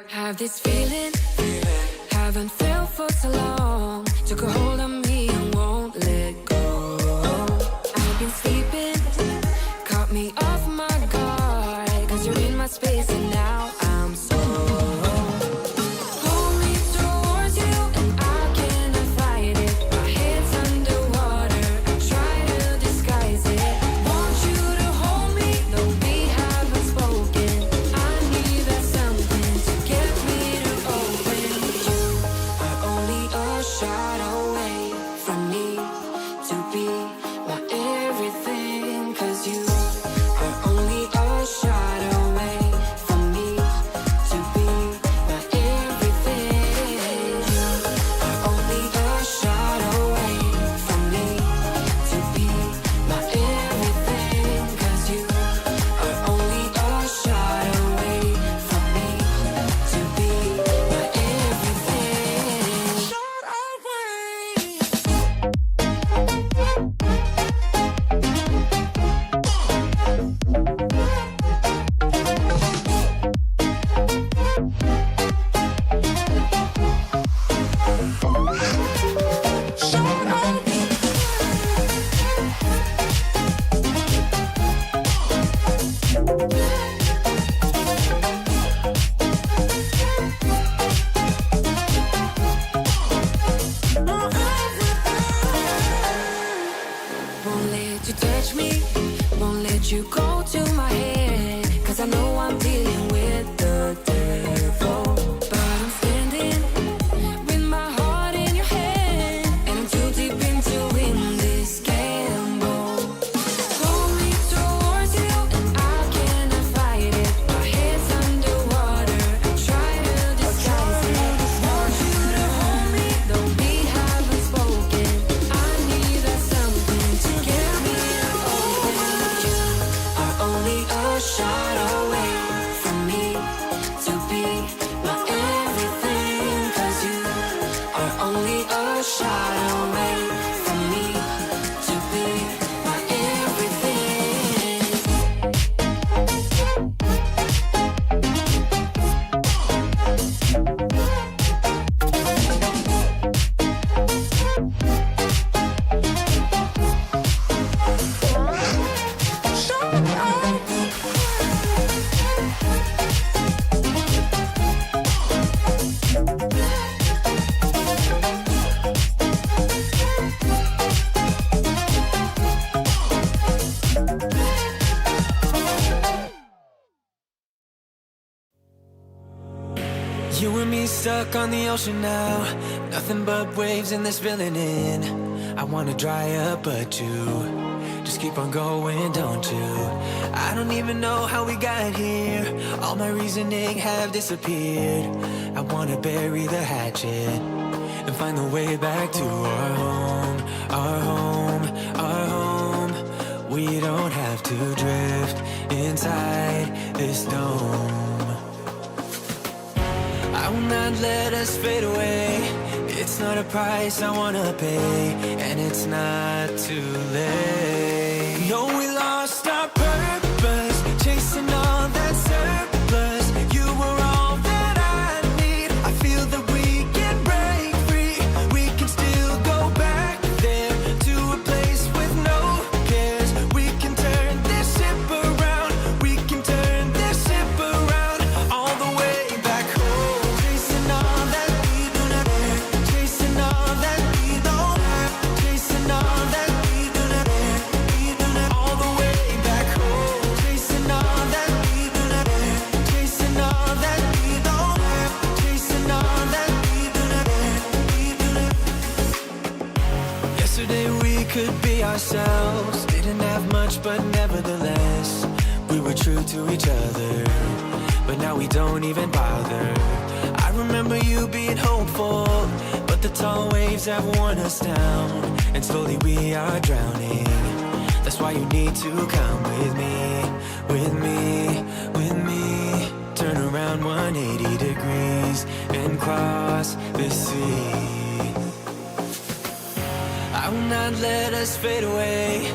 Have this feeling, haven't felt for so long. Took a hold of me and won't let go. I've been sleeping, caught me off my guard. Cause you're in my space and now I'm so hold me towards you and I cannot fight it. My head's underwater, I try to disguise it. Want you to hold me, though we haven't spoken. I need that something to get me to open. You are only a shot away from me to be my everything. Cause you are only a shot away from me to be my everything. You are only a shot away from me to be my everything. Cause you are only a shot away from me to be my everything. Shot won't let you touch me, won't let you go to my head. Cause I know I'm dealing with the devil. But I'm standing with my heart in your hand, and I'm too deep into in this gamble. Hold me towards you and I cannot fight it. My head's underwater, I try to disguise it. Want you to hold me, though we haven't spoken. I need that something to get me to open. You are only a shot away from me to be my everything. Cause you are only a shot away from me to be my everything. You and me stuck on the ocean now, nothing but waves and this filling in. I wanna dry up but you just keep on going, don't you? I don't even know how we got here, all my reasoning have disappeared. I wanna bury the hatchet and find the way back to our home, our home, our home. We don't have to drift inside this dome. I will not let us fade away. It's not a price I wanna pay, and it's not too late. No, we lost our purpose, chasing all that surplus. You were all that I need. I feel that we can break free. We can still go back there to a place with no cares. We can turn this ship around. We can turn this ship around all the way back home. Chasing all that we do not care, chasing all that we don't have, chasing all that we do not care, we do not all the way back home. Chasing all that we do not care, chasing all that we don't have, chasing all that we do not care, we do not. Yesterday we could be ourselves, didn't have much but nevertheless we were true to each other. But now we don't even bother. I remember you being hopeful, but the tall waves have worn us down, and slowly we are drowning. That's why you need to come with me, with me, with me. Turn around 180 degrees and cross the sea. I will not let us fade away.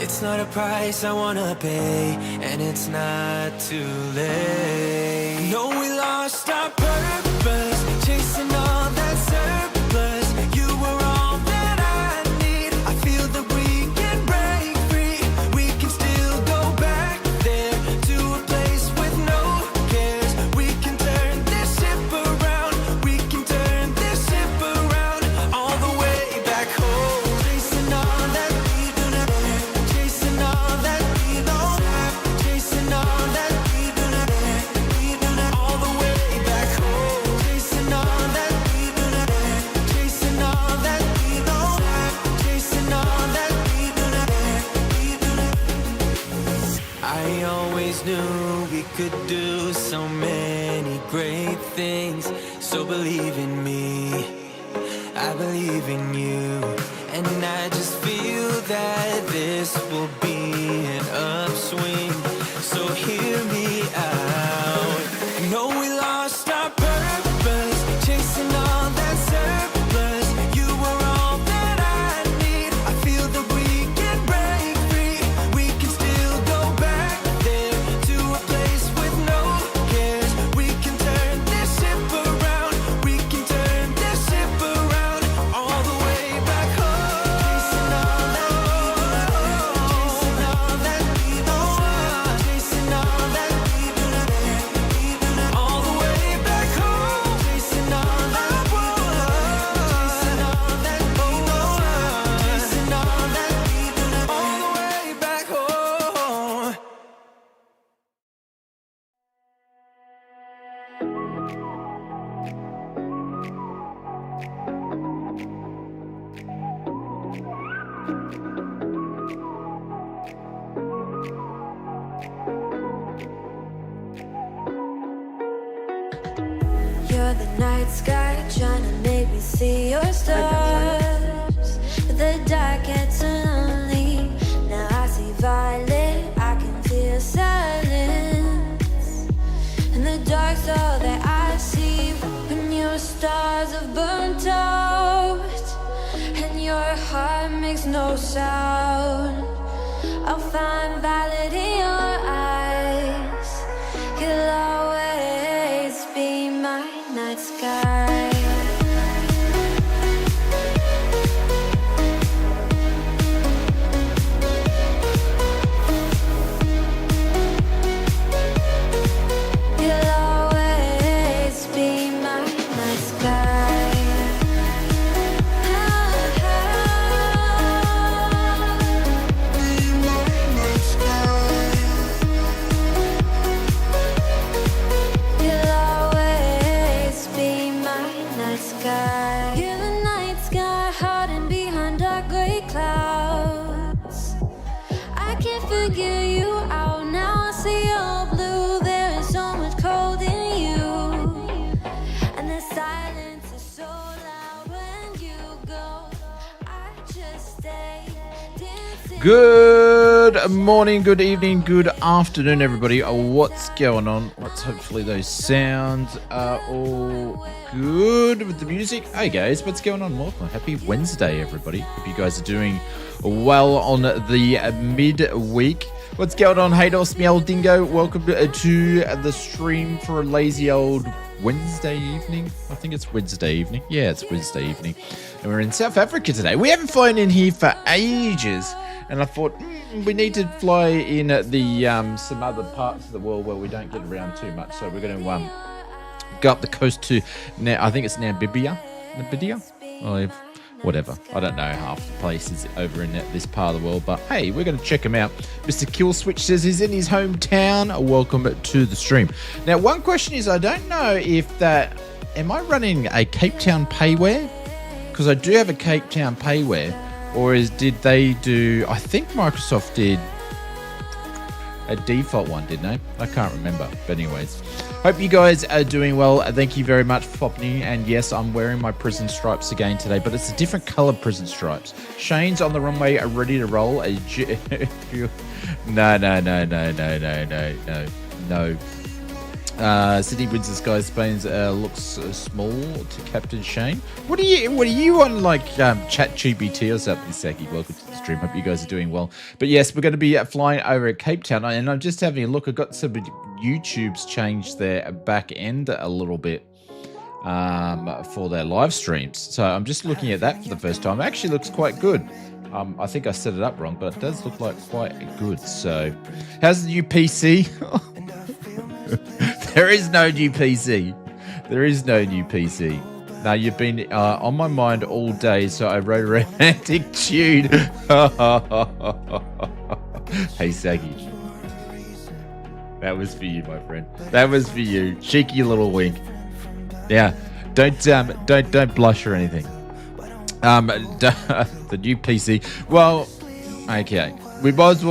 It's not a price I wanna pay, and it's not too late. No, we lost lost our purpose, chasing all that surplus. You were all that I need. I feel that we can break free. We can still go back there to a place with no cares. We can turn this ship around. We can turn this ship around all the way back home. Chasing all that we do not care. Chasing all that we don't have. Chasing all that we do not care. We do not all the way back home. Chasing all that we do not care. Chasing all that we don't have. Chasing all that we do not care. We do not. I always knew we could do so many great things. So believe in me, I believe in you. And I just feel that this will be an upswing. So hear me out. I know we lost our purpose, chasing all that surplus. You were all that I need. I feel that we can break free. We can still go back there to a place with no cares. We can turn this ship around. We can turn this ship around all the way back home. Chasing all that we don't want. Chasing all that we do not care. We do not all the way back home. Chasing all that we want. Chasing all that we don't want. Chasing all that we do not all the way back home. You're the night sky trying to make me see your stars, but the dark gets so lonely. Now I see violet, I can feel silence, and the dark's all that I see. When your stars have burnt out and your heart makes no sound, I'll find violet in your eyes. You'll always be my night sky. You'll always be my night sky. Be my night sky. You'll always be my night sky. You're the night sky hiding behind dark gray clouds. I can't figure you out now. I see your blue. There is so much cold in you, and the silence is so loud when you go. I just stay dancing. Good morning, good evening, good afternoon, everybody. What's going on? Hopefully those sounds are all good with the music. Hey guys, what's going on? Welcome. Happy Wednesday, everybody. Hope you guys are doing well on the midweek. What's going on? Hey, Dos Meow Dingo. Welcome to the stream for a lazy old Wednesday evening. I think it's Wednesday evening. Yeah, it's Wednesday evening. And we're in South Africa today. We haven't flown in here for ages. And I thought, we need to fly in the some other parts of the world where we don't get around too much. So we're going to go up the coast to, I think it's Namibia? Oh, whatever. I don't know half the places over in this part of the world. But hey, we're going to check him out. Mr. Killswitch says he's in his hometown. Welcome to the stream. Now, one question is, I don't know if that... Am I running a Cape Town payware? Because I do have a Cape Town payware. Or did they do... I think Microsoft did a default one, didn't they? I can't remember. But anyways, hope you guys are doing well. Thank you very much for popping in. And yes, I'm wearing my prison stripes again today, but it's a different color prison stripes. Shane's on the runway, are ready to roll. No. Sydney wins the Sky Spain's looks small to Captain Shane. What are you on like Chat GPT or something, Saki? Welcome to the stream. Hope you guys are doing well. But yes, we're going to be flying over at Cape Town, and I'm just having a look. I've got some YouTube's changed their back end a little bit for their live streams. So I'm just looking at that for the first time. It actually looks quite good. I think I set it up wrong, but it does look like quite good. So how's the new PC? There is no new PC. There is no new PC. Now, you've been on my mind all day, so I wrote a romantic tune. Hey, Saggy. That was for you, my friend. That was for you. Cheeky little wink. Yeah, don't blush or anything. The new PC. Well, okay. We might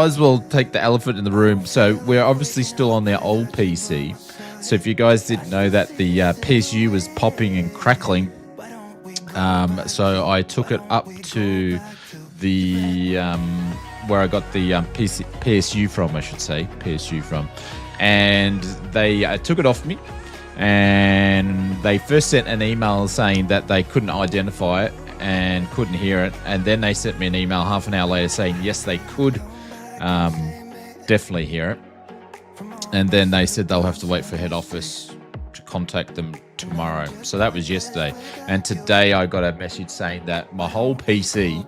as well take the elephant in the room. So we're obviously still on their old PC. So if you guys didn't know that, the PSU was popping and crackling. So I took it up to the where I got the PSU from, I should say, PSU from, and they took it off me. And they first sent an email saying that they couldn't identify it and couldn't hear it, and then they sent me an email half an hour later saying yes, they could definitely hear it, and then they said they'll have to wait for head office to contact them tomorrow. So that was yesterday, and today I got a message saying that my whole PC,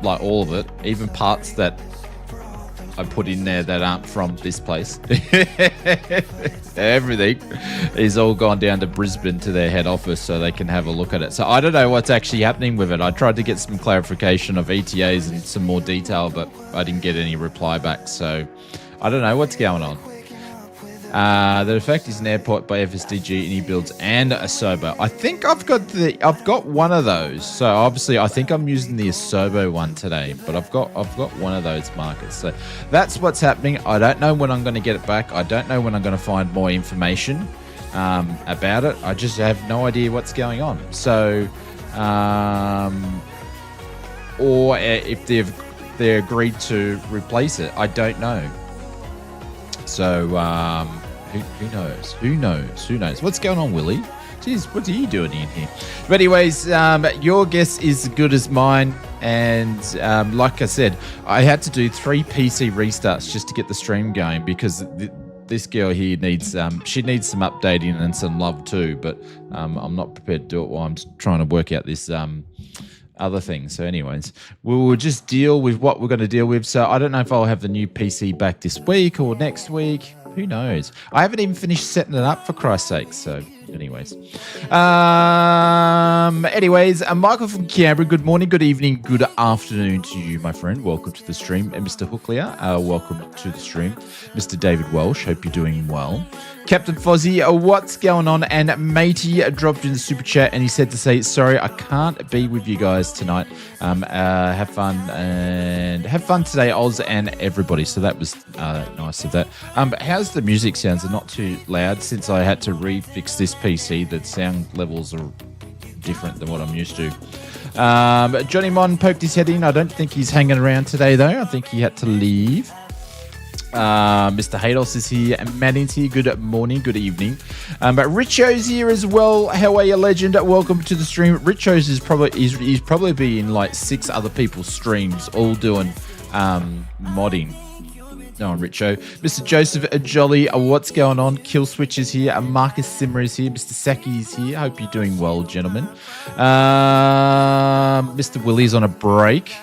like all of it, even parts that I put in there that aren't from this place. Everything is all gone down to Brisbane to their head office so they can have a look at it. So I don't know what's actually happening with it. I tried to get some clarification of ETAs and some more detail, but I didn't get any reply back. So I don't know what's going on. The effect is an airport by FSDG, any builds, and a Asobo. I think I've got one of those. So obviously, I think I'm using the Asobo one today, but I've got one of those markers. So that's what's happening. I don't know when I'm going to get it back. I don't know when I'm going to find more information about it. I just have no idea what's going on. So, or if they agreed to replace it, I don't know. So, who knows? Who knows? What's going on, Willie? Jeez, what are you doing in here? But anyways, your guess is as good as mine. And like I said, I had to do 3 PC restarts just to get the stream going because this girl here needs she needs some updating and some love too. But I'm not prepared to do it while I'm trying to work out this other things. So anyways, we will just deal with what we're going to deal with. So I don't know if I'll have the new PC back this week or next week. Who knows? I haven't even finished setting it up, for Christ's sake. So anyways, Michael from Canberra, good morning, good evening, good afternoon to you, my friend. Welcome to the stream. And Mr. Hooklier, welcome to the stream. Mr. David Welsh, hope you're doing well. Captain Fozzie, what's going on? And Matey dropped in the super chat and he said to say, sorry, I can't be with you guys tonight. Have fun today, Oz and everybody. So that was nice of that. How's the music sounds? Are not too loud since I had to refix this PC. The sound levels are different than what I'm used to. Johnny Mon poked his head in. I don't think he's hanging around today though. I think he had to leave. Mr. Hados is here and Maddie's here. Good morning, good evening. But Richo's here as well. How are you, legend? Welcome to the stream. Richo's is he's probably be in like 6 other people's streams, all doing modding. No, Richo. Mr. Joseph Jolly, what's going on? Kill Switch is here. Marcus Simmer is here. Mr. Saki is here. Hope you're doing well, gentlemen. Mr. Willie's on a break.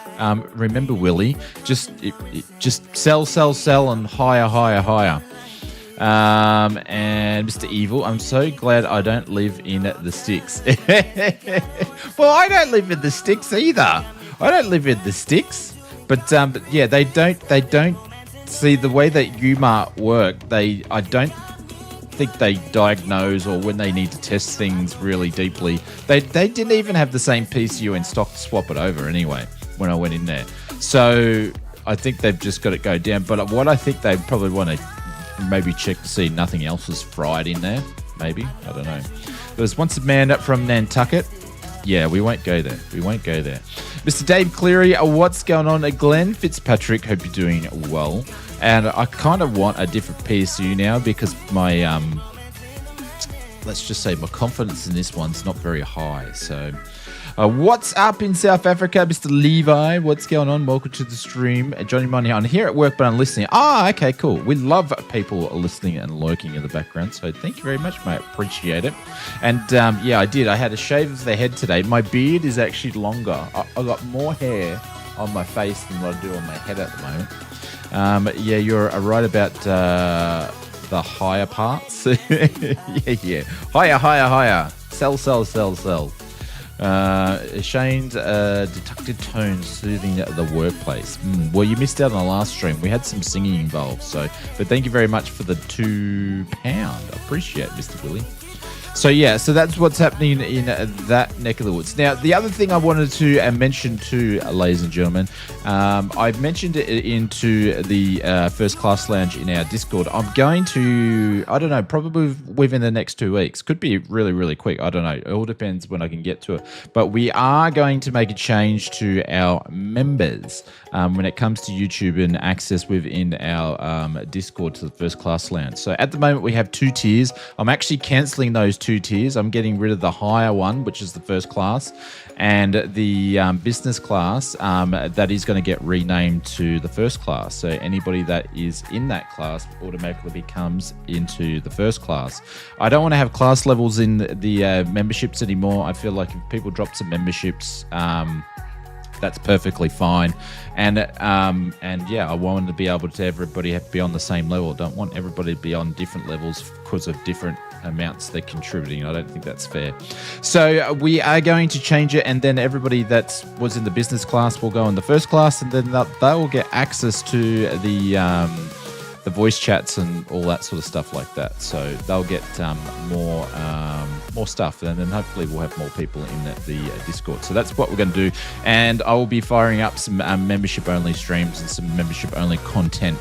Remember, Willie, just sell, and higher. And Mr. Evil, I'm so glad I don't live in the sticks. Well, I don't live in the sticks either. I don't live in the sticks. But yeah, they don't see the way that UMart work. I don't think they diagnose or when they need to test things really deeply. They didn't even have the same PCU in stock to swap it over anyway when I went in there. So I think they've just got it go down. But what I think they probably want to maybe check to see nothing else is fried in there. Maybe. I don't know. There's once a man from Nantucket. Yeah, we won't go there. We won't go there. Mr. Dave Cleary, what's going on? Glenn Fitzpatrick, hope you're doing well. And I kind of want a different PSU now because my, let's just say my confidence in this one's not very high. So what's up in South Africa, Mr. Levi? What's going on? Welcome to the stream. Johnny Money, I'm here at work, but I'm listening. Ah, okay, cool. We love people listening and lurking in the background. So thank you very much, mate. Appreciate it. And yeah, I did. I had a shave of the head today. My beard is actually longer. I got more hair on my face than what I do on my head at the moment. Yeah, you're right about the higher parts. yeah. Higher. Sell. Shane's deducted tones soothing the workplace. Well, you missed out on the last stream. We had some singing involved. So, but thank you very much for the £2. Appreciate it, Mr. Willie. So yeah, so that's what's happening in that neck of the woods. Now, the other thing I wanted to mention too, ladies and gentlemen, I mentioned it into the First Class Lounge in our Discord. I'm going to, I don't know, probably within the next 2 weeks. Could be really, really quick. I don't know. It all depends when I can get to it. But we are going to make a change to our members when it comes to YouTube and access within our Discord to the First Class Lounge. So at the moment, we have 2 tiers. I'm actually cancelling those 2 tiers. I'm getting rid of the higher one, which is the first class, and the business class that is going to get renamed to the first class. So anybody that is in that class automatically becomes into the first class. I don't want to have class levels in the memberships anymore. I feel like if people drop some memberships, that's perfectly fine. And yeah, I want to be able to everybody be on the same level. I don't want everybody to be on different levels because of different amounts they're contributing. I don't think that's fair. So we are going to change it, and then everybody that was in the business class will go in the first class, and then they will get access to the voice chats and all that sort of stuff like that. So they'll get more stuff, and then hopefully we'll have more people in the Discord. So that's what we're going to do, and I will be firing up some membership-only streams and some membership-only content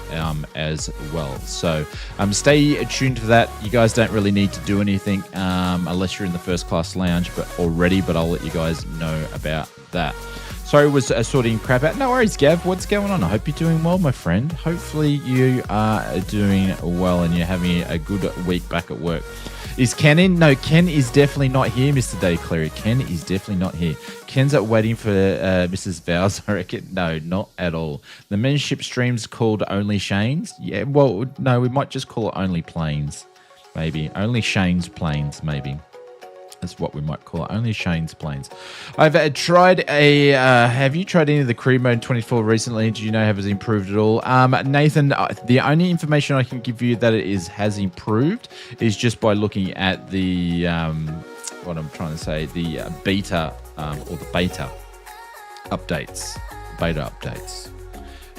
as well. So stay tuned for that. You guys don't really need to do anything unless you're in the First Class Lounge but I'll let you guys know about that. Sorry, was sorting crap out. No worries, Gav. What's going on? I hope you're doing well, my friend. Hopefully you are doing well and you're having a good week back at work. Is Ken in? No, Ken is definitely not here, Mr. Dave Cleary. Ken is definitely not here. Ken's waiting for Mrs. Vows, I reckon. No, not at all. The membership stream's called Only Shane's. Yeah, well, no, we might just call it Only Planes, maybe. Only Shane's Planes, maybe. That's what we might call it. Only Shane's Planes. I've tried have you tried any of the Crew Mode 24 recently? Do you know have it improved at all? Nathan, the only information I can give you that it has improved is just by looking at the what I'm trying to say, the beta or the beta updates.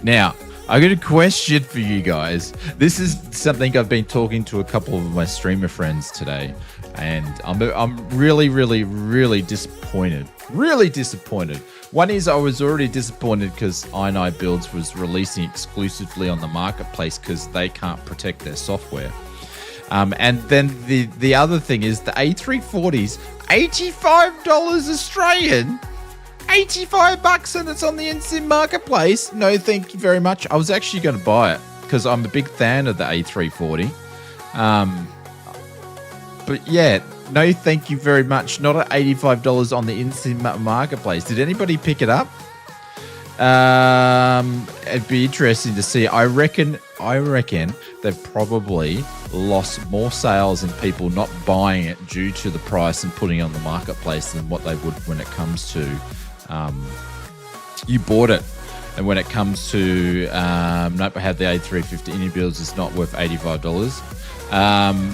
Now, I got a question for you guys. This is something I've been talking to a couple of my streamer friends today, and I'm really, really, really disappointed. Really disappointed. One is I was already disappointed because I Builds was releasing exclusively on the marketplace because they can't protect their software. And then the other thing is the A340s, $85 Australian. $85 and it's on the instant marketplace. No, thank you very much. I was actually going to buy it because I'm a big fan of the A340. But yeah, no, thank you very much. Not at $85 on the instant marketplace. Did anybody pick it up? It'd be interesting to see. I reckon they've probably lost more sales in people not buying it due to the price and putting it on the marketplace than what they would when it comes to you bought it. And when it comes to nope, I had the A350 Indie Builds, it's not worth $85.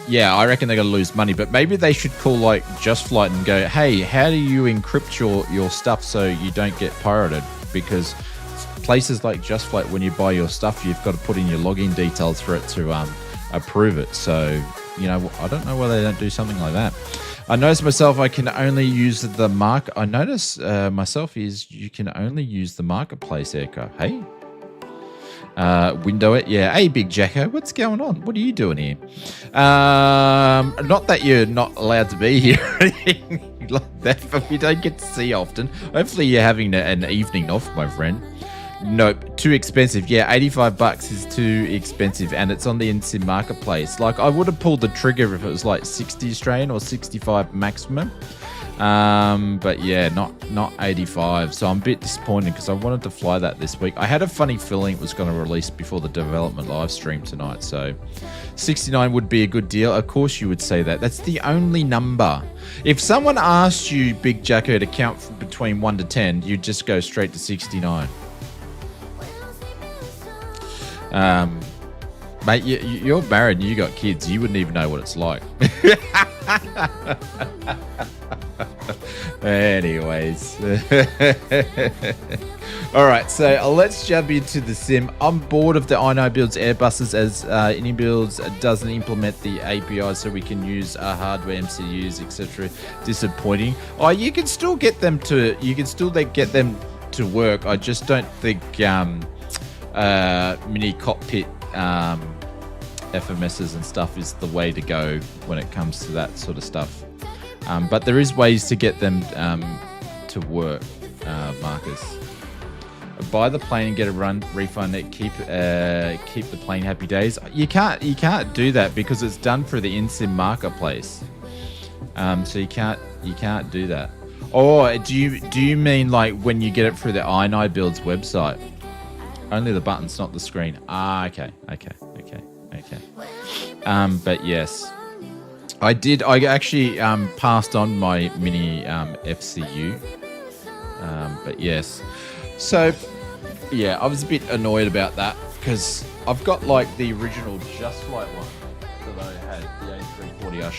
Yeah, I reckon they're going to lose money, but maybe they should call like Just Flight and go, hey, how do you encrypt your stuff so you don't get pirated? Because places like Just Flight, when you buy your stuff, you've got to put in your login details for it to approve it. So, you know, I don't know why they don't do something like that. I notice myself, I can only use the I notice myself is you can only use the marketplace aircraft. Hey? window it. Yeah. Hey, Big Jacko, what's going on? What are you doing here? Not that you're not allowed to be here or anything like that, but we don't get to see you often. Hopefully you're having an evening off, my friend. Nope, too expensive. Yeah, 85 bucks is too expensive, and it's on the eSIM marketplace. Like, I would have pulled the trigger if it was like 60 Australian or 65 maximum. But yeah, not 85. So I'm a bit disappointed because I wanted to fly that this week. I had a funny feeling it was going to release before the development live stream tonight. So 69 would be a good deal. Of course you would say that. That's the only number. If someone asked you, Big Jacko, to count from between 1 to 10, you'd just go straight to 69. Mate, you're married and you got kids. You wouldn't even know what it's like. Anyways. All right, so let's jump into the sim. I'm bored of the I Know Builds Airbuses as any Builds doesn't implement the API so we can use hardware, MCUs, etc. Disappointing. Oh, you can still get them to work. I just don't think mini cockpit FMSs and stuff is the way to go when it comes to that sort of stuff. But there is ways to get them to work, Marcus. Buy the plane and get a refund. Keep the plane happy days. You can't do that because it's done through the eSIM marketplace. So you can't do that. Or do you mean like when you get it through the I Know Builds website? Only the buttons, not the screen. Ah, okay. But yes, I actually passed on my mini FCU. But yes, so yeah, I was a bit annoyed about that because I've got like the original Just Flight one that I had, the A340. I'll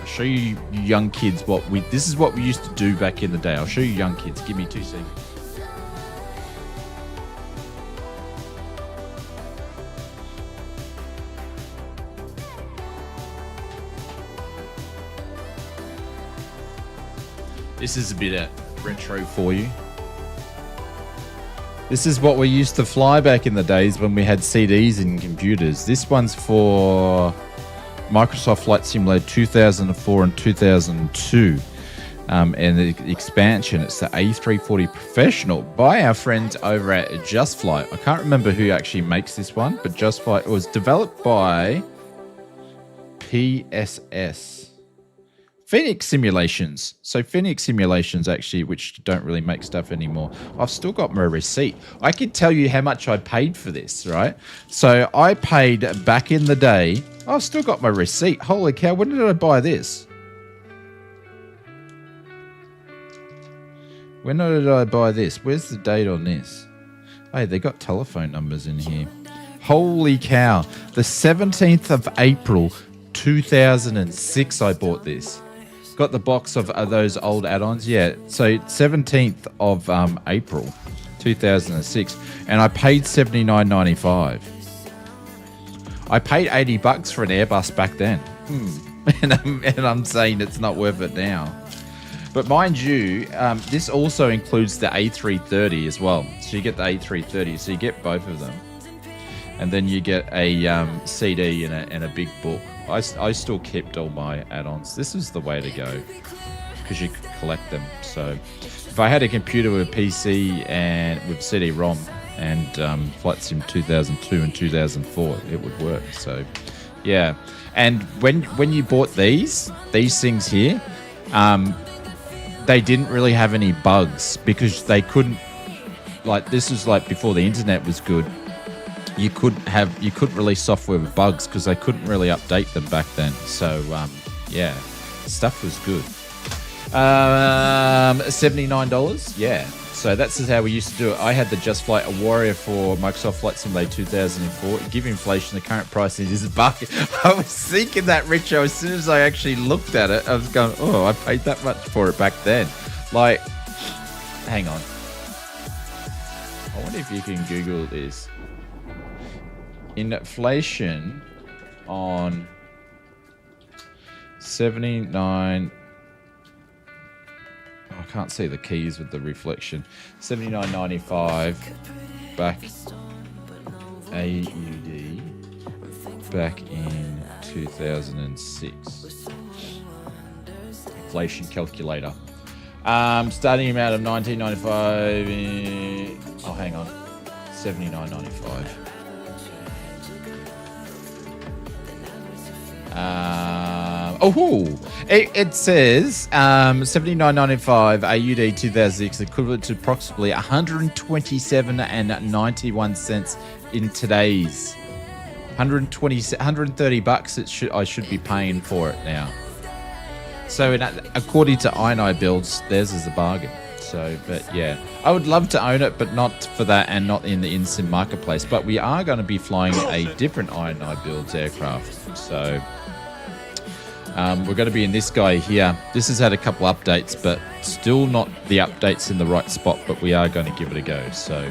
show you young kids this is what we used to do back in the day. I'll show you young kids. Give me 2 seconds. This is a bit of retro for you. This is what we used to fly back in the days when we had CDs in computers. This one's for Microsoft Flight Simulator 2004 and 2002. And the expansion, it's the A340 Professional by our friends over at Just Flight. I can't remember who actually makes this one, but Just Flight, it was developed by PSS. Phoenix Simulations. So Phoenix Simulations actually, which don't really make stuff anymore. I've still got my receipt. I could tell you how much I paid for this, right? So I paid back in the day. I've still got my receipt. Holy cow, when did I buy this? When did I buy this? Where's the date on this? Hey, they got telephone numbers in here. Holy cow. The 17th of April, 2006 I bought this. Got the box of those old add-ons. Yeah, so 17th of April 2006, and I paid $79.95. I paid $80 for an Airbus back then. And I'm saying it's not worth it now. But mind you, this also includes the A330 as well. So you get the A330, so you get both of them. And then you get a CD and a big book. I still kept all my add-ons. This is the way to go because you could collect them. So if I had a computer with a PC and with CD-ROM and Flight Sim 2002 and 2004, it would work. So yeah. And when you bought these things here, they didn't really have any bugs because they couldn't, like, this was like before the internet was good. You couldn't release software with bugs because they couldn't really update them back then. So yeah, stuff was good. $79, yeah. So that's how we used to do it. I had the Just Flight a Warrior for Microsoft Flight Simulator 2004. Give inflation, the current price is a buck. I was thinking that, Richo, as soon as I actually looked at it, I was going, oh, I paid that much for it back then. Like, hang on. I wonder if you can Google this. Inflation on 79. I can't see the keys with the reflection. $79.95 back AUD back in 2006. Inflation calculator. Starting amount of 1995. Oh, hang on. 79.95. It says 79.95 AUD 2006, equivalent to approximately 127.91 in today's 130 bucks. I should be paying for it now. So according to I&I Builds, theirs is a bargain. So, but yeah, I would love to own it, but not for that and not in the in-sim marketplace. But we are going to be flying a different I&I Builds aircraft. So we're going to be in this guy here. This has had a couple updates, but still not the updates in the right spot, but we are going to give it a go. So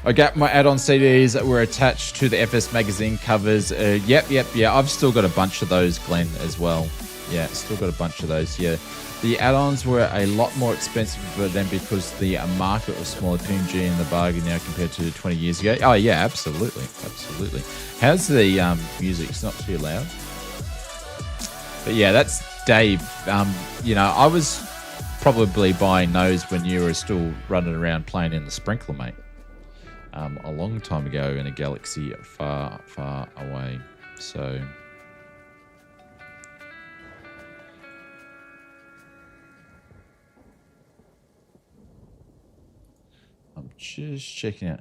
I got my add-on CDs that were attached to the FS magazine covers. Yep. I've still got a bunch of those, Glenn, as well. Yeah, still got a bunch of those. Yeah, the add-ons were a lot more expensive for them because the market was smaller. PNG in the bargain now compared to 20 years ago. Oh yeah, absolutely. How's the music? It's not too loud. But yeah, that's Dave. I was probably buying those when you were still running around playing in the sprinkler, mate. A long time ago in a galaxy far, far away. So I'm just checking out.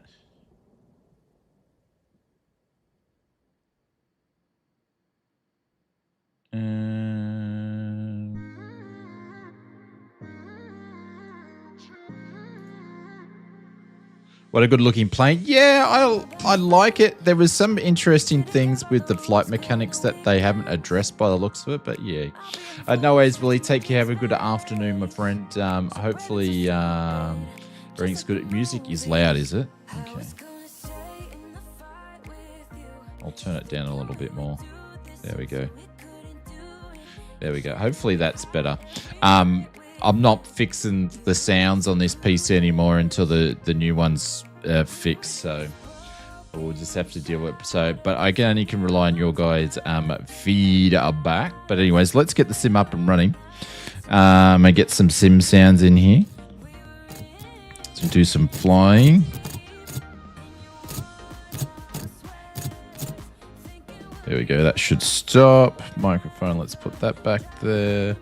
What a good looking plane. Yeah, I like it. There was some interesting things with the flight mechanics that they haven't addressed by the looks of it, but yeah. No worries, Willie. Take care. Have a good afternoon, my friend. Hopefully everything's good. Music is loud, is it? Okay. I'll turn it down a little bit more. There we go. Hopefully that's better. I'm not fixing the sounds on this PC anymore until the new one's fixed, so we'll just have to deal with it. So, but I only can rely on your guys' feedback. But anyways, let's get the sim up and running and get some sim sounds in here. So do some flying. There we go. That should stop. Microphone. Let's put that back there.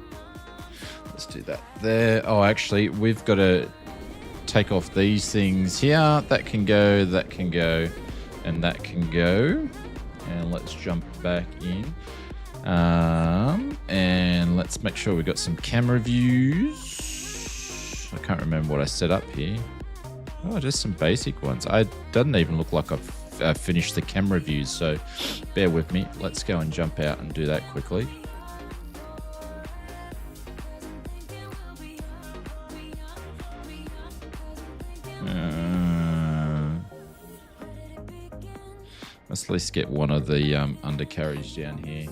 Let's do that there. Oh, actually, we've got to take off these things here. That can go, and that can go. And let's jump back in. And let's make sure we've got some camera views. I can't remember what I set up here. Oh, just some basic ones. It doesn't even look like I've finished the camera views, so bear with me. Let's go and jump out and do that quickly. Let's at least get one of the undercarriage down here.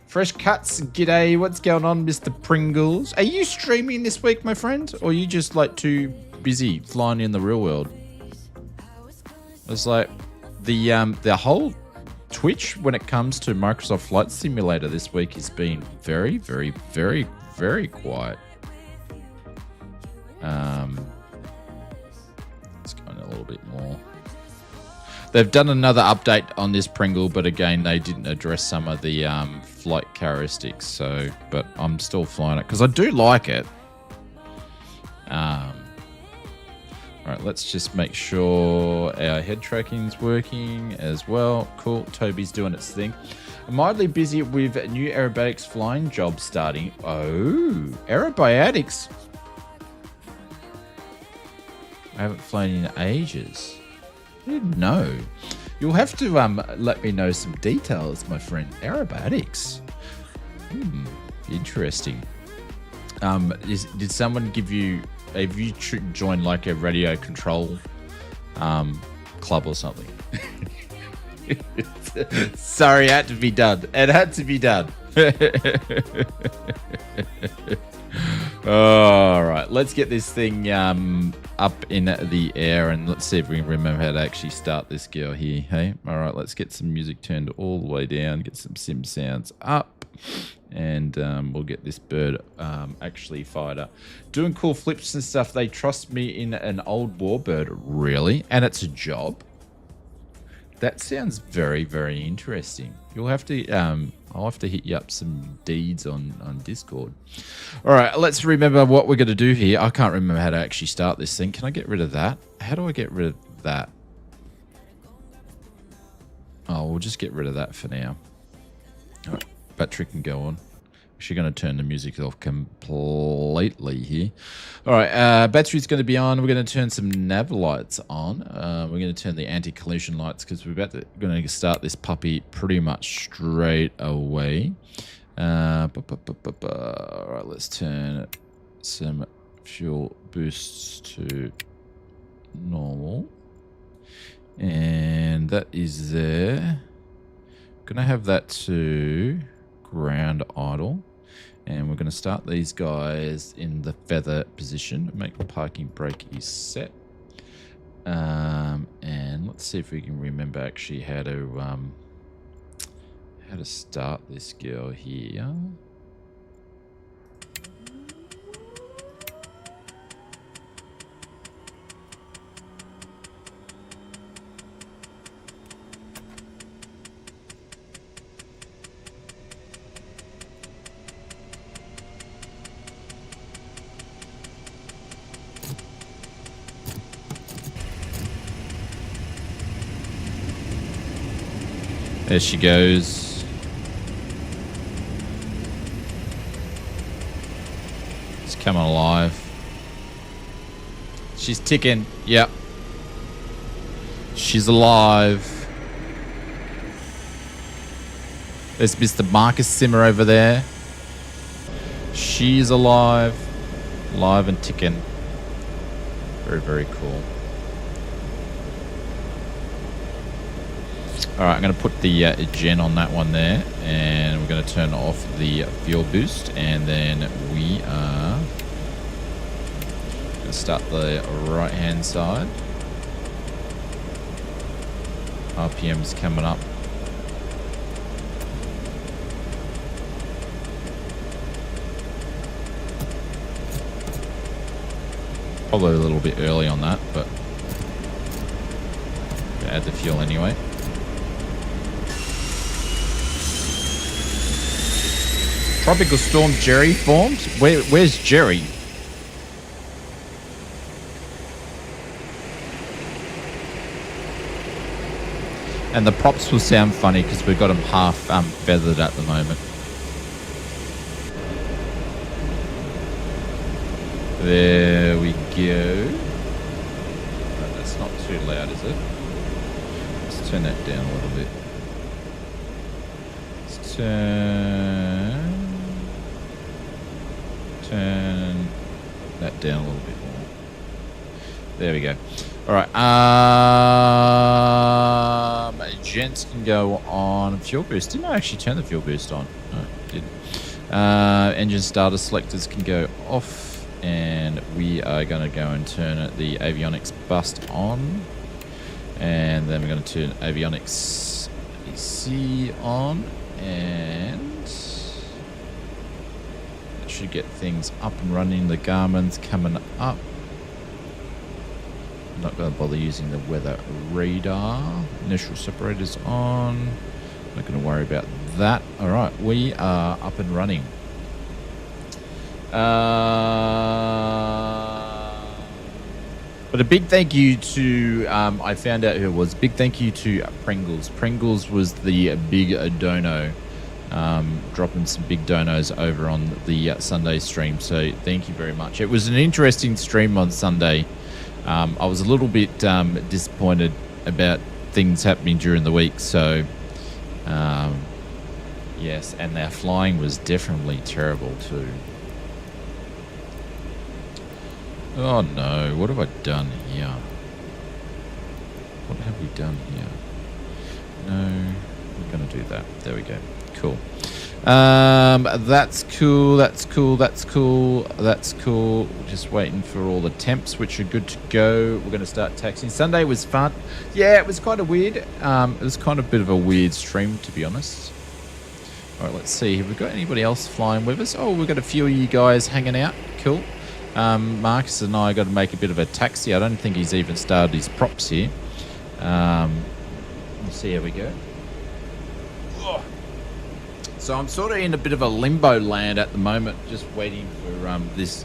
Fresh cuts, g'day. What's going on, Mr. Pringles? Are you streaming this week, my friend? Or are you just like too busy flying in the real world? It's like the whole Twitch when it comes to Microsoft Flight Simulator this week has been very, very, very, very quiet. Let's go in a little bit more. They've done another update on this Pringle, but again, they didn't address some of the flight characteristics. So, but I'm still flying it because I do like it. All right, let's just make sure our head tracking's working as well. Cool, Toby's doing its thing. I'm mildly busy with new aerobatics flying job starting. Oh, aerobatics. I haven't flown in ages. I didn't know. You'll have to let me know some details, my friend. Aerobatics. Interesting. Did someone give you... Have you joined like a radio control club or something? Sorry, it had to be done. It had to be done. All right, let's get this thing up in the air, and let's see if we can remember how to actually start this girl here. Hey, all right, let's get some music turned all the way down, get some sim sounds up, and we'll get this bird actually fired up. Doing cool flips and stuff. They trust me in an old warbird, really, and it's a job. That sounds very, very interesting. You'll have to, I'll have to hit you up some deeds on Discord. All right, let's remember what we're going to do here. I can't remember how to actually start this thing. Can I get rid of that? How do I get rid of that? Oh, we'll just get rid of that for now. All right, battery can go on. Actually going to turn the music off completely here. All right, battery's going to be on. We're going to turn some nav lights on. We're going to turn the anti-collision lights because we're going to start this puppy pretty much straight away. All right, let's turn some fuel boosts to normal. And that is there. Going to have that to ground idle. And we're going to start these guys in the feather position. Make the parking brake is set. And let's see if we can remember actually how to start this girl here. There she goes. It's coming alive. She's ticking. Yep. She's alive. There's Mr. Marcus Simmer over there. She's alive. Live and ticking. Very, very cool. All right, I'm going to put the gen on that one there, and we're going to turn off the fuel boost, and then we are going to start the right-hand side. RPM's coming up. Probably a little bit early on that, but add the fuel anyway. Tropical Storm Jerry formed? Where's Jerry? And the props will sound funny because we've got them half feathered at the moment. There we go. Oh, that's not too loud, is it? Let's turn that down a little bit. Let's turn that down a little bit more. There we go. All right. Gents can go on fuel boost. Didn't I actually turn the fuel boost on? No, I didn't. Engine starter selectors can go off, and we are going to go and turn the avionics bust on, and then we're going to turn avionics AC on, and should get things up and running. The Garmin's coming up. I'm not going to bother using the weather radar. Initial separators on. Not going to worry about that. All right, we are up and running. But a big thank you to, I found out who it was. Big thank you to Pringles. Pringles was the big dono. Dropping some big donos over on the Sunday stream, so thank you very much. It was an interesting stream on Sunday. I was a little bit disappointed about things happening during the week, so yes, and their flying was definitely terrible too. Oh no, what have I done here? What have we done here? No, we're going to do that. There we go. Cool. That's cool. That's cool. That's cool. That's cool. Just waiting for all the temps, which are good to go. We're going to start taxing. Sunday was fun. Yeah, it was kind of weird. It was kind of a bit of a weird stream, to be honest. All right, let's see. Have we got anybody else flying with us? Oh, we've got a few of you guys hanging out. Cool. Marcus and I got to make a bit of a taxi. I don't think he's even started his props here. Let's see how we go. So I'm sort of in a bit of a limbo land at the moment, just waiting for this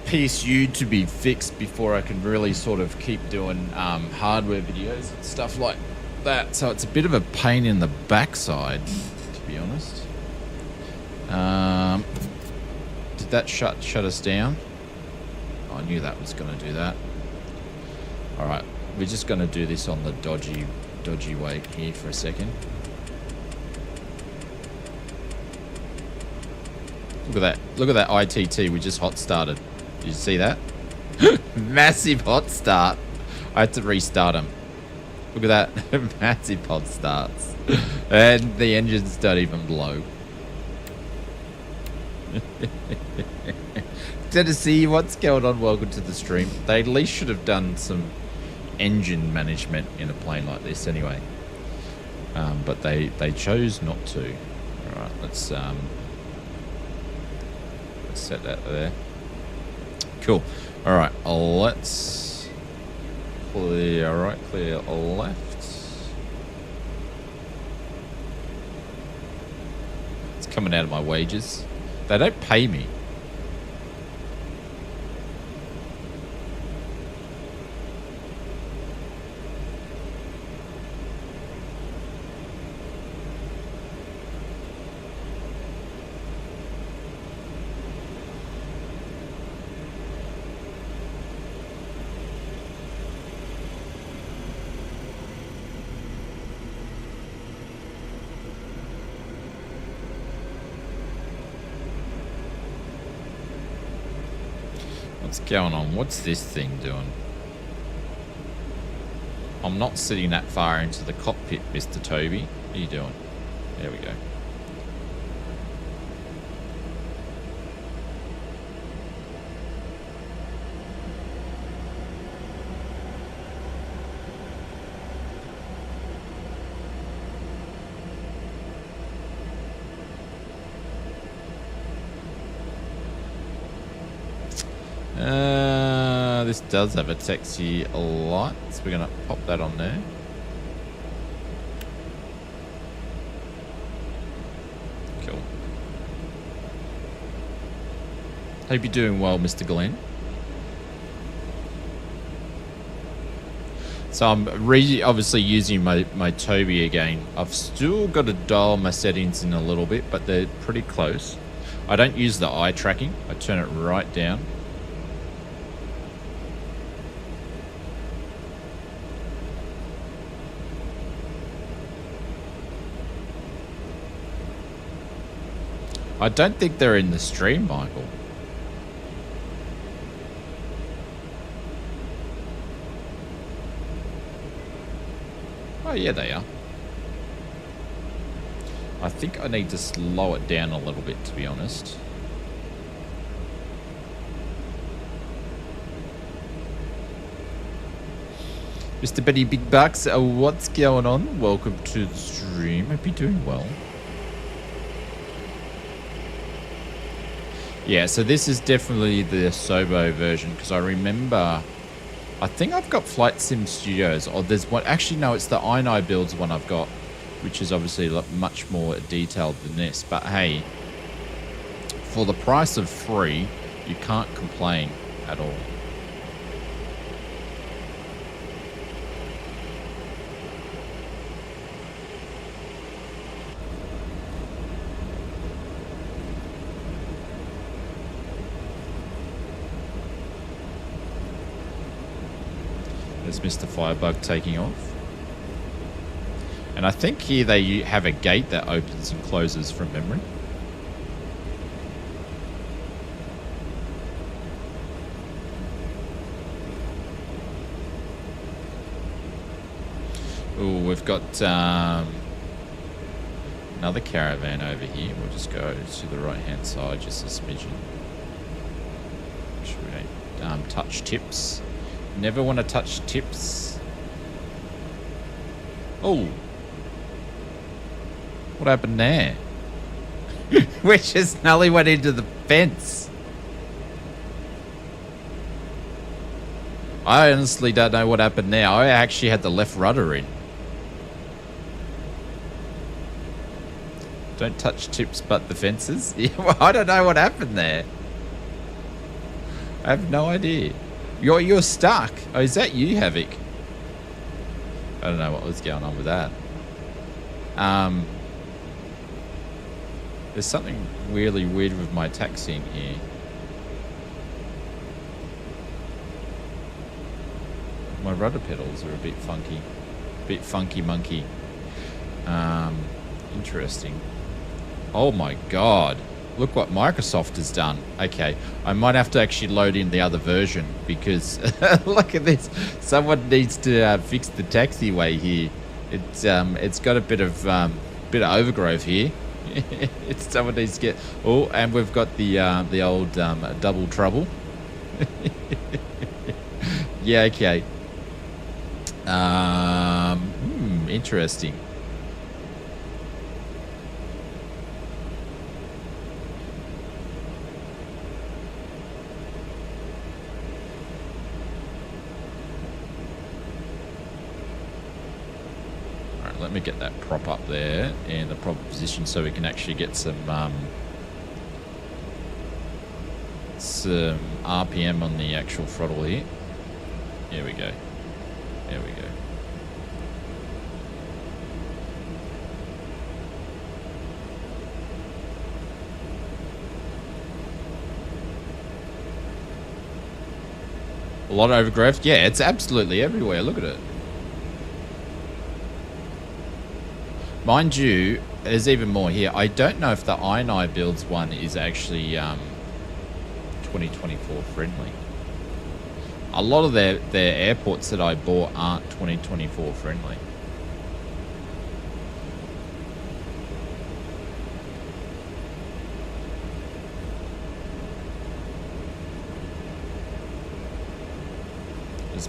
PSU to be fixed before I can really sort of keep doing hardware videos and stuff like that. So it's a bit of a pain in the backside, to be honest. Did that shut us down? Oh, I knew that was going to do that. All right, we're just going to do this on the dodgy way here for a second. Look at that. Look at that ITT we just hot started. Did you see that? Massive hot start. I had to restart them. Look at that. Massive hot starts. And the engines don't even blow. Tennessee, what's going on? Welcome to the stream. They at least should have done some engine management in a plane like this anyway. But they chose not to. Alright, let's set that there. Cool. All right, let's clear right, clear left. It's coming out of my wages. They don't pay me. What's going on? What's this thing doing? I'm not sitting that far into the cockpit, Mr. Toby. What are you doing? There we go. This does have a taxi light, so we're going to pop that on there. Cool. Hope you're doing well, Mr. Glenn. So I'm obviously using my Toby again. I've still got to dial my settings in a little bit, but they're pretty close. I don't use the eye tracking. I turn it right down. I don't think they're in the stream, Michael. Oh, yeah, they are. I think I need to slow it down a little bit, to be honest. Mr. Betty Big Bucks, what's going on? Welcome to the stream. Hope you're doing well. Yeah, so this is definitely the Sobo version, because I remember, I think I've got Flight Sim Studios, or there's one, actually no, it's the I Builds one I've got, which is obviously much more detailed than this, but hey, for the price of free, you can't complain at all. Mr. Firebug taking off. And I think here they have a gate that opens and closes from memory. Oh, we've got Another caravan over here. We'll just go to the right-hand side, just a smidgen. Make sure we don't touch tips. Never want to touch tips. Oh. What happened there? We just nearly went into the fence. I honestly don't know what happened there. I actually had the left rudder in. Don't touch tips but the fences. Yeah, well, I don't know what happened there. I have no idea. You're stuck. Oh, is that you, Havoc? I don't know what was going on with that. There's something really weird with my taxiing here. My rudder pedals are a bit funky. Bit funky monkey. Interesting. Oh my god. Look what Microsoft has done. Okay, I might have to actually load in the other version because look at this. Someone needs to fix the taxiway here. It's got a bit of overgrowth here. Someone needs to get. Oh, and we've got the old double trouble. Yeah. Okay. Interesting. Let me get that prop up there in the proper position so we can actually get some RPM on the actual throttle here. Here we go. There we go. A lot of overgrowth. Yeah, it's absolutely everywhere. Look at it. Mind you, there's even more here. I don't know if the I&I Builds one is actually 2024 friendly. A lot of their airports that I bought aren't 2024 friendly.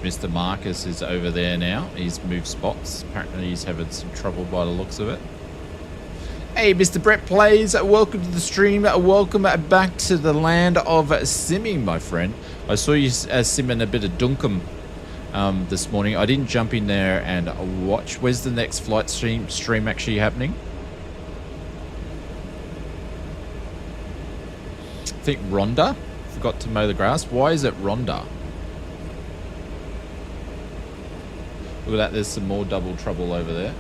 Mr. Marcus is over there now. He's moved spots. Apparently he's having some trouble by the looks of it. Hey, Mr. Brett Plays. Welcome to the stream. Welcome back to the land of simming, my friend. I saw you simming a bit of Dunkum this morning. I didn't jump in there and watch. Where's the next flight stream actually happening? I think Rhonda. Forgot to mow the grass. Why is it Rhonda? Look at that, there's some more double trouble over there.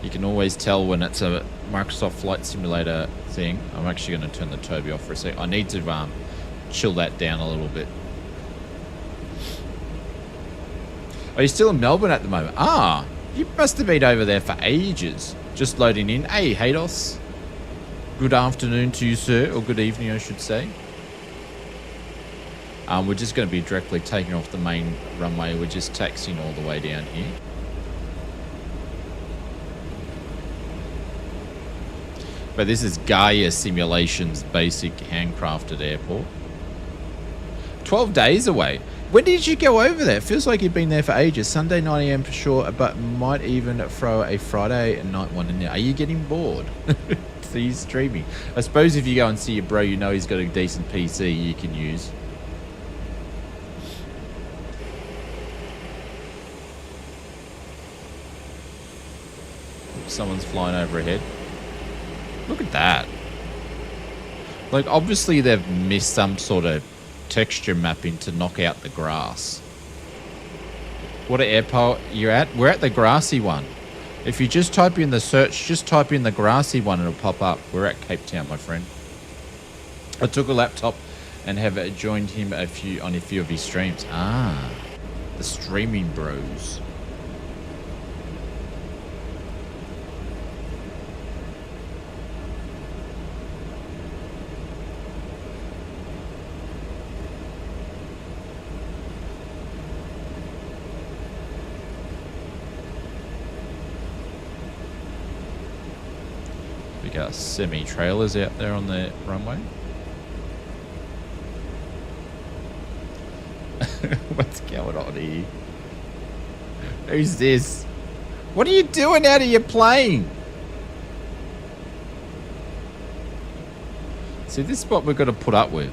You can always tell when it's a Microsoft Flight Simulator thing. I'm actually going to turn the turbo off for a sec. I need to chill that down a little bit. Are you still in Melbourne at the moment? Ah, you must have been over there for ages. Just loading in. Hey, Hados. Good afternoon to you, sir. Or good evening, I should say. We're just going to be directly taking off the main runway. We're just taxiing all the way down here. But this is Gaia Simulation's basic handcrafted airport. 12 days away. When did you go over there? It feels like you've been there for ages. Sunday 9 AM for sure, but might even throw a Friday night one in there. Are you getting bored? So he's streaming. I suppose if you go and see your bro, you know he's got a decent PC you can use. Someone's flying overhead. Look at that. Like, obviously they've missed some sort of texture mapping to knock out the grass. What airport you're at? We're at the grassy one. If you just type in the search, just type in the grassy one and it'll pop up. We're at Cape Town, my friend. I took a laptop and have joined him on a few of his streams. Ah, the streaming bros. like semi-trailers out there on the runway. What's going on here? Who's this? What are you doing out of your plane? See, this is what we've got to put up with.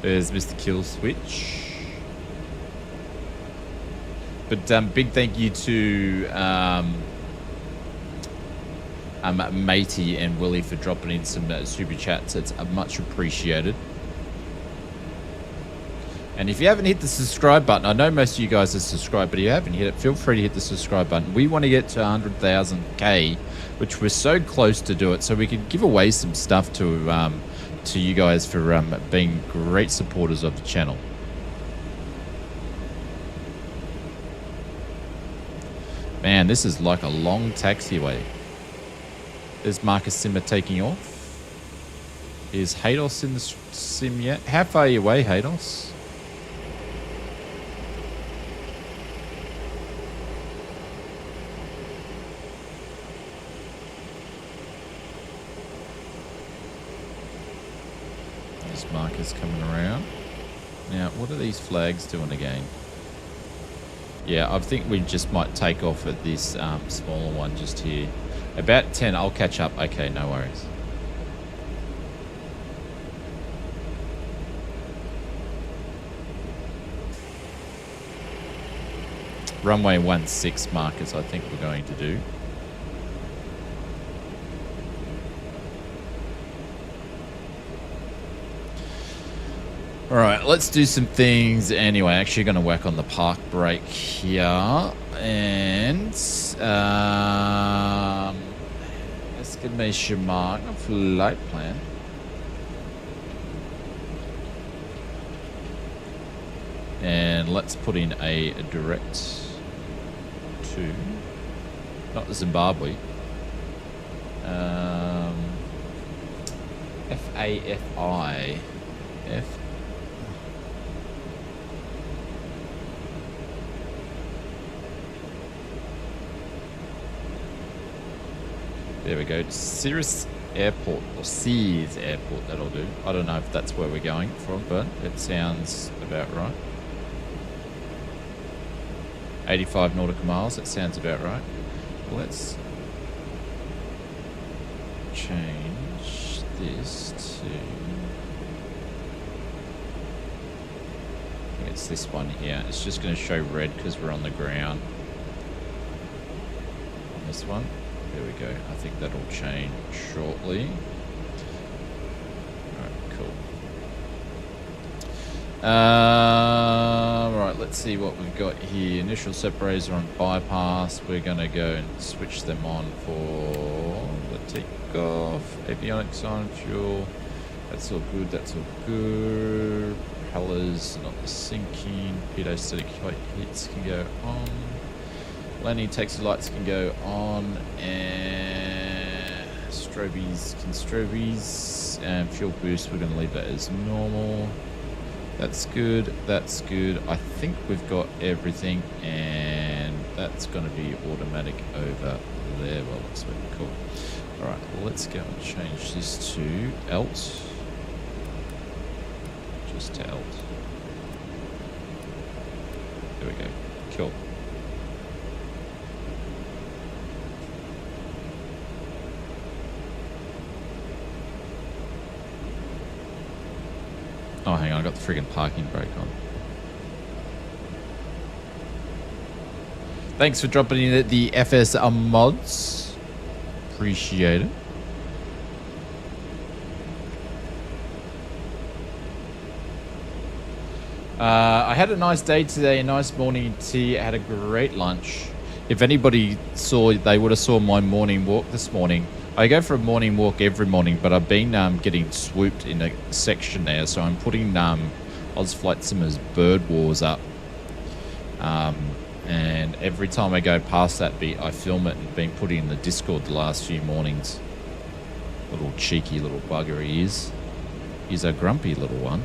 There's Mr. Kill Switch. But big thank you to Matey and Willie for dropping in some super chats. It's much appreciated. And if you haven't hit the subscribe button, I know most of you guys are subscribed, but if you haven't hit it, feel free to hit the subscribe button. We want to get to 100,000K, which we're so close to do it, so we can give away some stuff to you guys for being great supporters of the channel. Man, this is like a long taxiway. There's Marcus Simmer taking off. Is Hados in the sim yet? How far are you away, Hados? There's Marcus coming around. Now, what are these flags doing again? Yeah, I think we just might take off at this smaller one just here. About 10, I'll catch up. Okay, no worries. Runway 16 markers, I think we're going to do. All right, let's do some things anyway. Actually, going to work on the park brake here. And estimation mark of flight plan. And let's put in a direct to, not Zimbabwe, FAFI. There we go. Cirrus Airport, or Sears Airport, that'll do. I don't know if that's where we're going from, but it sounds about right. 85 nautical miles, that sounds about right. Let's change this to, I think it's this one here. It's just going to show red because we're on the ground. On this one. There we go. I think that'll change shortly. Alright, cool. Right, let's see what we've got here. Initial separators are on bypass. We're going to go and switch them on for the takeoff. Avionics on, fuel. That's all good. That's all good. Propellers, not the sinking. Pedostatic hits can go on. Landing taxi lights can go on, and strobies, and fuel boost, we're going to leave that as normal. That's good, that's good. I think we've got everything, and that's going to be automatic over there. Well, looks really cool. Alright, let's go and change this to ELT. Just to ELT. There we go. Cool. Oh, hang on, I got the friggin' parking brake on. Thanks for dropping in at the FS mods. Appreciate it. I had a nice day today, a nice morning tea. I had a great lunch. If anybody saw, they would have saw my morning walk this morning. I go for a morning walk every morning, but I've been getting swooped in a section there, so I'm putting Oz Flight Simmer's Bird Wars up. And every time I go past that bit, I film it and been putting in the Discord the last few mornings. Little cheeky little bugger he is. He's a grumpy little one.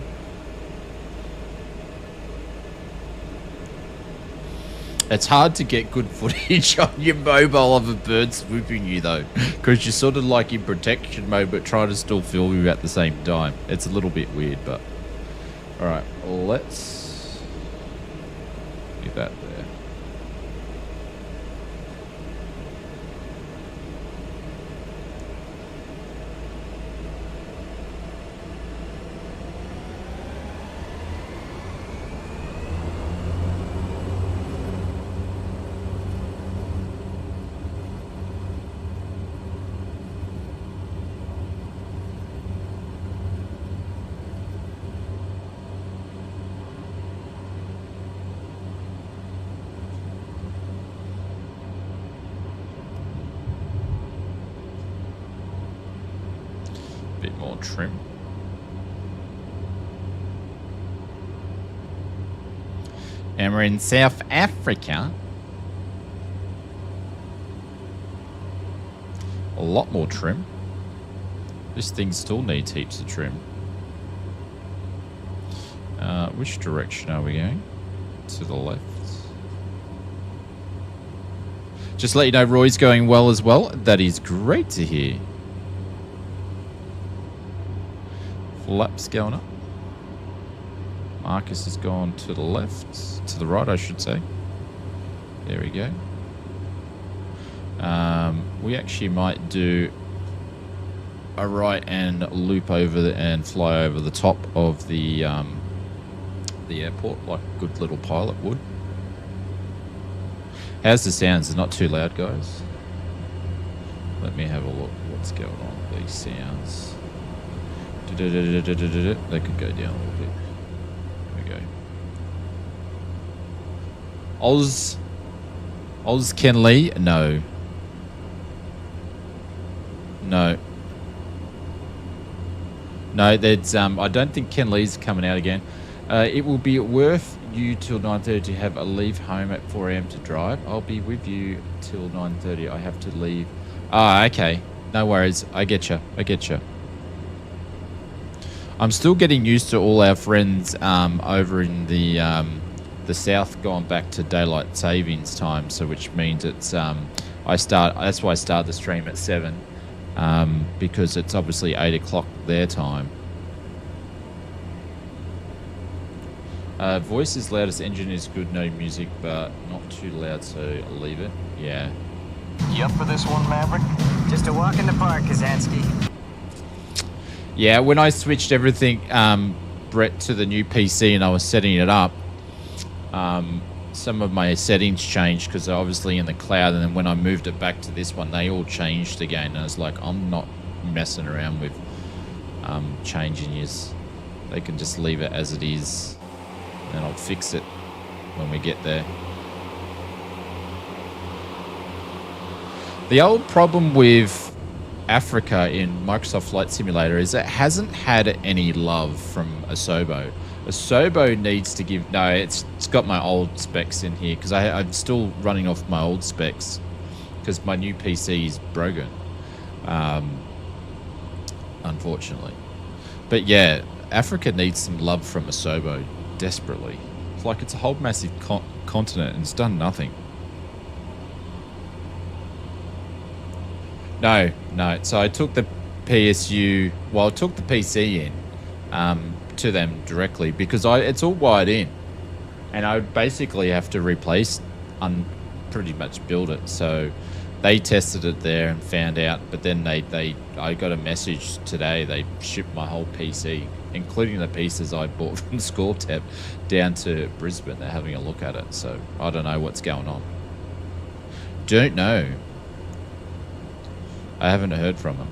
It's hard to get good footage on your mobile of a bird swooping you, though, because you're sort of like in protection mode, but trying to still film you at the same time. It's a little bit weird, but... Alright, let's... get that there. Bit more trim. And we're in South Africa. A lot more trim. This thing still needs heaps of trim. Which direction are we going? To the left. Just let you know, Roy's going well as well. That is great to hear. Flaps going up. Marcus has gone to the left, to the right, I should say. There we go. We actually might do a right and loop over and fly over the top of the airport, like a good little pilot would. How's the sounds? They're not too loud, guys. Let me have a look. What's going on with these sounds? They could go down a little bit. There we go. Oz Ken Lee? No. No. No, that's I don't think Ken Lee's coming out again. It will be worth you till 9:30 to have a leave home at 4 AM to drive. I'll be with you till 9:30. I have to leave. Ah, okay. No worries. I get you. I get you. I'm still getting used to all our friends over in the south going back to daylight savings time. So which means it's that's why I start the stream at 7 because it's obviously 8 o'clock their time. Voice is loudest, engine is good, no music, but not too loud, so I'll leave it. Yeah. You up for this one, Maverick? Just a walk in the park, Kazansky. Yeah, when I switched everything, Brett, to the new PC and I was setting it up, some of my settings changed because they're obviously in the cloud, and then when I moved it back to this one, they all changed again. And I was like, I'm not messing around with changing yours. They can just leave it as it is, and I'll fix it when we get there. The old problem with Africa in Microsoft Flight Simulator is it hasn't had any love from Asobo. Asobo needs to give... No, it's got my old specs in here because I'm still running off my old specs because my new PC is broken, unfortunately. But yeah, Africa needs some love from Asobo desperately. It's like it's a whole massive continent and it's done nothing. No. So I took the PSU... Well, I took the PC in to them directly because it's all wired in. And I would basically have to replace... pretty much build it. So they tested it there and found out. But then I got a message today. They shipped my whole PC, including the pieces I bought from ScoreTap, down to Brisbane. They're having a look at it. So I don't know what's going on. Don't know. I haven't heard from them.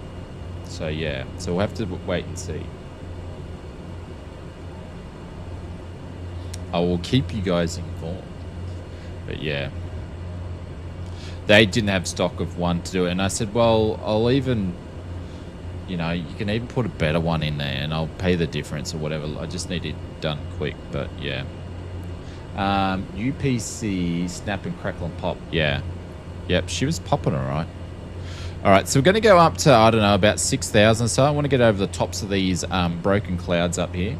So yeah, so we'll have to wait and see. I will keep you guys informed. But yeah, they didn't have stock of one to do it. And I said, well, I'll even, you know, you can even put a better one in there and I'll pay the difference or whatever. I just need it done quick, but yeah. UPC, snap and crackle and pop. Yeah. Yep, she was popping all right. All right, so we're going to go up to, I don't know, about 6,000. So I want to get over the tops of these broken clouds up here.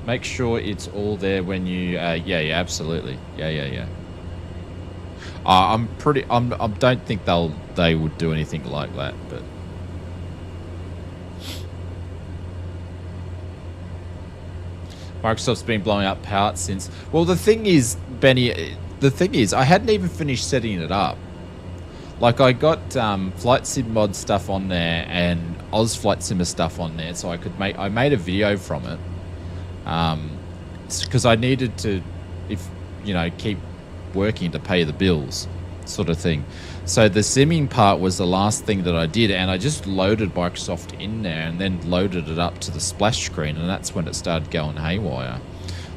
Make sure it's all there when you. Yeah, absolutely. Yeah. I don't think they would do anything like that, but. Microsoft's been blowing up parts since. Well, the thing is, Benny. The thing is, I hadn't even finished setting it up. Like, I got Flight Sim mod stuff on there and Oz Flight Simmer stuff on there, so I made a video from it. Because I needed to, keep working to pay the bills, sort of thing. So the simming part was the last thing that I did, and I just loaded Microsoft in there and then loaded it up to the splash screen, and that's when it started going haywire.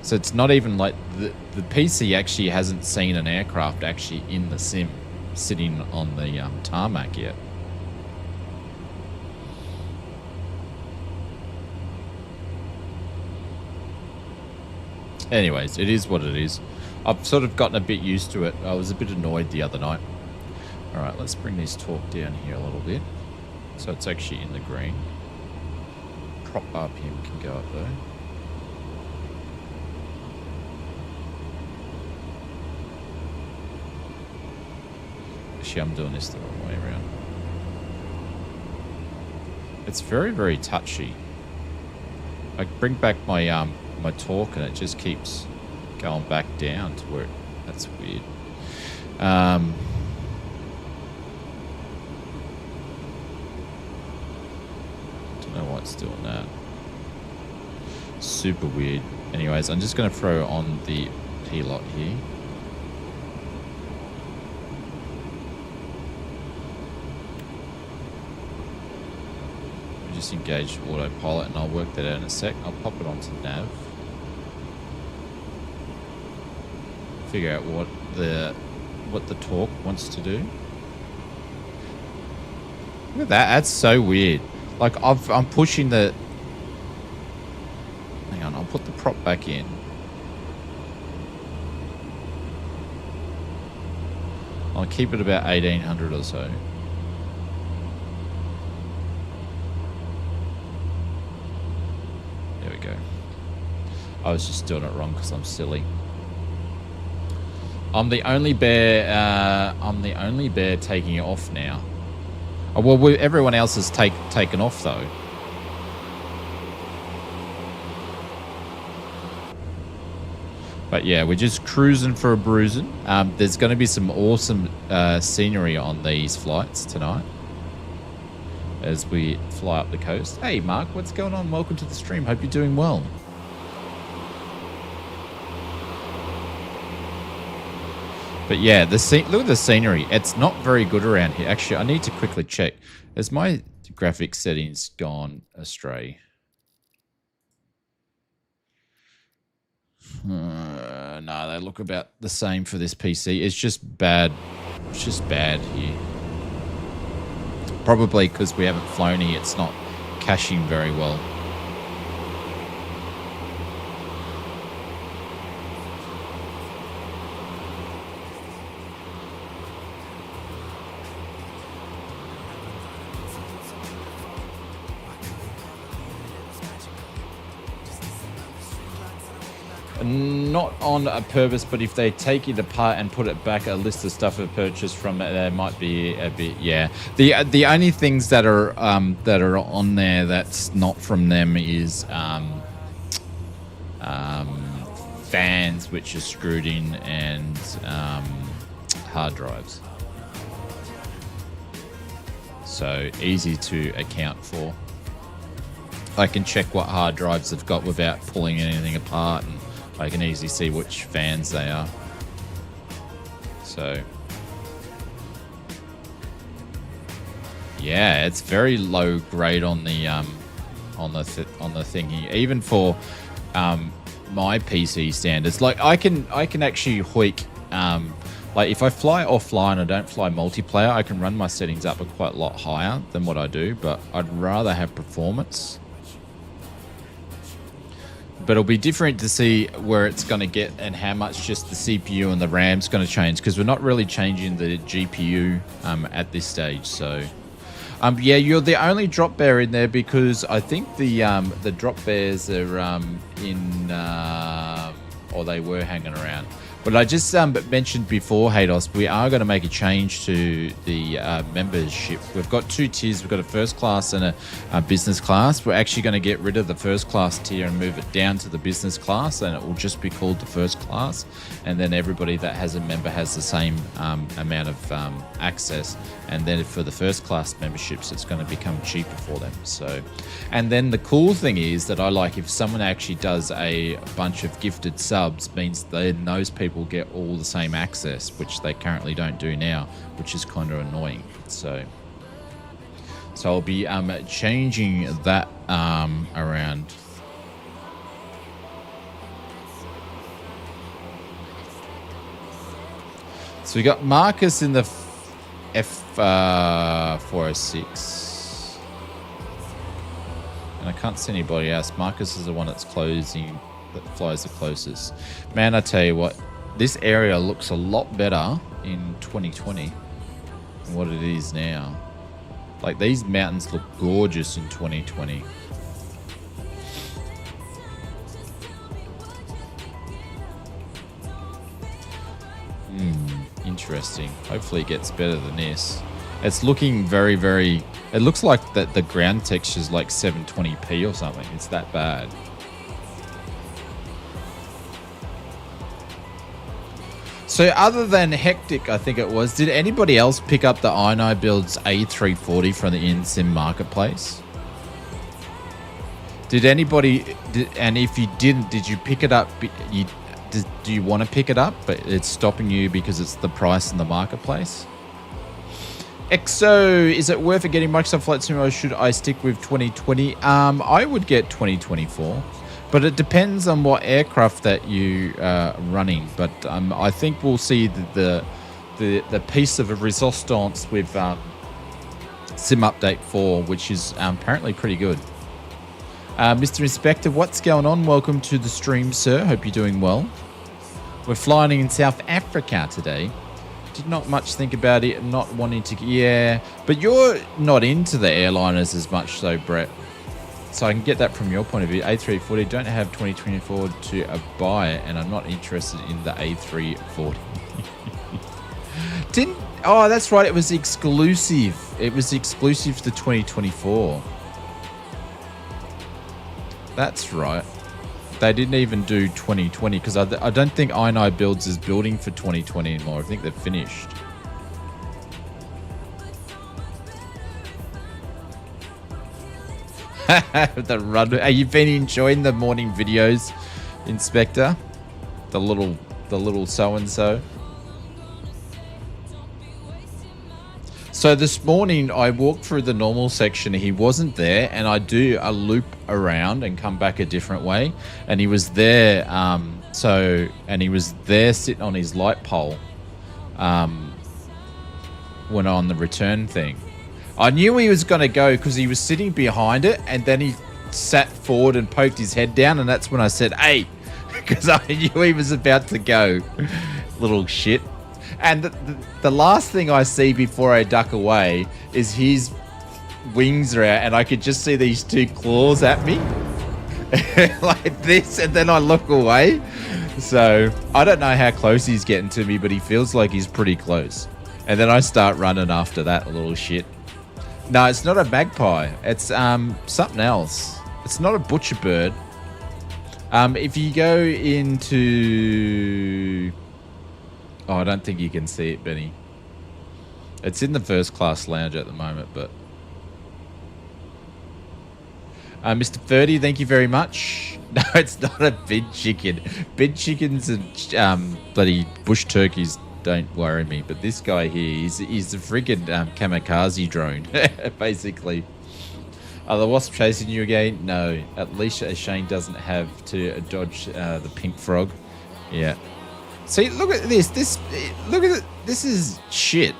So it's not even like the PC actually hasn't seen an aircraft actually in the sim sitting on the tarmac yet. Anyways, it is what it is. I've sort of gotten a bit used to it. I was a bit annoyed the other night. All right, let's bring this torque down here a little bit. So it's actually in the green. Prop RPM can go up though. Actually, I'm doing this the wrong way around. It's very, very touchy. I bring back my my torque and it just keeps going back down to where that's weird. Don't know why it's doing that. Super weird. Anyways, I'm just going to throw on the P-lot here. Just engage autopilot and I'll work that out in a sec. I'll pop it onto nav. Figure out what the torque wants to do. Look at that. That's so weird. Like I'm pushing the. Hang on. I'll put the prop back in. I'll keep it about 1800 or so. There we go. I was just doing it wrong because I'm silly. I'm the only bear. I'm the only bear taking it off now. Oh, well, everyone else has taken off though. But yeah, we're just cruising for a bruising. There's going to be some awesome scenery on these flights tonight as we fly up the coast. Hey, Mark, what's going on? Welcome to the stream. Hope you're doing well. But yeah, look at the scenery. It's not very good around here. Actually, I need to quickly check. Has my graphics settings gone astray? No, they look about the same for this PC. It's just bad. It's just bad here. Probably because we haven't flown here. It's not caching very well. Not on a purpose, but if they take it apart and put it back, a list of stuff I've purchased from it, there might be a bit. Yeah, the only things that are on there that's not from them is fans which are screwed in and hard drives. So easy to account for. I can check what hard drives they've got without pulling anything apart, and I can easily see which fans they are. So yeah, it's very low grade on the thingy, even for my PC standards. Like I can actually hoik. Like if I fly offline, I don't fly multiplayer, I can run my settings up quite a lot higher than what I do, but I'd rather have performance. But it'll be different to see where it's going to get and how much just the CPU and the RAM's going to change, because we're not really changing the GPU at this stage. So Yeah, you're the only drop bear in there because I think the drop bears are in or they were hanging around. But I just mentioned before, Haydos, we are going to make a change to the membership. We've got 2 tiers. We've got a first class and a business class. We're actually going to get rid of the first class tier and move it down to the business class, and it will just be called the first class. And then everybody that has a member has the same amount of access. And then for the first class memberships, it's going to become cheaper for them. So, and then the cool thing is that I like if someone actually does a bunch of gifted subs, means then those people get all the same access, which they currently don't do now, which is kind of annoying. So I'll be changing that around. So we got Marcus in the F406, and I can't see anybody else. Marcus is the one that's closing, that flies the closest. Man, I tell you what, this area looks a lot better in 2020 than what it is now. Like, these mountains look gorgeous in 2020. Interesting. Hopefully it gets better than this. It's looking very, very... It looks like that the ground texture is like 720p or something. It's that bad. So other than Hectic, I think it was, did anybody else pick up the INI Builds A340 from the InSim marketplace? Did anybody... and if you didn't, did you pick it up... Do you want to pick it up, but it's stopping you because it's the price in the marketplace? EXO, is it worth it getting Microsoft Flight Simulator, or should I stick with 2020? I would get 2024, but it depends on what aircraft that you are running. But I think we'll see the piece of a resistance with Sim Update 4, which is apparently pretty good. Mr. Inspector, what's going on? Welcome to the stream, sir. Hope you're doing well. We're flying in South Africa today. Did not much think about it, not wanting to... Yeah, but you're not into the airliners as much though, Brett. So I can get that from your point of view. A340, don't have 2024 to buy it, and I'm not interested in the A340. Oh, that's right. It was exclusive. It was exclusive to 2024. That's right. They didn't even do 2020 because I don't think INI Builds is building for 2020 anymore. I think they're finished. The run. Have you been enjoying the morning videos, Inspector? The little so and so. So this morning I walked through the normal section. He wasn't there, and I do a loop around and come back a different way. And he was there. And he was there sitting on his light pole. When on the return thing, I knew he was going to go because he was sitting behind it, and then he sat forward and poked his head down, and that's when I said, "Hey," because I knew he was about to go. Little shit. And the last thing I see before I duck away is his wings are out, and I could just see these 2 claws at me like this, and then I look away. So I don't know how close he's getting to me, but he feels like he's pretty close. And then I start running after that little shit. No, it's not a magpie. It's something else. It's not a butcher bird. If you go into... Oh, I don't think you can see it, Benny. It's in the first class lounge at the moment, but... Mr. 30, thank you very much. No, it's not a bid chicken. Bid chickens and bloody bush turkeys don't worry me. But this guy here, he's a friggin' kamikaze drone, basically. Are the wasp chasing you again? No. At least Shane doesn't have to dodge the pink frog. Yeah. See, look at this. Look at it. This is shit.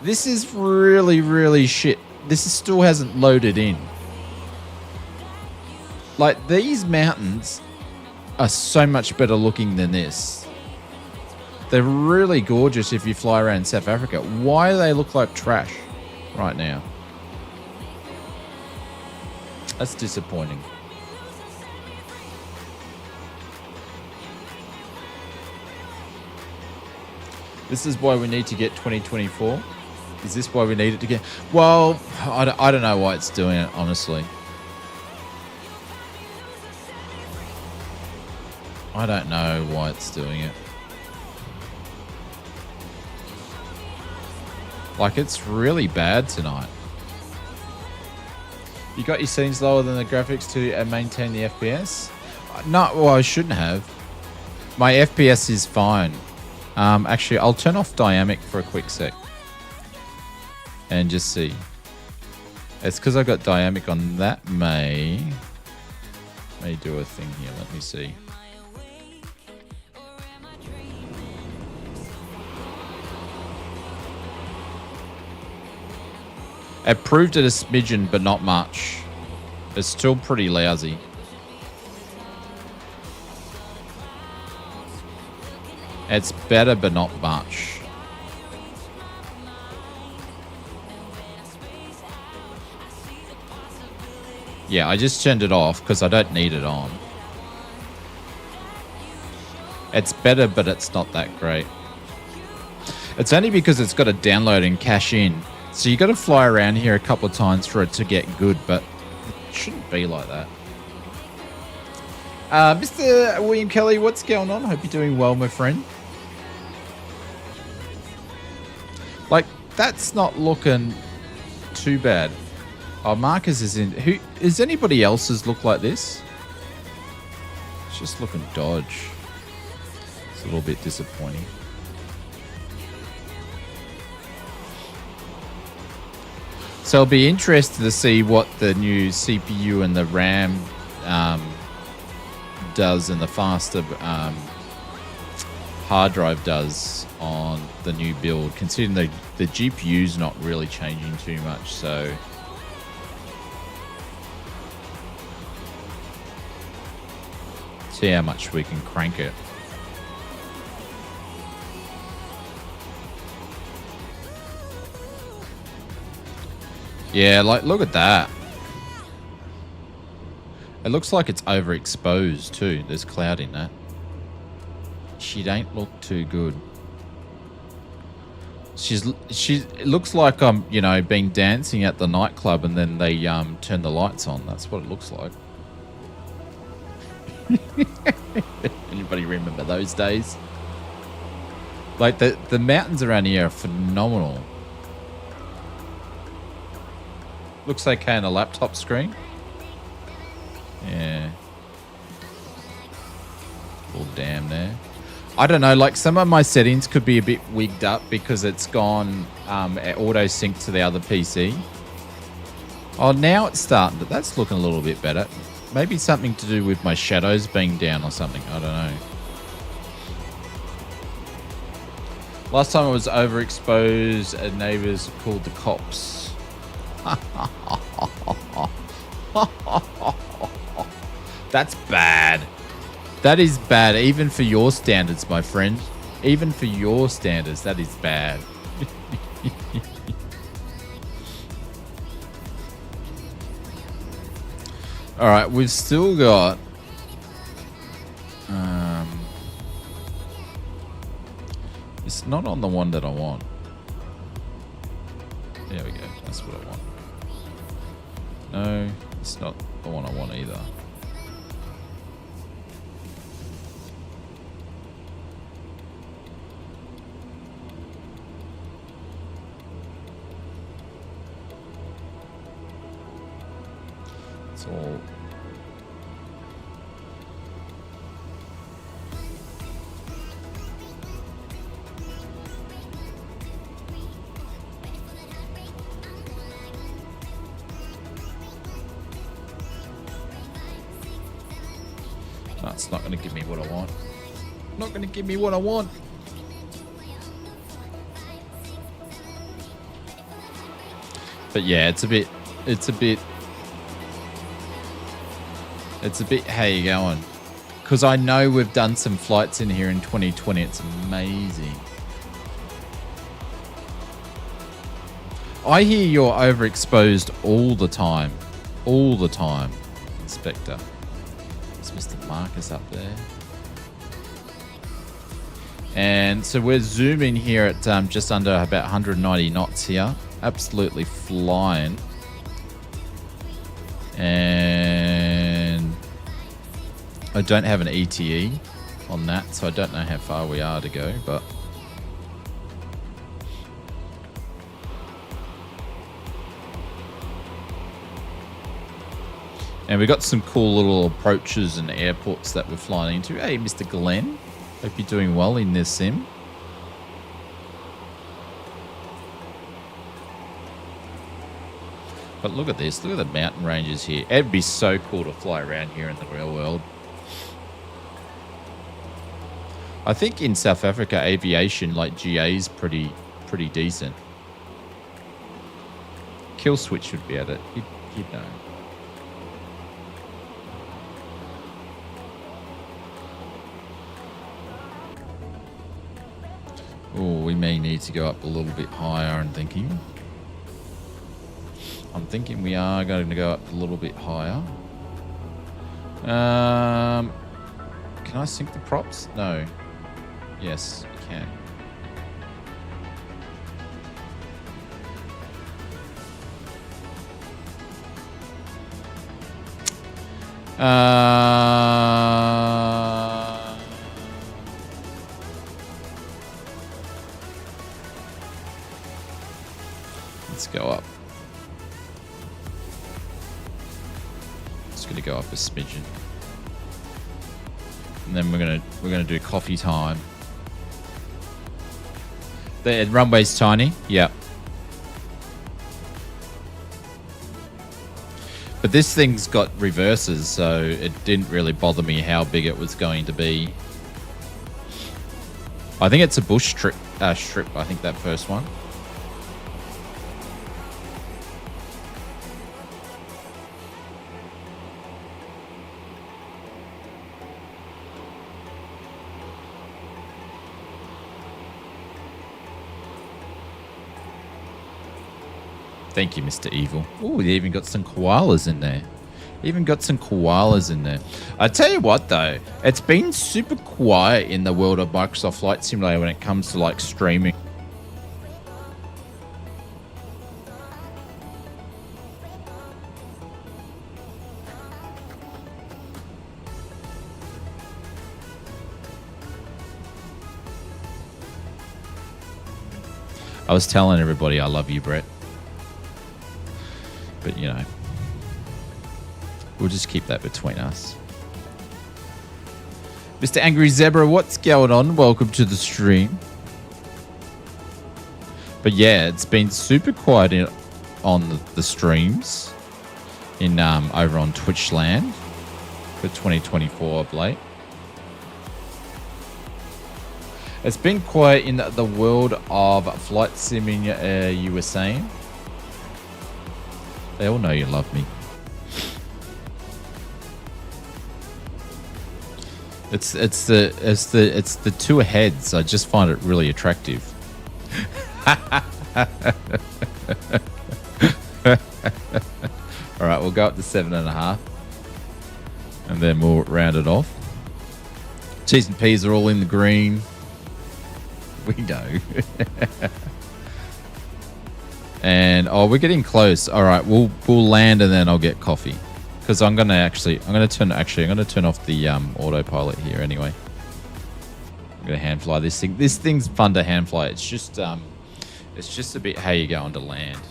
This is really, really shit. This still hasn't loaded in. Like, these mountains are so much better looking than this. They're really gorgeous if you fly around South Africa. Why do they look like trash? right now. That's disappointing. This is why we need to get 2024. Is this why we need it to get? Well, I don't know why it's doing it, honestly. I don't know why it's doing it. Like, it's really bad tonight. You got your settings lower than the graphics to maintain the FPS? No, well, I shouldn't have. My FPS is fine. Actually, I'll turn off dynamic for a quick sec. And just see. It's because I got dynamic on. That may do a thing here. Let me see. It proved it a smidgen, but not much. It's still pretty lousy. It's better, but not much. Yeah, I just turned it off because I don't need it on. It's better, but it's not that great. It's only because it's got to download and cache in. So you got to fly around here a couple of times for it to get good, but it shouldn't be like that. Mr. William Kelly, what's going on? Hope you're doing well, my friend. Like, that's not looking too bad. Oh, Marcus is in. Who is anybody else's look like this? It's just looking dodge. It's a little bit disappointing. So I'll be interested to see what the new CPU and the RAM does and the faster hard drive does on the new build, considering the GPU's not really changing too much. So see how much we can crank it. Yeah, like, look at that. It looks like it's overexposed too. There's cloud in that. She don't look too good. It looks like I'm, you know, been dancing at the nightclub and then they turn the lights on. That's what it looks like. Anybody remember those days? Like, the mountains around here are phenomenal. Looks okay on a laptop screen. Yeah. Little damn there. I don't know, like, some of my settings could be a bit wigged up because it's gone auto sync to the other PC. Oh, now it's starting to, that's looking a little bit better. Maybe something to do with my shadows being down or something. I don't know. Last time I was overexposed, neighbors called the cops. That's bad. That is bad, even for your standards, my friend. Even for your standards, that is bad. All right, we've still got it's not on the one that I want. There we go. That's what I want. No, it's not the one I want either. It's all... That's not going to give me what I want. Not going to give me what I want. But yeah, it's a bit, how you going? Because I know we've done some flights in here in 2020. It's amazing. I hear you're overexposed all the time. All the time, Inspector. It's Mr. Marcus up there. And so we're zooming here at just under about 190 knots here. Absolutely flying. And I don't have an ETE on that, so I don't know how far we are to go, but and we got some cool little approaches and airports that we're flying into. Hey, Mr. Glenn. Hope you're doing well in this sim. But look at this. Look at the mountain ranges here. It'd be so cool to fly around here in the real world. I think in South Africa, aviation, like GA, is pretty decent. Kill Switch would be at it. You'd know. Oh, we may need to go up a little bit higher, I'm thinking. I'm thinking we are going to go up a little bit higher. Can I sync the props? No. Yes, you can. Let's go up. Just gonna go up a smidgen, and then we're gonna do coffee time. The runway's tiny, yeah. But this thing's got reverses, so it didn't really bother me how big it was going to be. I think it's a bush strip. I think that first one. Thank you, Mr. Evil. Oh, they even got some koalas in there. I tell you what, though, it's been super quiet in the world of Microsoft Flight Simulator when it comes to like streaming. I was telling everybody I love you, Brett. But, you know, we'll just keep that between us. Mr. Angry Zebra, what's going on? Welcome to the stream. But yeah, it's been super quiet on the streams in over on Twitch land for 2024 of late. It's been quiet in the world of flight simming, you were saying. They all know you love me. It's the two heads. I just find it really attractive. All right, we'll go up to 7.5, and then we'll round it off. T's and P's are all in the green. We know. And oh, we're getting close. All right, we'll land and then I'll get coffee, because I'm gonna turn off the autopilot here anyway. I'm gonna hand fly this thing. This thing's fun to hand fly. It's just a bit how you go on to land.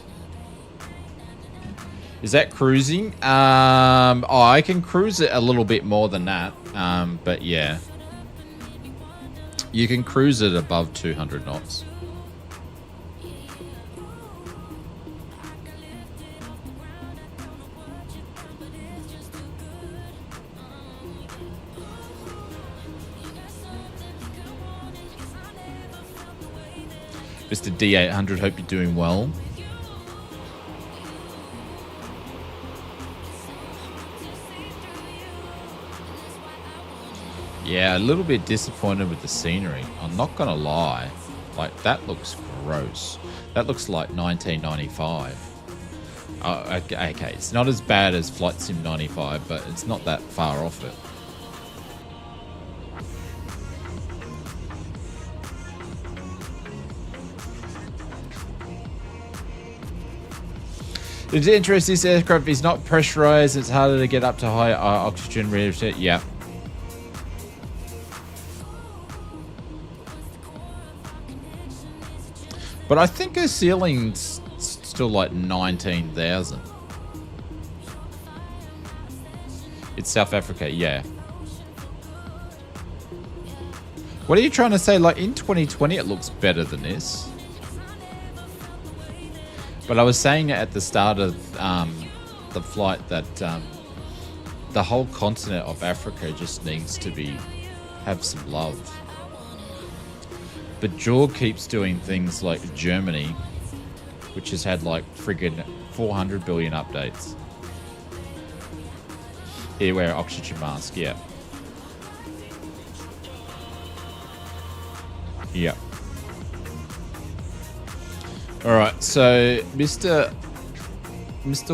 Is that cruising? Oh, I can cruise it a little bit more than that. But yeah, you can cruise it above 200 knots. Mr. D800, hope you're doing well. Yeah, a little bit disappointed with the scenery. I'm not gonna lie. Like, that looks gross. That looks like 1995. Okay, it's not as bad as Flight Sim 95, but it's not that far off it. It's interesting, this aircraft is not pressurized, it's harder to get up to high oxygen rate. Yeah. But I think her ceiling's still like 19,000. It's South Africa, yeah. What are you trying to say? Like, in 2020 it looks better than this. But I was saying at the start of the flight that the whole continent of Africa just needs to have some love. But Jaw keeps doing things like Germany, which has had like friggin' 400 billion updates. Here, wear oxygen mask, yeah. Yeah. All right, so Mr.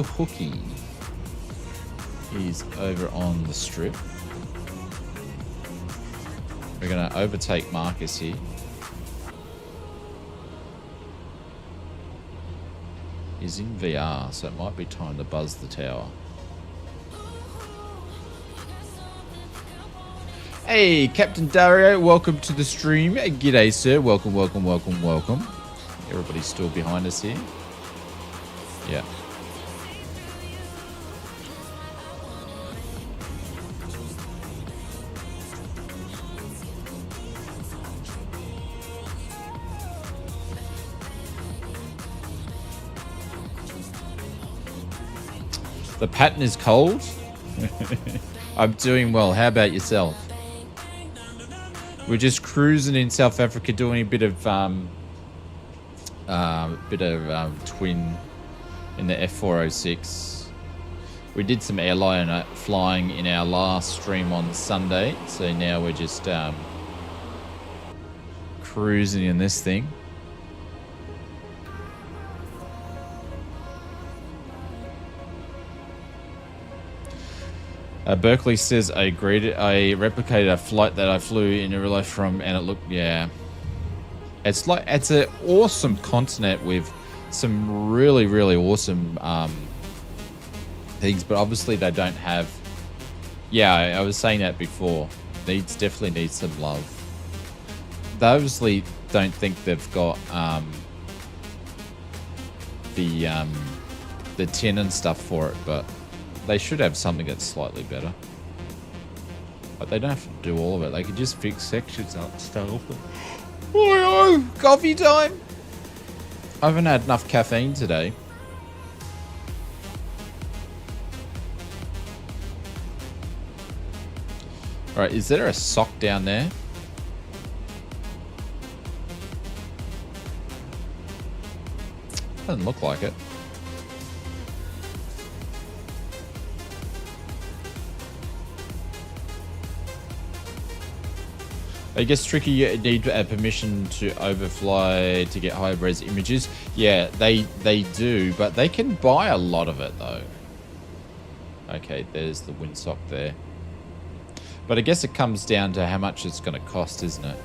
Hooky is over on the strip. We're gonna overtake Marcus here. He's in VR, so it might be time to buzz the tower. Hey, Captain Dario, welcome to the stream. G'day, sir. Welcome, welcome, welcome, welcome. Everybody's still behind us here. Yeah. The pattern is cold. I'm doing well. How about yourself? We're just cruising in South Africa, doing a bit of twin in the F406. We did some airline flying in our last stream on Sunday, so now we're just cruising in this thing. Berkeley says, I agreed. I replicated a flight that I flew in real life from, and it looked, yeah. It's like, it's an awesome continent with some really, really awesome things, but obviously they don't have, yeah, I was saying that before. Definitely needs some love. They obviously don't think they've got the tin and stuff for it, but they should have something that's slightly better. But they don't have to do all of it. They can just fix sections up stuff. Oh, coffee time! I haven't had enough caffeine today. Alright, is there a sock down there? Doesn't look like it. It gets tricky. You need permission to overfly to get high res images. Yeah, they do, but they can buy a lot of it though. Okay, there's the windsock there. But I guess it comes down to how much it's going to cost, isn't it?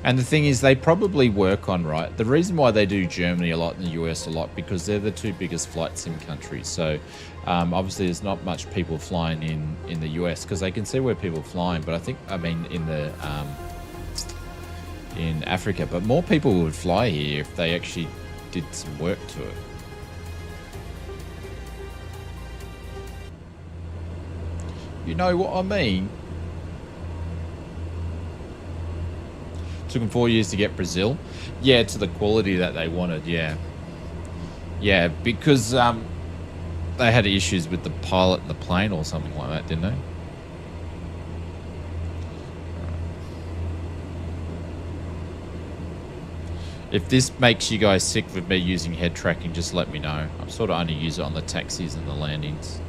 And the thing is, they probably work on, right? The reason why they do Germany a lot and the US a lot, because they're the two biggest flight sim countries. So obviously there's not much people flying in the US because they can see where people are flying. But I mean in Africa, but more people would fly here if they actually did some work to it. You know what I mean? Took them 4 years to get Brazil. Yeah, to the quality that they wanted, yeah. Yeah, because they had issues with the pilot and the plane or something like that, didn't they? If this makes you guys sick with me using head tracking, just let me know. I sort of only use it on the taxis and the landings.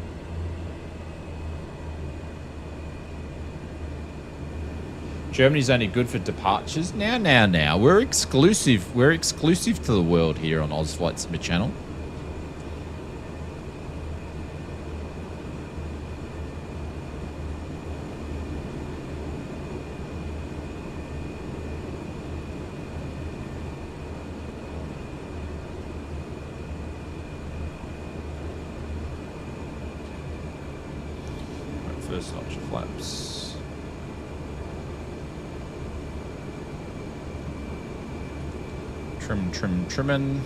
Germany's only good for departures. Now. We're exclusive. We're exclusive to the world here on Oz Flight Sim channel. Right, first notch of flaps. Trimming.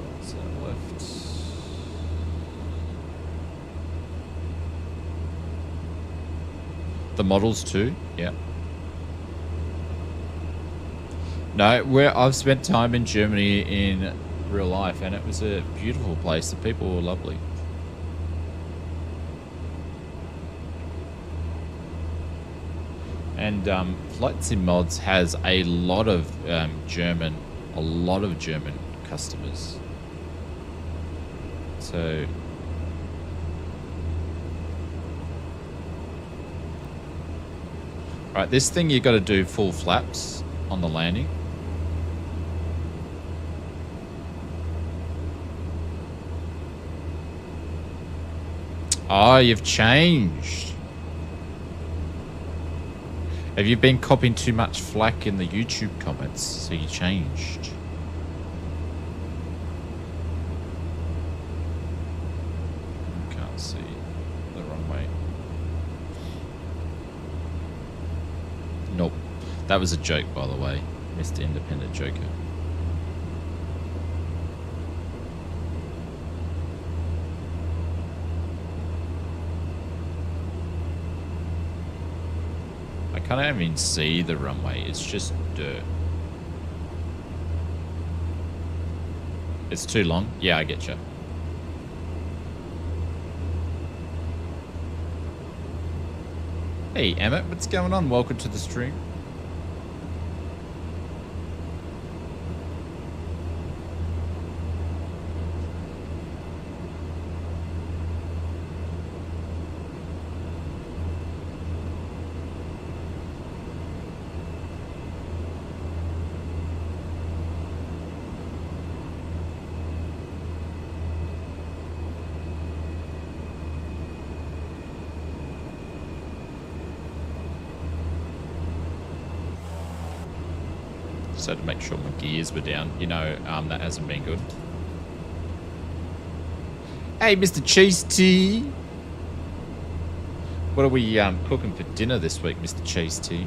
What's that left? The models too, yeah. No, I've spent time in Germany in real life, and it was a beautiful place. The people were lovely. And Flight Sim Mods has a lot of German customers. So right, this thing you got to do full flaps on the landing. Oh, you've changed. Have you been copying too much flack in the YouTube comments, so you changed? Can't see the runway. Nope. That was a joke, by the way, Mr. Independent Joker. I can't even see the runway. It's just dirt. It's too long? Yeah, I get you. Hey, Emmett, what's going on? Welcome to the stream. So to make sure my gears were down, you know, that hasn't been good. Hey, Mr. Cheese Tea. What are we cooking for dinner this week, Mr. Cheese Tea?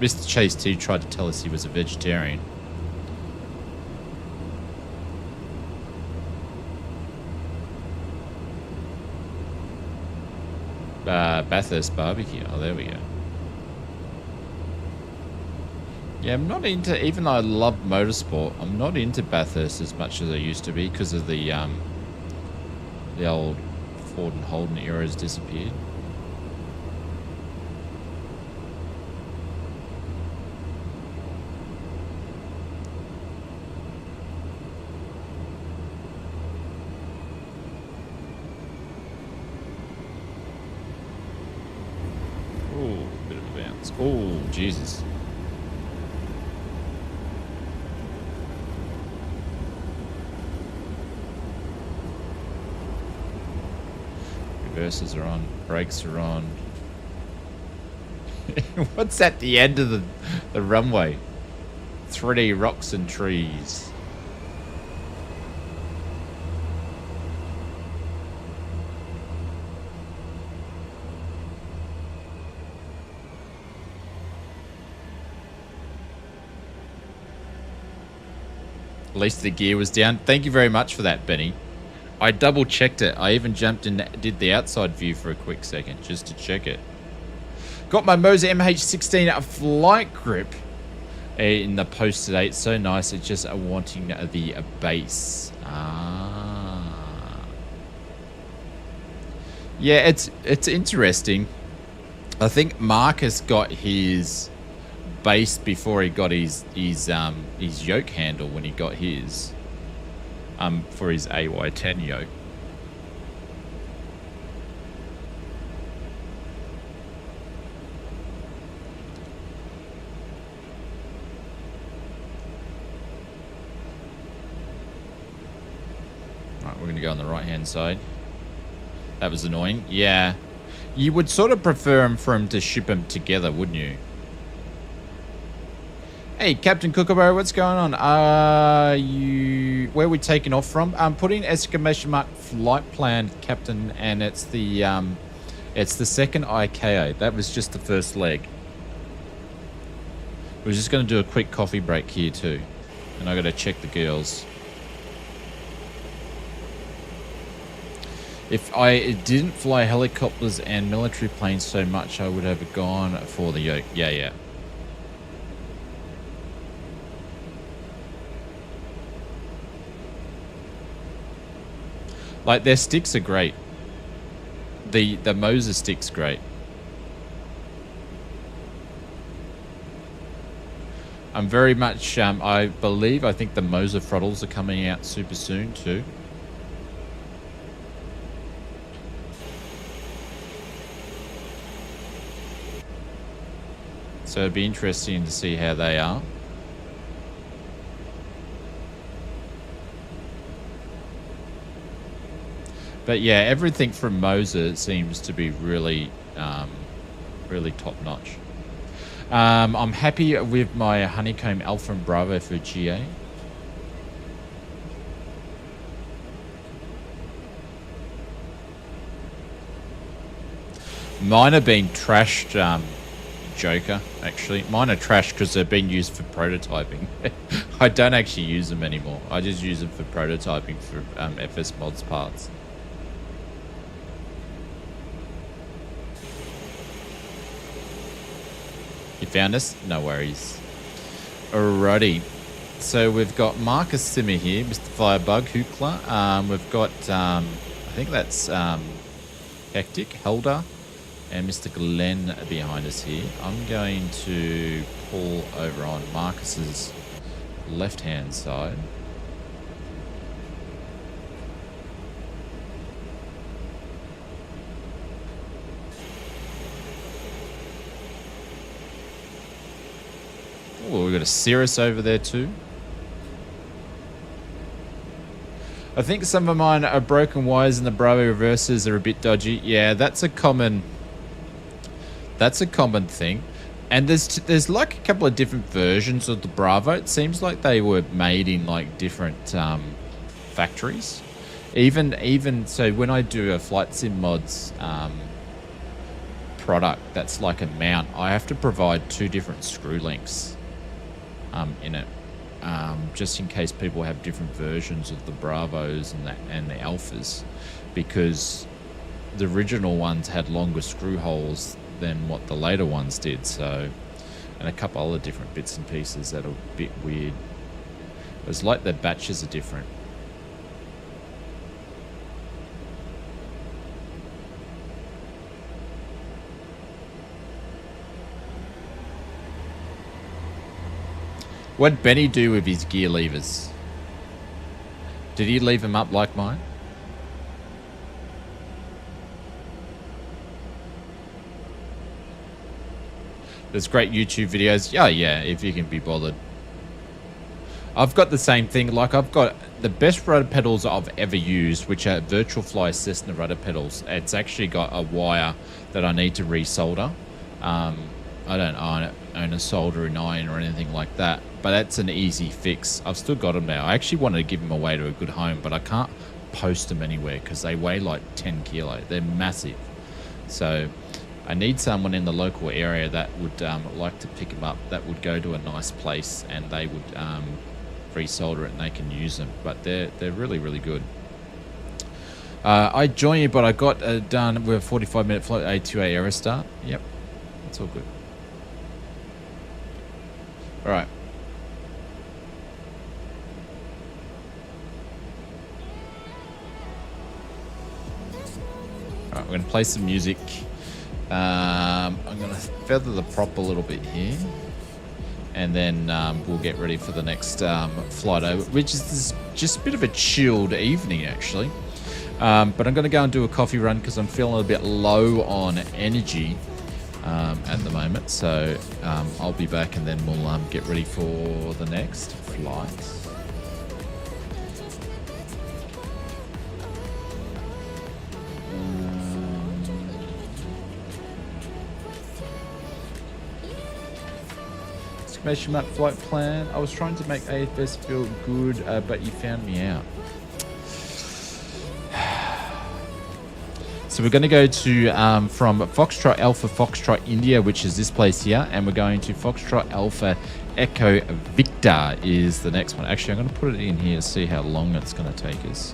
Mr. Cheese Tea tried to tell us he was a vegetarian. Bathurst barbecue. Oh, there we go. Yeah, I'm not into, even though I love motorsport, I'm not into Bathurst as much as I used to be because of the old Ford and Holden era has disappeared. Oh, bit of a bounce. Oh, Jesus. Reverses are on, brakes are on. What's at the end of the runway? 3D rocks and trees. At least the gear was down. Thank you very much for that, Benny. I double checked it. I even jumped in, did the outside view for a quick second just to check it. Got my Moser MH16 flight grip in the post today. It's so nice. It's just wanting the base. Yeah, it's interesting. I think Marcus got his base before he got his yoke handle when he got his for his AY10 yoke. Right, we're gonna go on the right hand side. That was annoying. Yeah, you would sort of prefer for him to ship them together, wouldn't you? Hey, Captain Kookaburra, what's going on? Where are we taking off from? I'm putting exclamation mark flight plan, Captain, and it's the second IKO. That was just the first leg. We're just going to do a quick coffee break here too, and I got to check the girls. If I didn't fly helicopters and military planes so much, I would have gone for the yoke. Yeah, yeah. Like, their sticks are great. The Moser stick's great. I'm very much, I think the Moser throttles are coming out super soon too. So it'd be interesting to see how they are. But yeah, everything from Moser seems to be really, really top notch. I'm happy with my Honeycomb Alpha and Bravo for GA. Mine are being trashed, Joker, actually. Mine are trashed because they're being used for prototyping. I don't actually use them anymore. I just use them for prototyping for FS Mods parts. You found us? No worries. Alrighty. So we've got Marcus Simmer here, Mr. Firebug, Hookla. We've got, I think that's Hectic, Helder, and Mr. Glenn behind us here. I'm going to pull over on Marcus's left-hand side. Oh, we've got a Cirrus over there too. I think some of mine are broken wires and the Bravo reverses are a bit dodgy. Yeah, that's a common thing. And there's like a couple of different versions of the Bravo. It seems like they were made in like different factories. Even so, when I do a Flight Sim Mods product that's like a mount, I have to provide 2 different screw links in it, just in case people have different versions of the Bravos and the Alphas, because the original ones had longer screw holes than what the later ones did. So, and a couple other different bits and pieces that are a bit weird. It's like the batches are different. What'd Benny do with his gear levers? Did he leave them up like mine? There's great YouTube videos. Oh yeah, if you can be bothered. I've got the same thing. Like, I've got the best rudder pedals I've ever used, which are Virtual Fly Cessna rudder pedals. It's actually got a wire that I need to resolder. I don't own a soldering iron or anything like that, but that's an easy fix. I've still got them now. I actually wanted to give them away to a good home, but I can't post them anywhere because they weigh like 10 kilo. They're massive. So I need someone in the local area that would like to pick them up, that would go to a nice place and they would resolder it and they can use them. But they're really, really good. I join you, but I got done with a 45-minute float A2A Aerostar. Yep, that's all good. All right. All right, we're going to play some music. I'm going to feather the prop a little bit here. and then we'll get ready for the next flight over, which is just a bit of a chilled evening actually. But I'm going to go and do a coffee run because I'm feeling a bit low on energy at the moment. So I'll be back and then we'll get ready for the next flight. Exclamation mark flight plan. I was trying to make AFS feel good, but you found me out. So we're going to go to from Foxtrot Alpha Foxtrot India, which is this place here, and we're going to Foxtrot Alpha Echo Victor is the next one. Actually, I'm going to put it in here to see how long it's going to take us.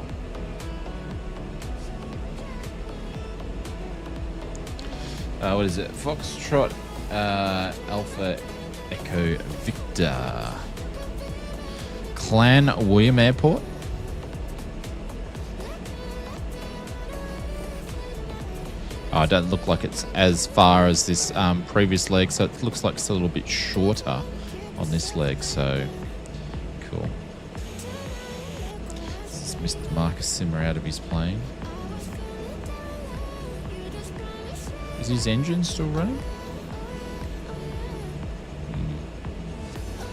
What is it? Foxtrot Alpha Echo Victor. Clan William Airport. Oh, it doesn't look like it's as far as this previous leg, so it looks like it's a little bit shorter on this leg, so cool. This is Mr. Marcus Simmer out of his plane. Is his engine still running?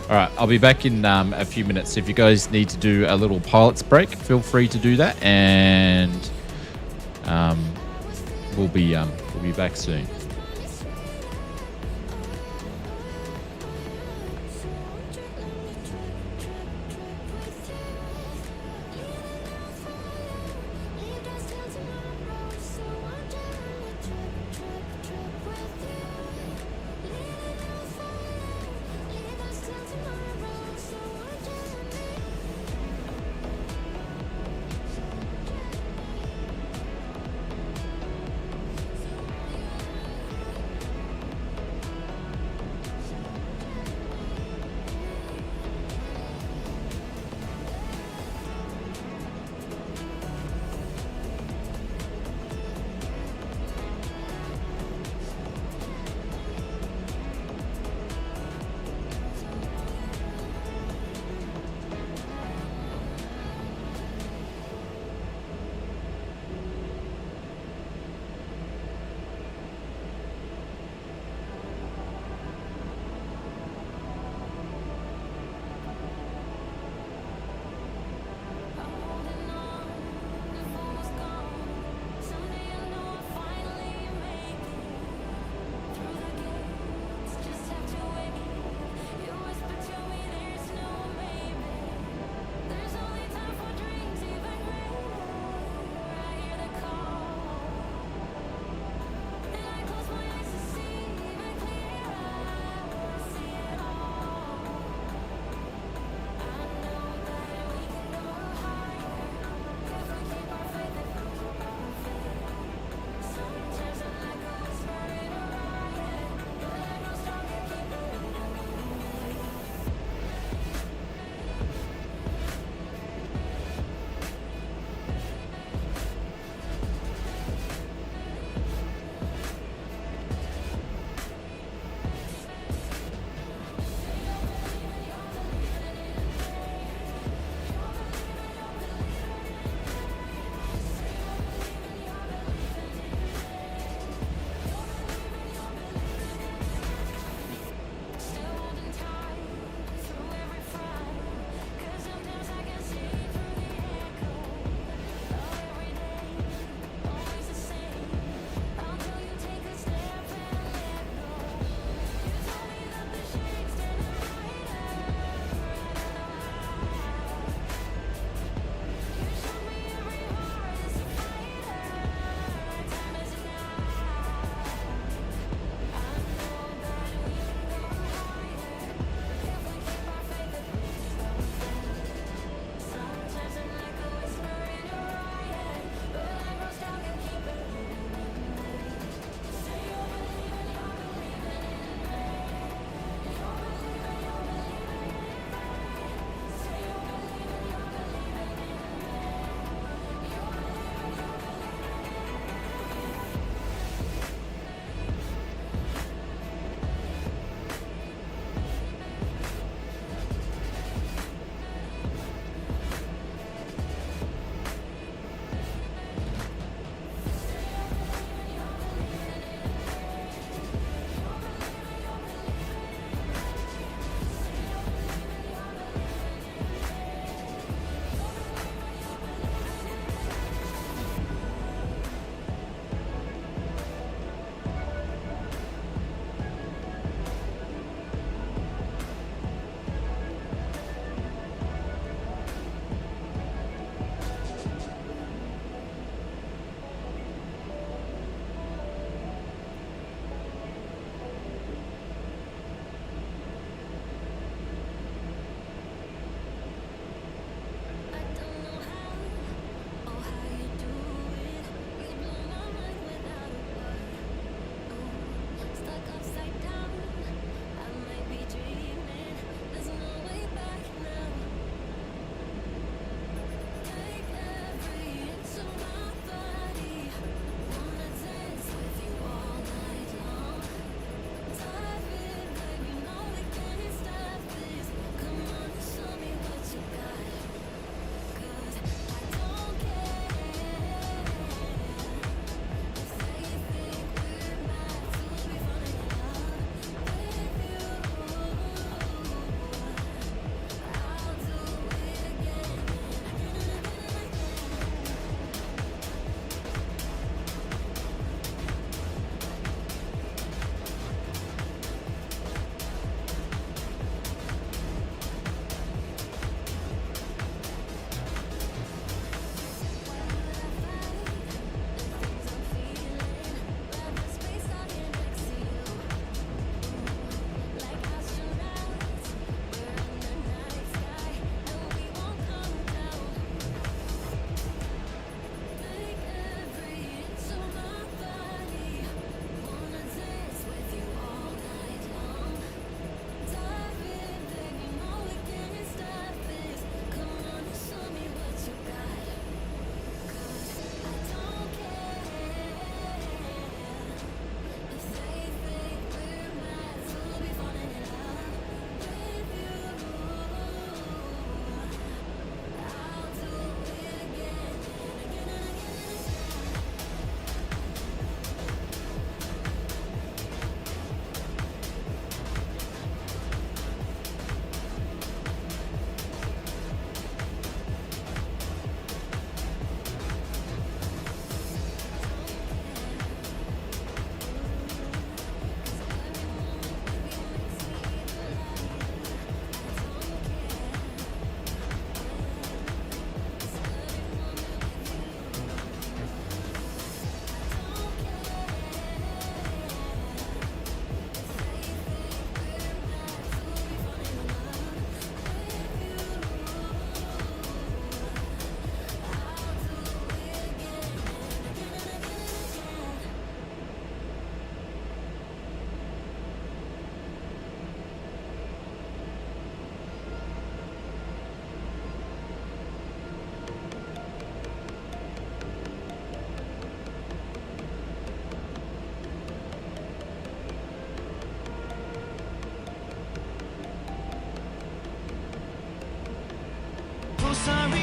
All right, I'll be back in a few minutes. If you guys need to do a little pilot's break, feel free to do that, and we'll be back soon.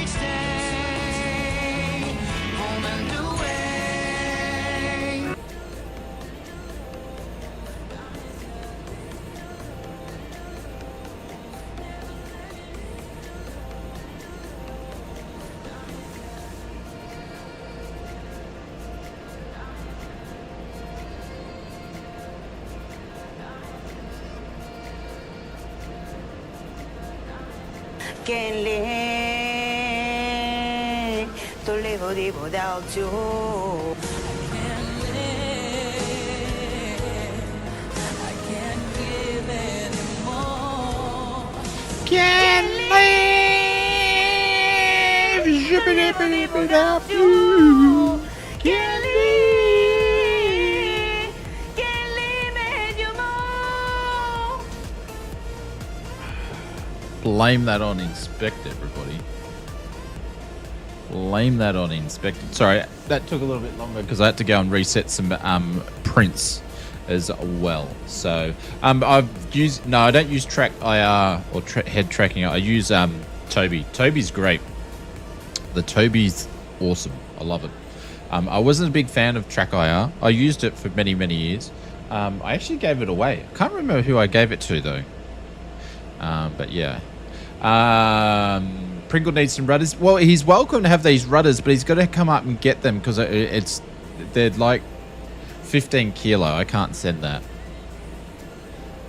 stay home and away. Can live to live without you. Can't live without you. Can't live. Can live with you more. Blame that on Inspect, everybody. Blame that on Inspect. Sorry, that took a little bit longer because I had to go and reset some prints as well. So I've used, no, I don't use track IR or head tracking. I use Toby. Toby's great. The Toby's awesome. I love it. I wasn't a big fan of track IR. I used it for many years. I actually gave it away. I can't remember who I gave it to though. But yeah. Pringle needs some rudders. Well, he's welcome to have these rudders, but he's got to come up and get them because they're like 15 kilo. I can't send that.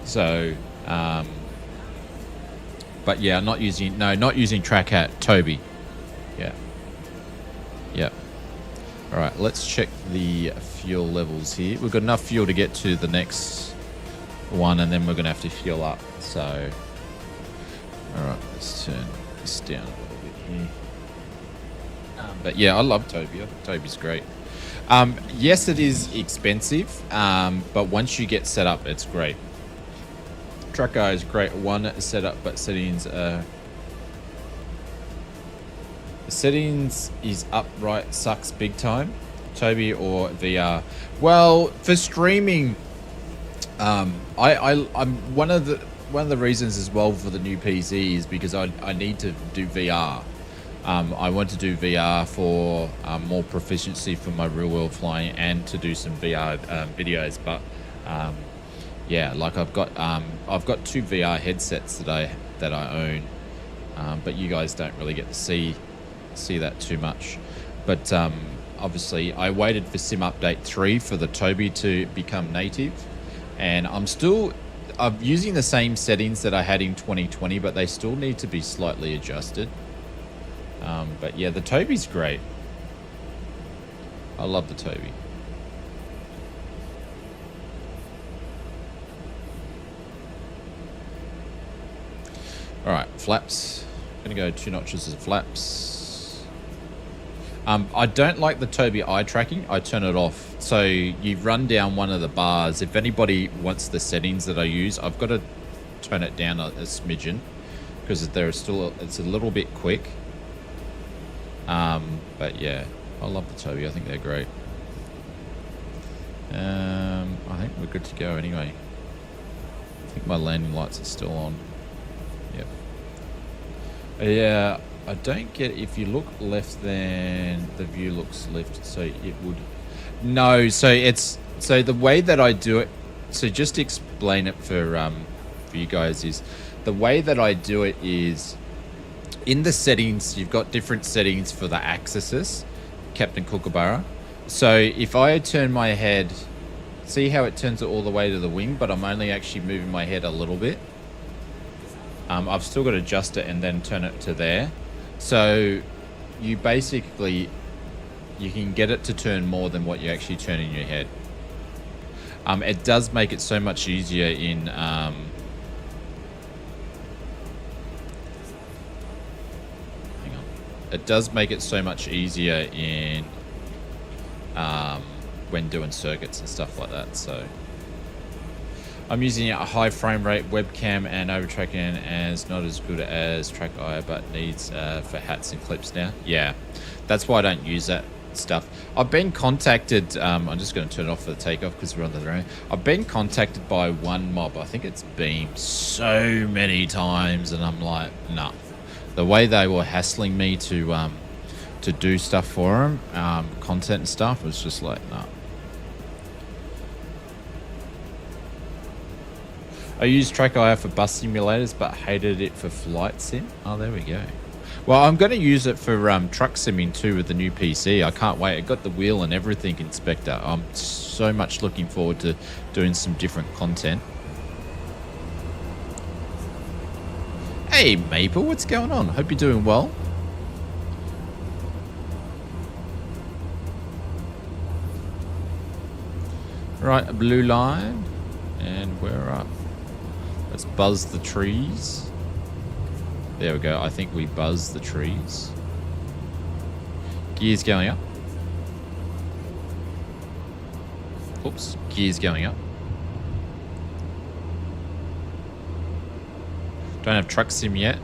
So, but yeah, not using track hat. Toby. Yeah. Yeah. All right, let's check the fuel levels here. We've got enough fuel to get to the next one, and then we're going to have to fuel up. So, all right, let's turn this down a little bit here. But yeah, I love Toby. Toby's great. Yes, it is expensive, but once you get set up, it's great. Truck Guy is great. One setup, but settings is upright sucks big time. Toby or VR. Well, for streaming, I'm one of the reasons as well for the new PC is because I need to do VR. I want to do VR for more proficiency for my real world flying and to do some VR videos. But yeah, like I've got 2 VR headsets that I own, but you guys don't really get to see that too much. But obviously, I waited for Sim Update 3 for the Toby to become native, and I'm using the same settings that I had in 2020, but they still need to be slightly adjusted. But yeah, the Toby's great. I love the Toby. All right, flaps. Gonna go 2 notches of flaps. I don't like the Toby eye tracking. I turn it off. So you run down one of the bars. If anybody wants the settings that I use, I've got to turn it down a smidgen because it's a little bit quick. But yeah, I love the Toby. I think they're great. I think we're good to go anyway. I think my landing lights are still on. Yep. Yeah, I don't get if you look left, then the view looks left. So it would. No, so the way that I do it. So just to explain it for you guys is the way that I do it is. In the settings, you've got different settings for the axes, Captain Kookaburra. So if I turn my head, see how it turns it all the way to the wing, but I'm only actually moving my head a little bit. I've still got to adjust it and then turn it to there. So you basically, you can get it to turn more than what you actually turn in your head. It does make it so much easier in... It does make it so much easier in when doing circuits and stuff like that. So I'm using a high frame rate webcam and overtracking as not as good as track eye, but needs for hats and clips now. Yeah, that's why I don't use that stuff. I've been contacted. I'm just going to turn it off for the takeoff because we're on the drone. I've been contacted by one mob. I think it's Beam so many times, and I'm like, nah. The way they were hassling me to do stuff for them, content and stuff, was just like, no. I used TrackIR for bus simulators, but hated it for flight sim. Oh, there we go. Well, I'm going to use it for truck simming too with the new PC. I can't wait. I got the wheel and everything inspector. I'm so much looking forward to doing some different content. Hey, Maple, what's going on? Hope you're doing well. Right, a blue line. And we're up. Let's buzz the trees. There we go. I think we buzz the trees. Gears going up. Oops. Gears going up. Don't have truck sim yet.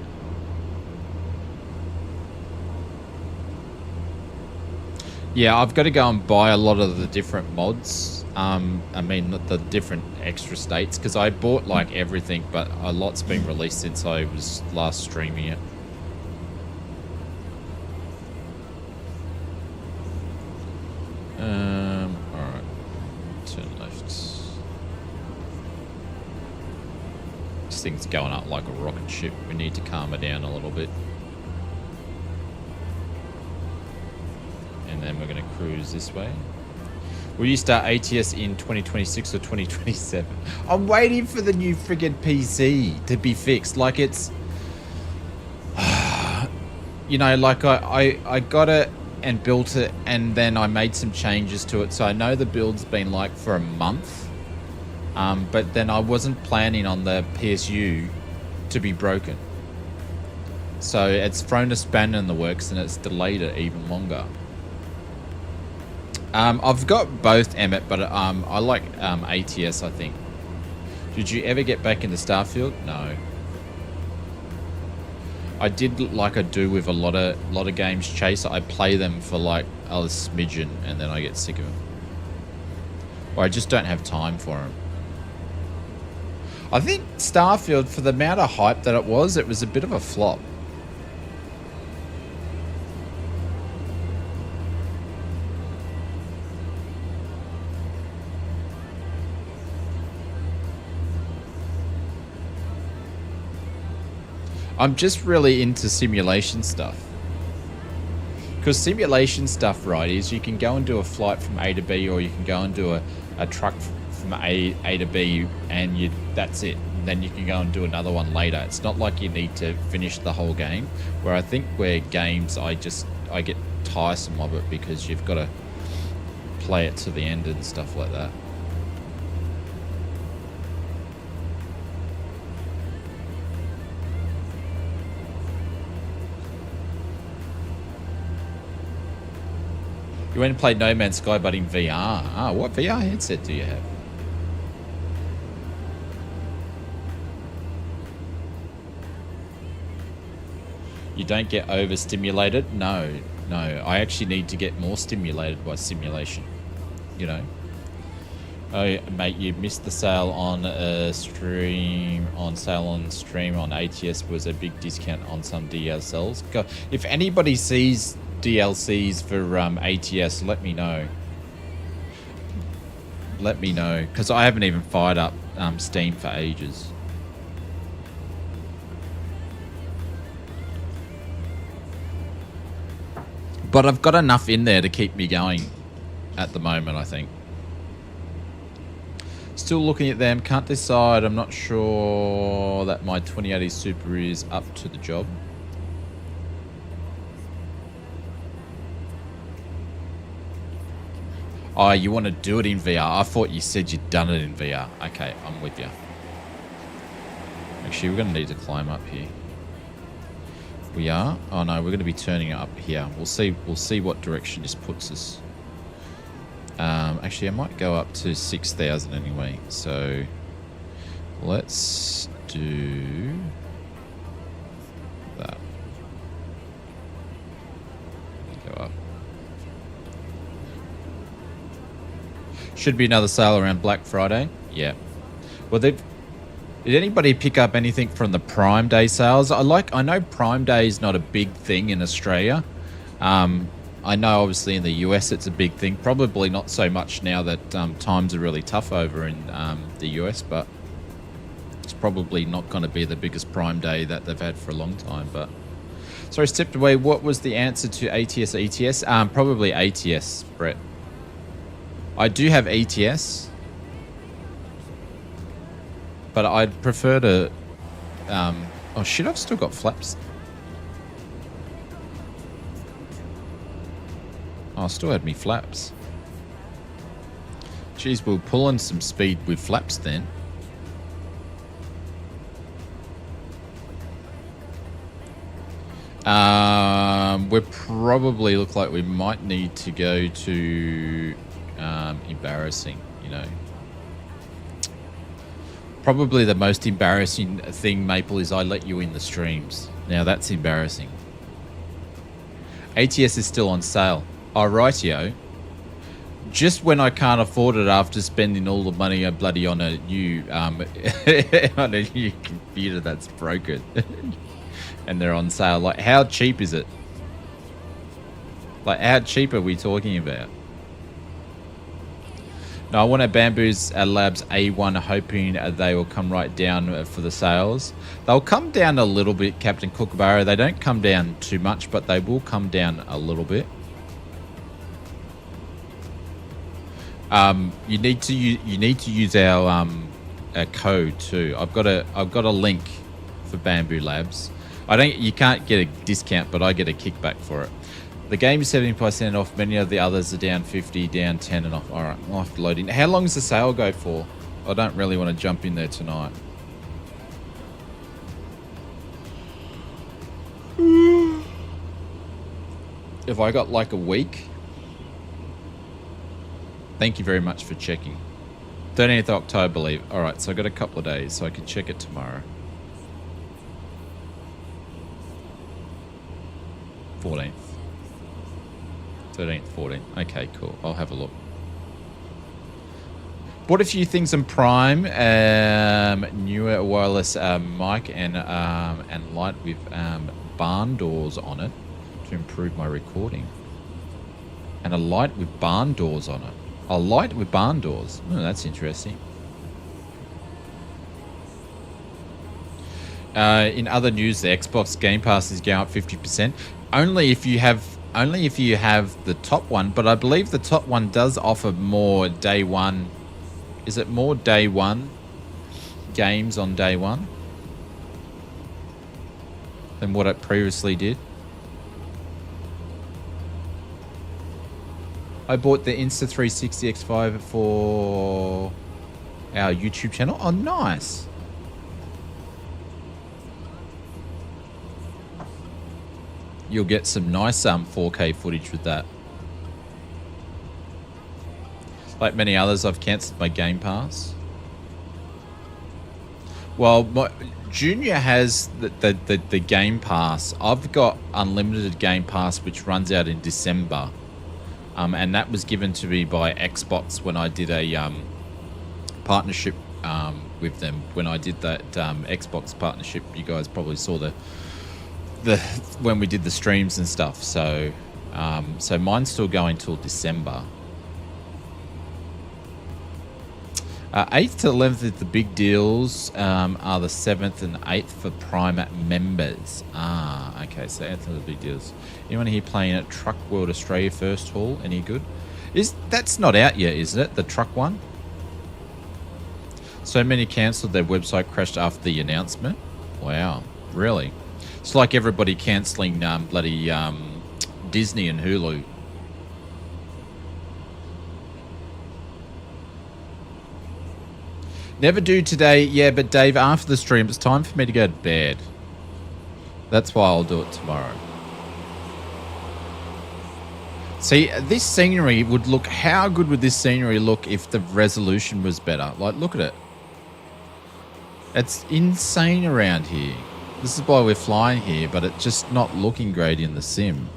Yeah, I've got to go and buy a lot of the different mods. I mean, the different extra states, because I bought like everything, but a lot's been released since I was last streaming it. Alright. Turn left. This thing's going up like a rocket ship. We need to calm it down a little bit. And then we're going to cruise this way. Will you start ATS in 2026 or 2027? I'm waiting for the new friggin' PC to be fixed. Like, it's... you know, like I got it and built it, and then I made some changes to it. So I know the build's been like for a month. But then I wasn't planning on the PSU to be broken. So it's thrown a spanner in the works, and it's delayed it even longer. I've got both, Emmett, but I like ATS, I think. Did you ever get back into Starfield? No. I did like I do with a lot of games, Chase. I play them for like a smidgen, and then I get sick of them. Or I just don't have time for them. I think Starfield, for the amount of hype that it was a bit of a flop. I'm just really into simulation stuff. Because simulation stuff, right, is you can go and do a flight from A to B, or you can go and do a truck from A to B, and that's it. And then you can go and do another one later. It's not like you need to finish the whole game. Where I think where games, I get tiresome of it, because you've got to play it to the end and stuff like that. You went and played No Man's Sky, but in VR. Ah, what VR headset do you have? You don't get overstimulated? No. I actually need to get more stimulated by simulation. You know? Oh, mate, you missed the sale on stream. On ATS was a big discount on some DLCs. If anybody sees DLCs for ATS, let me know. Let me know, because I haven't even fired up Steam for ages. But I've got enough in there to keep me going at the moment, I think. Still looking at them, can't decide. I'm not sure that my 2080 Super is up to the job. Oh, you want to do it in VR? I thought you said you'd done it in VR. Okay, I'm with you. Actually, we're going to need to climb up here. We are? Oh no, we're going to be turning up here. We'll see what direction this puts us. Actually, I might go up to 6,000 anyway. So let's do that. Go up. Should be another sale around Black Friday. Yeah. Well, Did anybody pick up anything from the Prime Day sales? I know Prime Day is not a big thing in Australia. I know obviously in the US it's a big thing. Probably not so much now that times are really tough over in the US, but it's probably not going to be the biggest Prime Day that they've had for a long time. But sorry, stepped away. What was the answer to ATS, ETS? Probably ATS, Brett. I do have ETS, but I'd prefer to... oh shit, I've still got flaps. Oh, I still had me flaps. Geez, we'll pull in some speed with flaps then. We probably look like we might need to go to embarrassing, you know. Probably the most embarrassing thing, Maple, is I let you in the streams. Now that's embarrassing. ATS is still on sale. Oh, rightio. Just when I can't afford it after spending all the money I bloody on a new on a new computer that's broken. And they're on sale. Like, how cheap is it? Like, how cheap are we talking about? No, I want a Bamboo's Labs A1, hoping they will come right down for the sales. They'll come down a little bit, Captain Kookaburra. They don't come down too much, but they will come down a little bit. You need to use our code too. I've got a link for Bamboo Labs. You can't get a discount, but I get a kickback for it. The game is 70% off. Many of the others are down 50, down 10 and off. All right, I'll have to load in. How long does the sale go for? I don't really want to jump in there tonight. Have I got like a week? Thank you very much for checking. 13th of October, I believe. All right, so I got a couple of days, so I can check it tomorrow. 14th. 13th, 14th. Okay, cool. I'll have a look. Bought a few things on Prime. Newer wireless mic and light with barn doors on it to improve my recording. And a light with barn doors on it. A light with barn doors. Oh, that's interesting. In other news, the Xbox Game Pass is going up 50%. Only if you have the top one, but I believe the top one does offer more day one. Is it more day one games on day one than what it previously did? I bought the Insta360 X5 for our YouTube channel. Oh, nice. You'll get some nice 4K footage with that. Like many others, I've cancelled my Game Pass. Well, Junior has the Game Pass. I've got unlimited Game Pass, which runs out in December. And that was given to me by Xbox when I did a partnership with them. When I did that Xbox partnership, you guys probably saw the when we did the streams and stuff. So so mine's still going till December. 8th to 11th is the big deals. Are the 7th and 8th for Prime members. Okay, so 8th are the big deals. Anyone here playing at Truck World Australia First Haul? Any good? That's not out yet, is it? The truck one? So many cancelled, their website crashed after the announcement. Wow, really? It's like everybody cancelling bloody Disney and Hulu. Never do today. Yeah, but Dave, after the stream, it's time for me to go to bed. That's why I'll do it tomorrow. See, this scenery would look... How good would this scenery look if the resolution was better? Like, look at it. It's insane around here. This is why we're flying here, but it's just not looking great in the sim.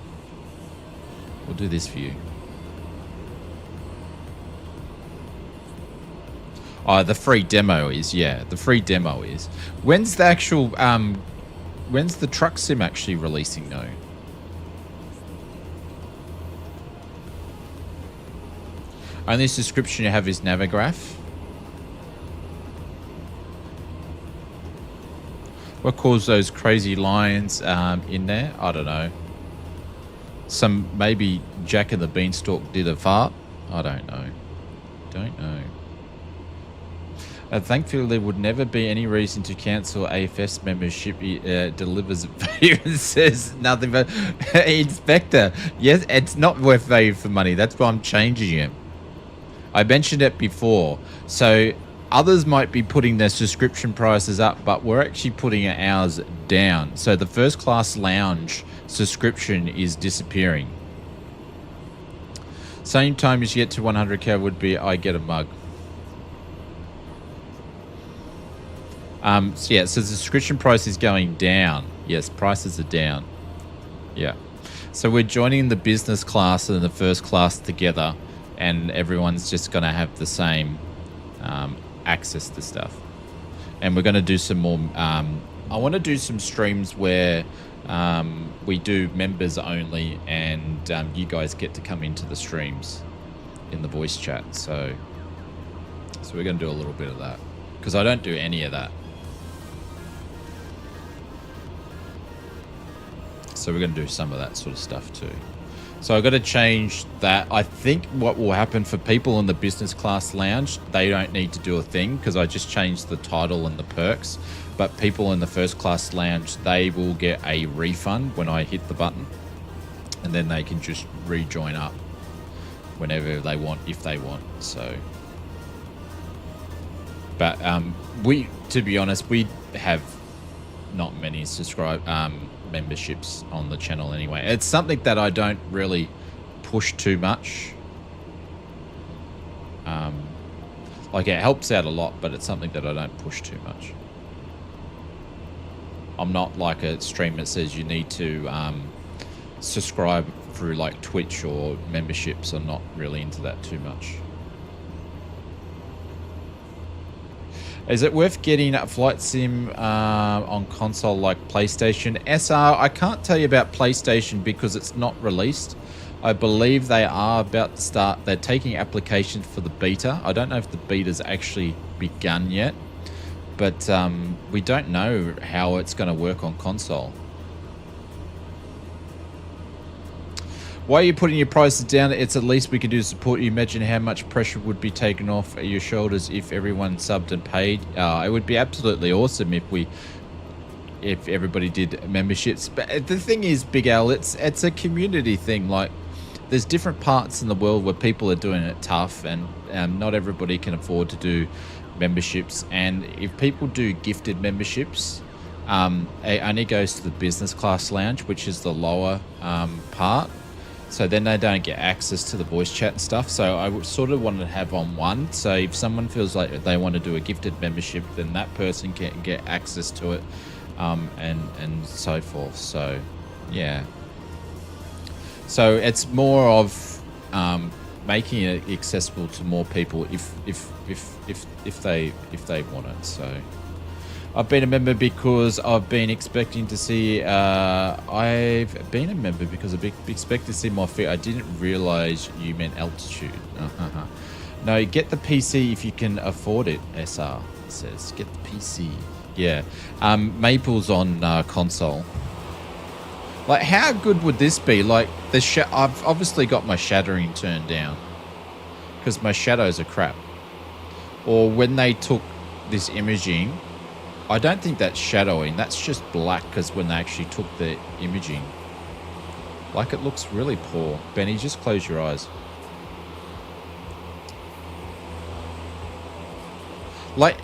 We'll do this for you. Oh, the free demo is, yeah. The free demo is. When's the actual, when's the truck sim actually releasing though? Only subscription you have is Navigraph. What caused those crazy lines in there? I don't know. Maybe Jack and the Beanstalk did a fart. I don't know. Don't know. Thankfully, there would never be any reason to cancel AFS membership. Delivers value and says nothing but Inspector. Yes, it's not worth value for money. That's why I'm changing it. I mentioned it before. So others might be putting their subscription prices up, but we're actually putting ours down. So the first class lounge subscription is disappearing. Same time as you get to 100k would be I get a mug. So yeah, so the subscription price is going down. Yes, prices are down. Yeah. So we're joining the business class and the first class together, and everyone's just going to have the same access to stuff. And we're going to do some more. I want to do some streams where we do members only, and you guys get to come into the streams in the voice chat. So we're going to do a little bit of that, because I don't do any of that. So we're going to do some of that sort of stuff too. So I've got to change that. I think what will happen for people in the business class lounge, they don't need to do a thing because I just changed the title and the perks. But people in the first class lounge, they will get a refund when I hit the button. And then they can just rejoin up whenever they want, if they want. So, but to be honest, we have not many memberships on the channel anyway. It's something that I don't really push too much. Like, it helps out a lot, but it's something that I don't push too much. I'm not like a stream that says you need to subscribe through like Twitch or memberships. I'm not really into that too much. Is it worth getting a flight sim on console like PlayStation? SR, I can't tell you about PlayStation because it's not released. I believe they are about to start. They're taking applications for the beta. I don't know if the beta's actually begun yet, but we don't know how it's going to work on console. Why are you putting your prices down? It's at least we can do to support you. Imagine how much pressure would be taken off your shoulders if everyone subbed and paid. It would be absolutely awesome if everybody did memberships. But the thing is, Big Al, it's a community thing. Like, there's different parts in the world where people are doing it tough, and not everybody can afford to do memberships. And if people do gifted memberships, it only goes to the business class lounge, which is the lower part. So then they don't get access to the voice chat and stuff. So I would sort of want to have on one. So if someone feels like they want to do a gifted membership, then that person can get access to it, and so forth. So yeah. So it's more of making it accessible to more people if they want it. So I've been a member because I've been expecting to see. I've been a member because I expect to see more feet. I didn't realize you meant altitude. No, get the PC if you can afford it. SR says get the PC. Yeah, Maple's on console. Like, how good would this be? Like, I've obviously got my shattering turned down because my shadows are crap. Or when they took this imaging, I don't think that's shadowing. That's just black because when they actually took the imaging. Like, it looks really poor. Benny, just close your eyes. Like,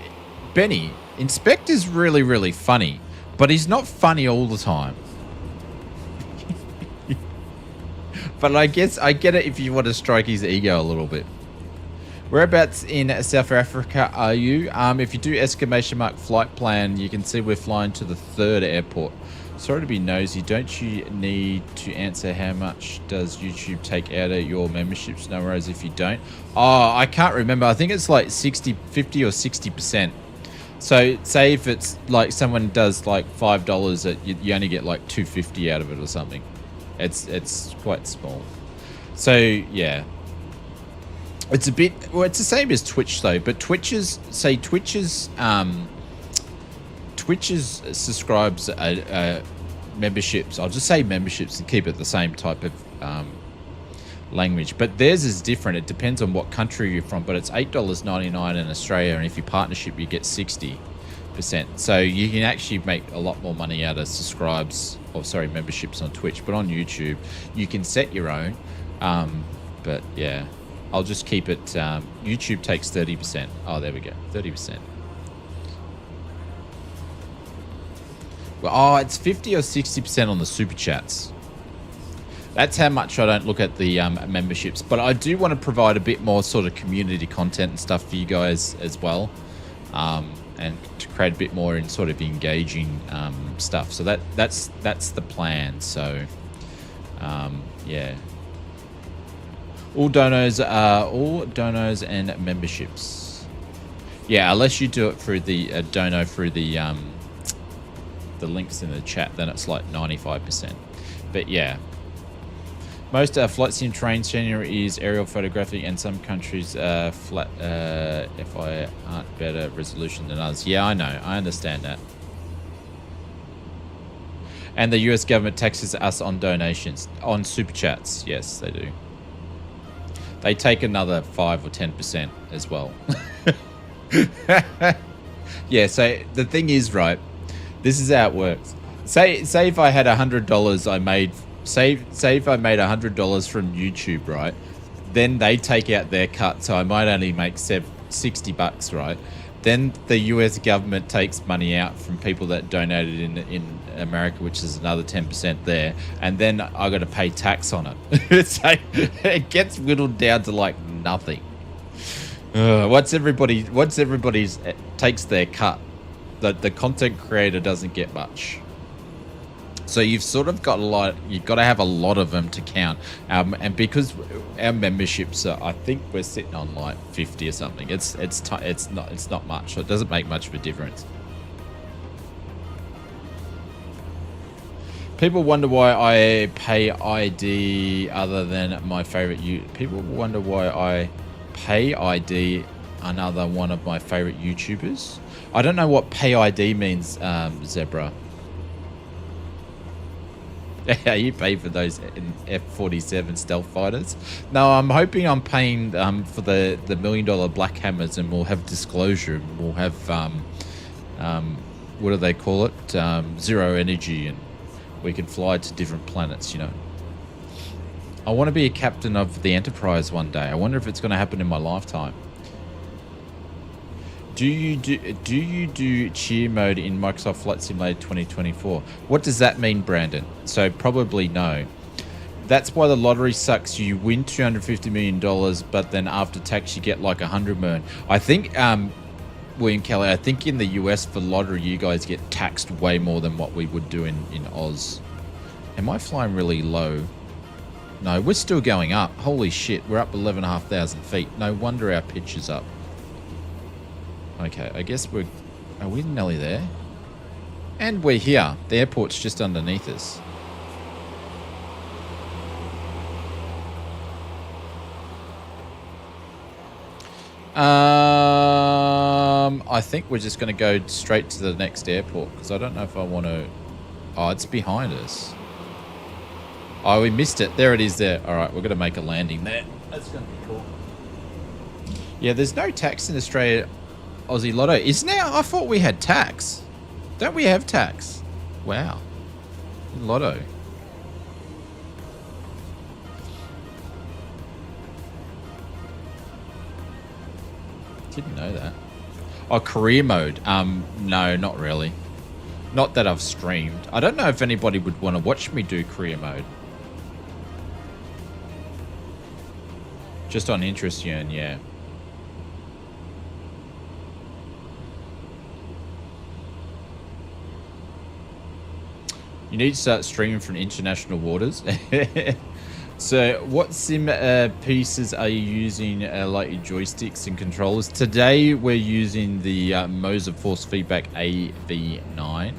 Benny, Inspector's really, really funny, but he's not funny all the time. But I guess I get it if you want to strike his ego a little bit. Whereabouts in South Africa are you? If you do exclamation mark flight plan, you can see we're flying to the 3rd airport. Sorry to be nosy. Don't you need to answer how much does YouTube take out of your memberships? No worries if you don't. Oh, I can't remember. I think it's like 50 or 60%. So say if it's like someone does like $5, you only get like $2.50 out of it or something. It's quite small. So yeah. It's a bit, well, it's the same as Twitch though, but Twitch's subscribes memberships. I'll just say memberships and keep it the same type of language. But theirs is different. It depends on what country you're from. But it's $8.99 in Australia, and if you partnership, you get 60%. So you can actually make a lot more money out of memberships on Twitch. But on YouTube, you can set your own. But yeah. I'll just keep it. YouTube takes 30%. Oh, there we go. 30%. Well, oh, it's 50 or 60% on the super chats. That's how much I don't look at the memberships. But I do want to provide a bit more sort of community content and stuff for you guys as well. And to create a bit more in sort of engaging stuff. So that's the plan. So, yeah. All donos and memberships. Yeah, unless you do it through the dono through the links in the chat, then it's like 95%. But yeah, most flight sim terrain scenario is aerial photography, and some countries flat FI aren't better resolution than others. Yeah, I know, I understand that. And the US government taxes us on donations, on super chats. Yes, they do. They take another 5 or 10% as well. Yeah, so the thing is, right, this is how it works. Say if I had $100 I made, say if I made $100 from YouTube, right? Then they take out their cut, so I might only make $60, right? Then the US government takes money out from people that donated in America, which is another 10% there, and then I got to pay tax on it. So it gets whittled down to like nothing. Once everybody's takes their cut, the content creator doesn't get much. So you've sort of got you've got to have a lot of them to count. And because our memberships are, I think we're sitting on like 50 or something. It's not much. So it doesn't make much of a difference. People wonder why I pay ID other than my favorite. People wonder why I pay ID another one of my favorite YouTubers. I don't know what pay ID means, Zebra. Yeah, you pay for those F-47 stealth fighters. No, I'm hoping I'm paying for the $1 million Black Hammers, and we'll have disclosure, and we'll have what do they call it? Zero energy, and we can fly to different planets. You know, I want to be a captain of the Enterprise one day. I wonder if it's going to happen in my lifetime. Do you do cheer mode in Microsoft Flight Simulator 2024? What does that mean, Brandon? So probably no. That's why the lottery sucks. You win $250 million, but then after tax you get like $100 million. I think, William Kelly, I think in the US for lottery you guys get taxed way more than what we would do in Oz. Am I flying really low? No, we're still going up. Holy shit, we're up 11,500 feet. No wonder our pitch is up. Okay, I guess are we nearly there? And we're here. The airport's just underneath us. I think we're just going to go straight to the next airport, because I don't know if I want to... Oh, it's behind us. Oh, we missed it. There it is there. All right, we're going to make a landing there. That's going to be cool. Yeah, there's no tax in Australia. Aussie Lotto is now. I thought we had tax. Don't we have tax? Wow. Lotto. Didn't know that. Oh, career mode. No, not really. Not that I've streamed. I don't know if anybody would want to watch me do career mode. Just on interest, yeah. You need to start streaming from international waters. So what sim pieces are you using, like your joysticks and controllers? Today we're using the Moser Force Feedback AV9.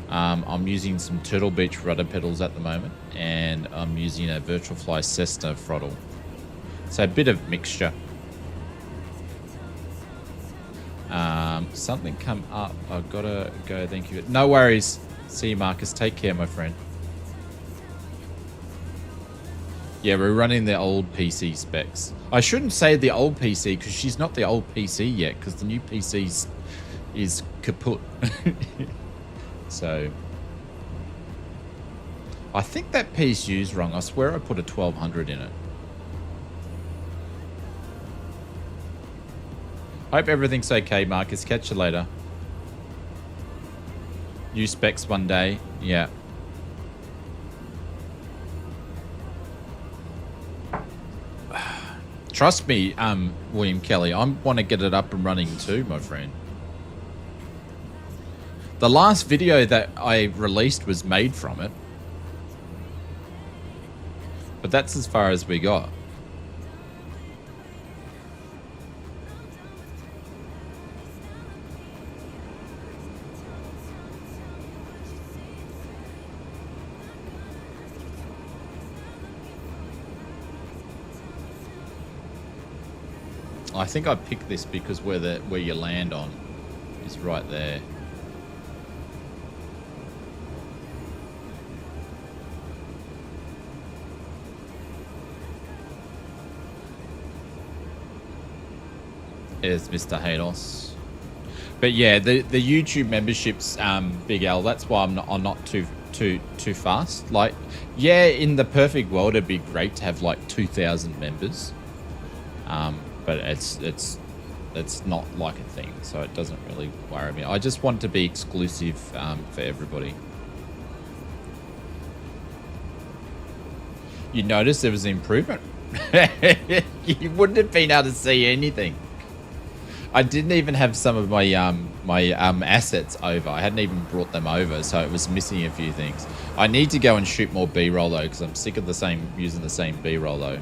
I'm using some Turtle Beach rudder pedals at the moment, and I'm using a Virtual Fly Cessna throttle. So a bit of mixture. Something come up. I've got to go. Thank you. No worries. See you, Marcus. Take care, my friend. Yeah, we're running the old PC specs. I shouldn't say the old PC because she's not the old PC yet, because the new PC is kaput. So I think that PSU's wrong. I swear I put a 1200 in it. Hope everything's okay, Marcus. Catch you later. New specs one day. Yeah. Trust me, William Kelly, I want to get it up and running too, my friend. The last video that I released was made from it. But that's as far as we got. I think I picked this because where you land on is right there. There's Mr. Hados. But yeah, the YouTube memberships, Big L. That's why I'm not too fast. Like, yeah, in the perfect world, it'd be great to have like 2,000 members. But it's not like a thing, so it doesn't really worry me. I just want to be exclusive for everybody. You notice there was an improvement. You wouldn't have been able to see anything. I didn't even have some of my assets over. I hadn't even brought them over, so it was missing a few things. I need to go and shoot more B-roll though, because I'm sick of using the same B-roll though.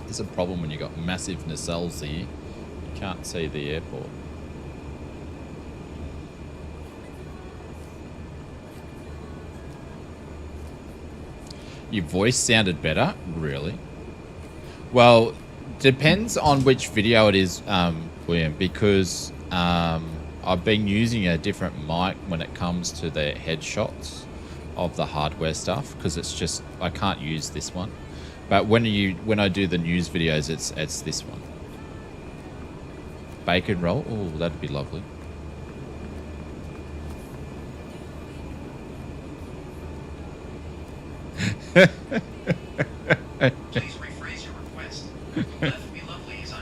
It's a problem when you got massive nacelles here. You can't see the airport. Your voice sounded better? Really? Well, depends on which video it is, William, because I've been using a different mic when it comes to the headshots of the hardware stuff, because it's just, I can't use this one. But when I do the news videos, it's this one. Bacon roll? Oh, that'd be lovely. Please rephrase your request. That would be lovely is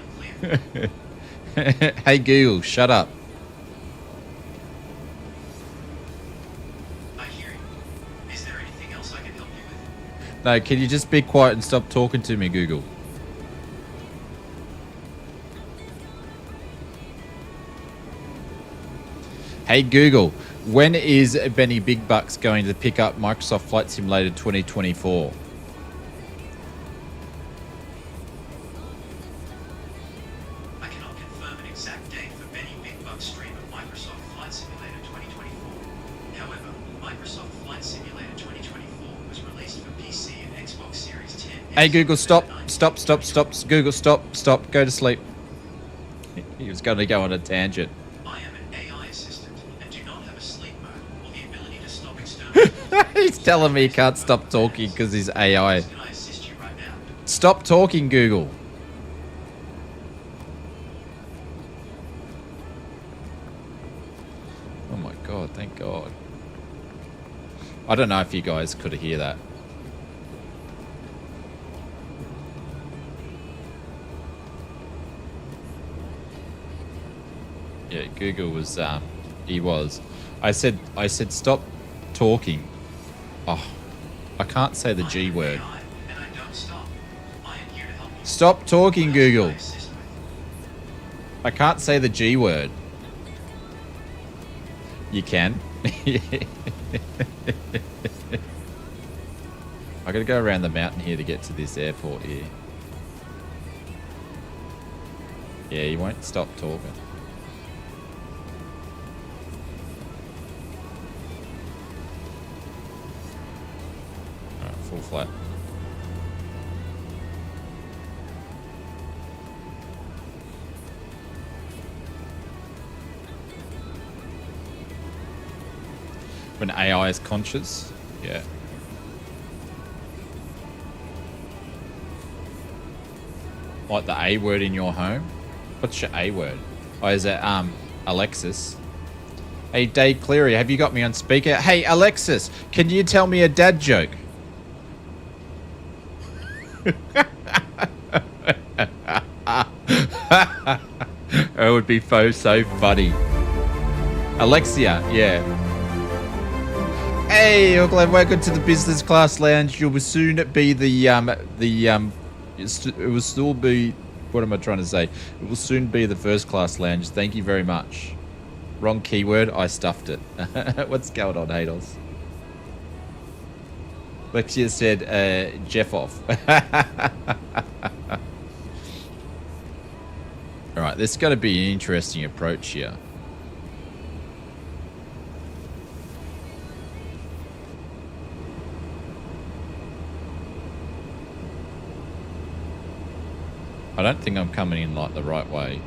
unclear. Hey Google, shut up. I hear you. Is there anything else I can help you with? No, can you just be quiet and stop talking to me, Google? Hey Google, when is Benny Big Bucks going to pick up Microsoft Flight Simulator 2024? I cannot confirm an exact date for Benny Big Bucks' stream of Microsoft Flight Simulator 2024. However, Microsoft Flight Simulator 2024 was released for PC and Xbox Series 10. Hey Google, stop. Google, stop. Go to sleep. He was going to go on a tangent. I am an AI assistant and do not have a sleep mode or the ability to stop external. He's telling me he can't stop talking because he's AI. Can I assist you right now? Stop talking, Google. Oh my god, thank god. I don't know if you guys could hear that. Yeah, Google was, he was. I said stop talking. Oh, I can't say the G word. AI, and I don't stop. I am here to help you. Stop talking, What else can Google. I assist with? I can't say the G word. You can. I gotta go around the mountain here to get to this airport here. Yeah, he won't stop talking. Alright, full flat. When AI is conscious, yeah. Like the A word in your home? What's your A word? Oh, is it Alexis? Hey, Dave Cleary, have you got me on speaker? Hey, Alexis, can you tell me a dad joke? It would be so funny. Alexia, yeah. Hey, Auckland, welcome to the business class lounge. You will soon be it will still be, what am I trying to say? It will soon be the first class lounge. Thank you very much. Wrong keyword, I stuffed it. What's going on, Hados? Lexia said, Jeff off. Alright, this has got to be an interesting approach here. I don't think I'm coming in like the right way.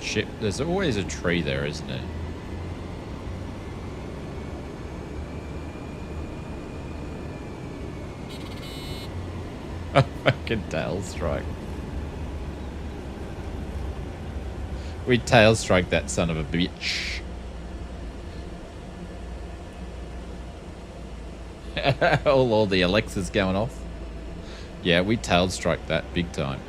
Shit, there's always a tree there, isn't it? A fucking tail strike. We tail strike that son of a bitch. all the Alexas going off. Yeah, we tail strike that big time.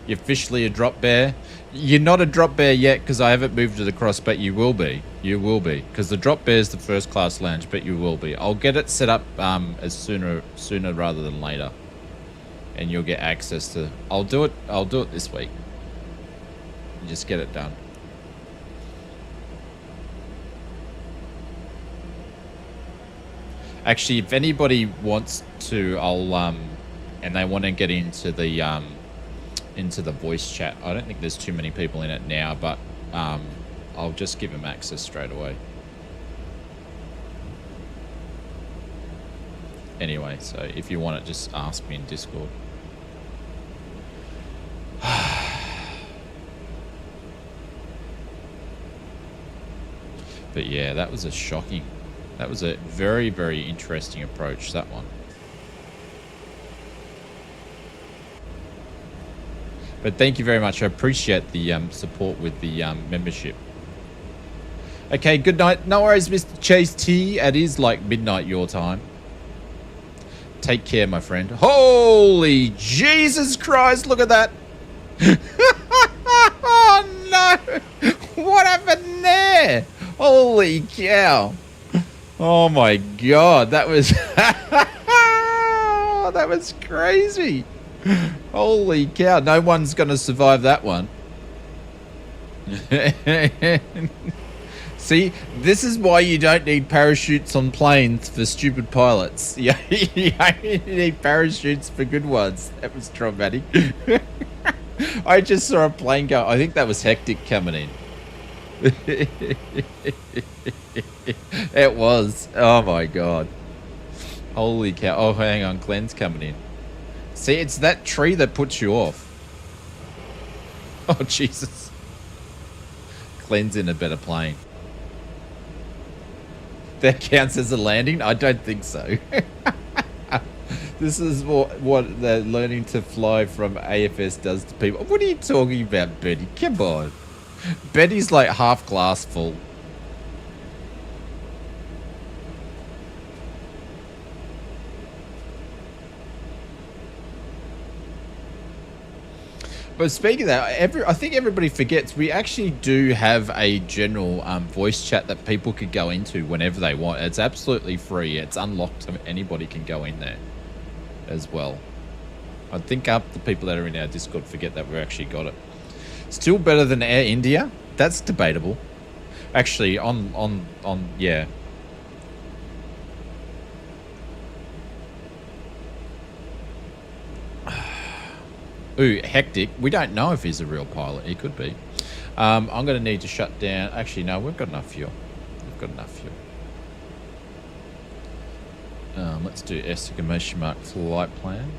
You're officially a drop bear. You're not a drop bear yet because I haven't moved it across, but you will be. You will be, because the drop bear is the first class lounge, but you will be. I'll get it set up as sooner rather than later, and you'll get access to. I'll do it this week. Just get it done. Actually, if anybody wants to, I'll and they want to get into the voice chat. I don't think there's too many people in it now, but I'll just give them access straight away. Anyway, so if you want it, just ask me in Discord. But yeah, that was that was a very, very interesting approach, that one. But thank you very much. I appreciate the support with the membership. Okay, good night. No worries, Mr. Chase T. It is like midnight your time. Take care, my friend. Holy Jesus Christ, look at that. Oh, no. What happened there? Holy cow. Oh, my God. That was... that was crazy. Holy cow. No one's going to survive that one. See, this is why you don't need parachutes on planes for stupid pilots. You only need parachutes for good ones. That was traumatic. I just saw a plane go. I think that was Hectic coming in. It was. Oh my God. Holy cow. Oh, hang on. Glenn's coming in. See, it's that tree that puts you off. Oh, Jesus. Glenn's in a better plane. That counts as a landing? I don't think so. This is what the learning to fly from AFS does to people. What are you talking about, Betty? Come on. Betty's like half glass full. But speaking of that, I think everybody forgets we actually do have a general voice chat that people could go into whenever they want. It's absolutely free. It's unlocked. Anybody can go in there as well. I think the people that are in our Discord forget that we've actually got it. Still better than Air India? That's debatable. Actually, yeah. Ooh, Hectic. We don't know if he's a real pilot. He could be. I'm going to need to shut down. Actually, no, we've got enough fuel. We've got enough fuel. Let's do exclamation mark flight plan.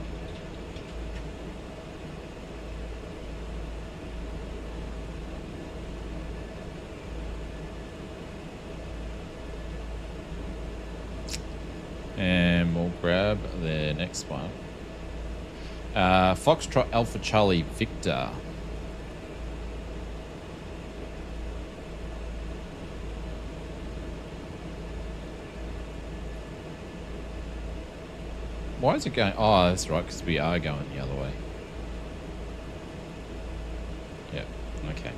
And we'll grab the next one. Foxtrot Alpha Charlie Victor. Why is it going? Oh, that's right, because we are going the other way. Yeah, okay.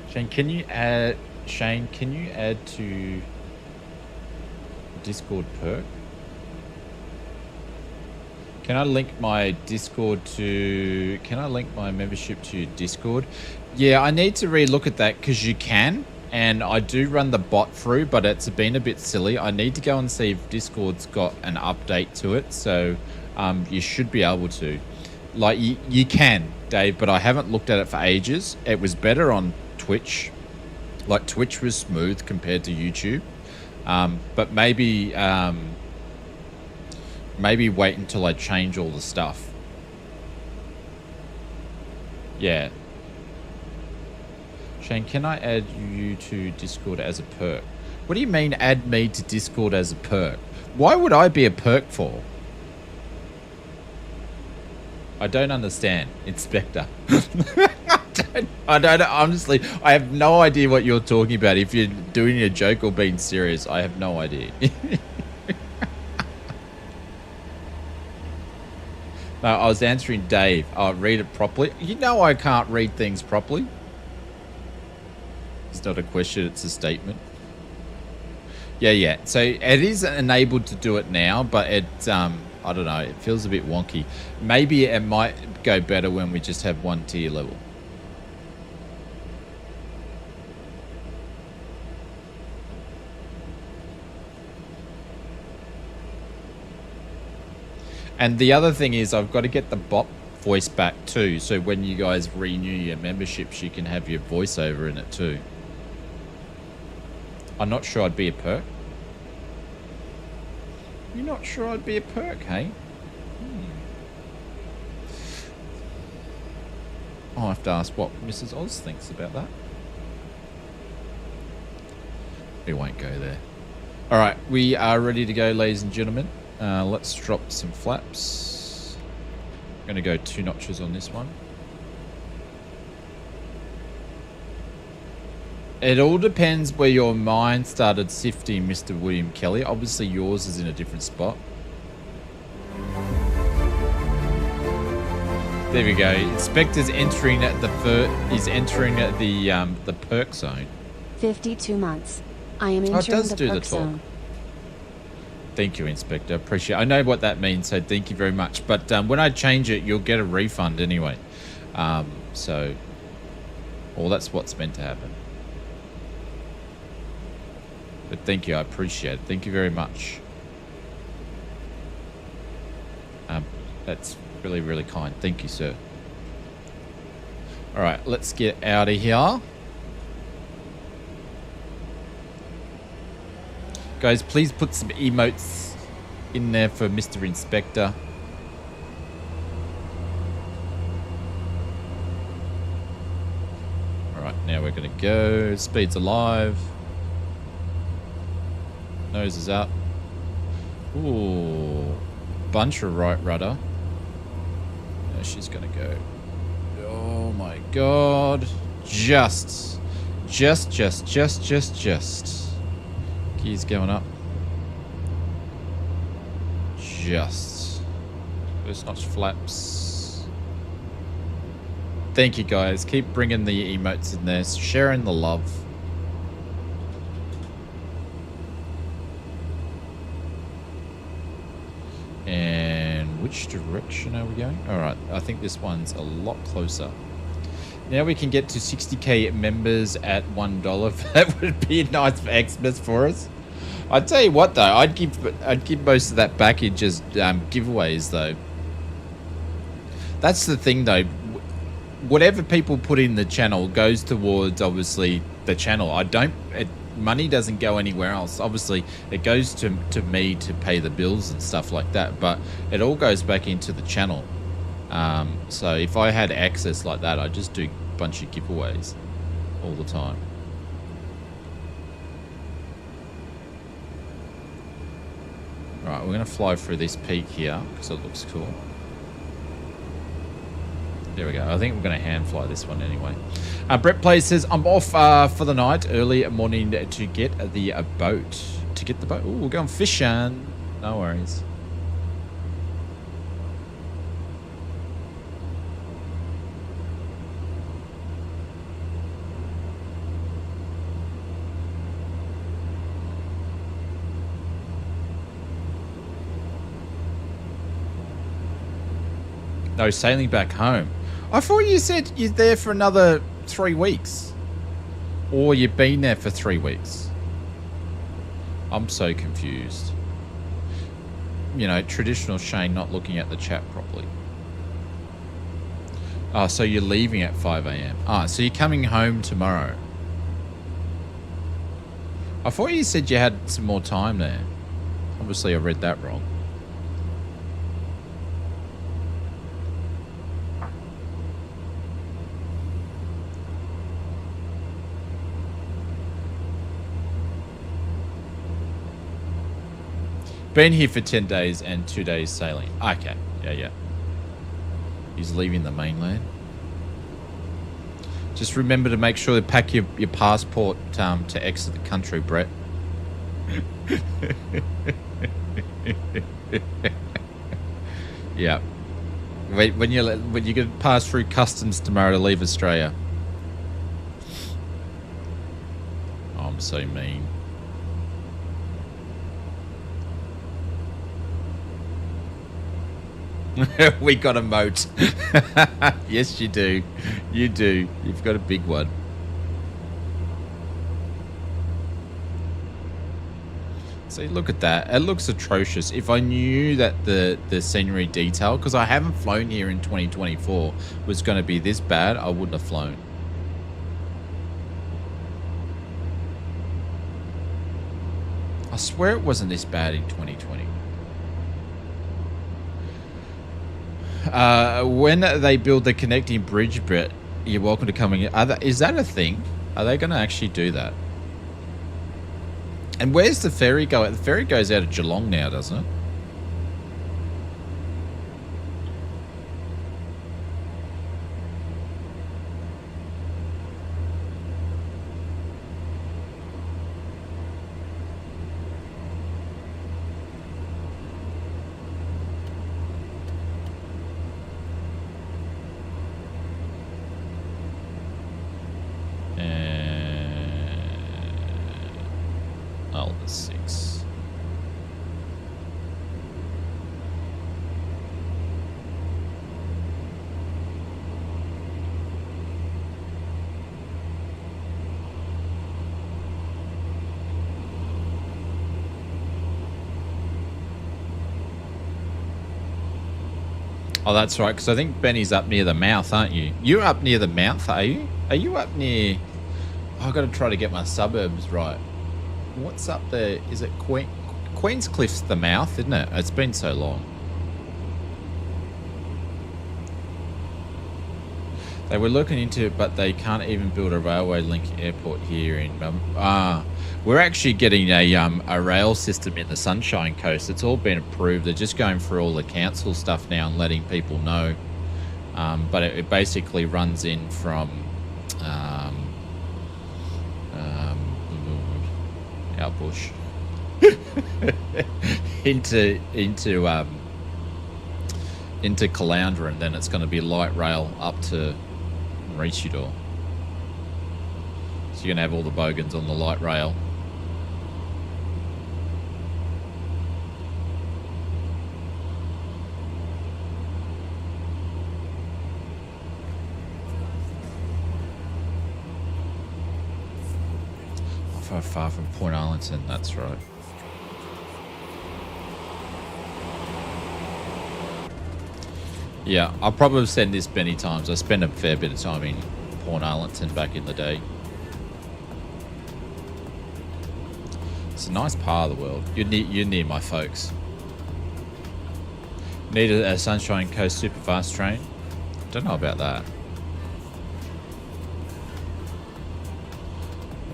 Shane, can you add to Discord perk? Can I link my Discord to... Can I link my membership to Discord? Yeah, I need to re-look at that because you can. And I do run the bot through, but it's been a bit silly. I need to go and see if Discord's got an update to it. So you should be able to. Like, you can, Dave, but I haven't looked at it for ages. It was better on Twitch. Like, Twitch was smooth compared to YouTube. But maybe... maybe wait until I change all the stuff. Yeah. Shane, can I add you to Discord as a perk? What do you mean add me to Discord as a perk? Why would I be a perk for? I don't understand, Inspector. I don't honestly, I have no idea what you're talking about. If you're doing a joke or being serious, I have no idea. No, I was answering Dave. I'll read it properly. You know I can't read things properly. It's not a question, it's a statement. Yeah. So it is enabled to do it now, but it, I don't know, it feels a bit wonky. Maybe it might go better when we just have one tier level. And the other thing is I've got to get the bot voice back too. So when you guys renew your memberships, you can have your voiceover in it too. I'm not sure I'd be a perk. You're not sure I'd be a perk, hey? I'll have to ask what Mrs. Oz thinks about that. We won't go there. All right, we are ready to go, ladies and gentlemen. Let's drop some flaps. I'm going to go 2 notches on this one. It all depends where your mind started sifting, Mr. William Kelly. Obviously, yours is in a different spot. There we go. Inspector's entering at the the perk zone. 52 months. I am entering the perk zone. Thank you, Inspector. Appreciate it. I know what that means, so thank you very much. But when I change it, you'll get a refund anyway. Well, that's what's meant to happen. But thank you, I appreciate it. Thank you very much. That's really, really kind. Thank you, sir. All right, let's get out of here. Guys, please put some emotes in there for Mr. Inspector. All right, now we're going to go. Speed's alive. Nose is up. Ooh. Bunch of right rudder. There she's gonna go. Oh my god. Just. Gears going up. Just. First notch flaps. Thank you guys. Keep bringing the emotes in there. Sharing the love. And which direction are we going? Alright, I think this one's a lot closer. Now we can get to 60k members at $1. That would be a nice Xmas for us. I'd tell you what though, I'd give most of that back in just giveaways though. That's the thing though. Whatever people put in the channel goes towards obviously the channel. Money doesn't go anywhere else. Obviously, it goes to me to pay the bills and stuff like that, but it all goes back into the channel. So if I had access like that, I'd just do a bunch of giveaways all the time. Right, we're going to fly through this peak here because it looks cool. There we go. I think we're going to hand fly this one anyway. Brett Plays says, I'm off for the night, early morning to get the boat. To get the boat. Ooh, we're going fishing. No worries. No, sailing back home. I thought you said you're there for another 3 weeks. Or you've been there for 3 weeks. I'm so confused. You know, traditional Shane not looking at the chat properly. Oh, so you're leaving at 5 AM. Ah, so you're coming home tomorrow. I thought you said you had some more time there. Obviously, I read that wrong. Been here for 10 days and 2 days sailing. Okay. Yeah. He's leaving the mainland. Just remember to make sure to pack your passport to exit the country, Brett. Yeah. When you get pass through customs tomorrow to leave Australia. Oh, I'm so mean. We got a moat. Yes, you do. You do. You've got a big one. See, look at that. It looks atrocious. If I knew that the scenery detail, because I haven't flown here in 2024, was going to be this bad, I wouldn't have flown. I swear it wasn't this bad in 2020. When they build the connecting bridge, Brett, you're welcome to come in. Is that a thing? Are they going to actually do that? And where's the ferry go? The ferry goes out of Geelong now, doesn't it? Oh, that's right, because I think Benny's up near the mouth, aren't you? You're up near the mouth, are you? Are you up near... Oh, I've got to try to get my suburbs right. What's up there? Is it Queenscliff's the mouth, isn't it? It's been so long. They were looking into it, but they can't even build a railway link airport here in. We're actually getting a rail system in the Sunshine Coast. It's all been approved. They're just going through all the council stuff now and letting people know. But it basically runs in from our bush into Caloundra, and then it's going to be light rail up to Maroochydore. So you're going to have all the bogans on the light rail. Far from Point Arlington, that's right. Yeah, I'll probably said this many times. I spent a fair bit of time in Point Arlington back in the day. It's a nice part of the world. You're near my folks. Need a Sunshine Coast super fast train? Don't know about that.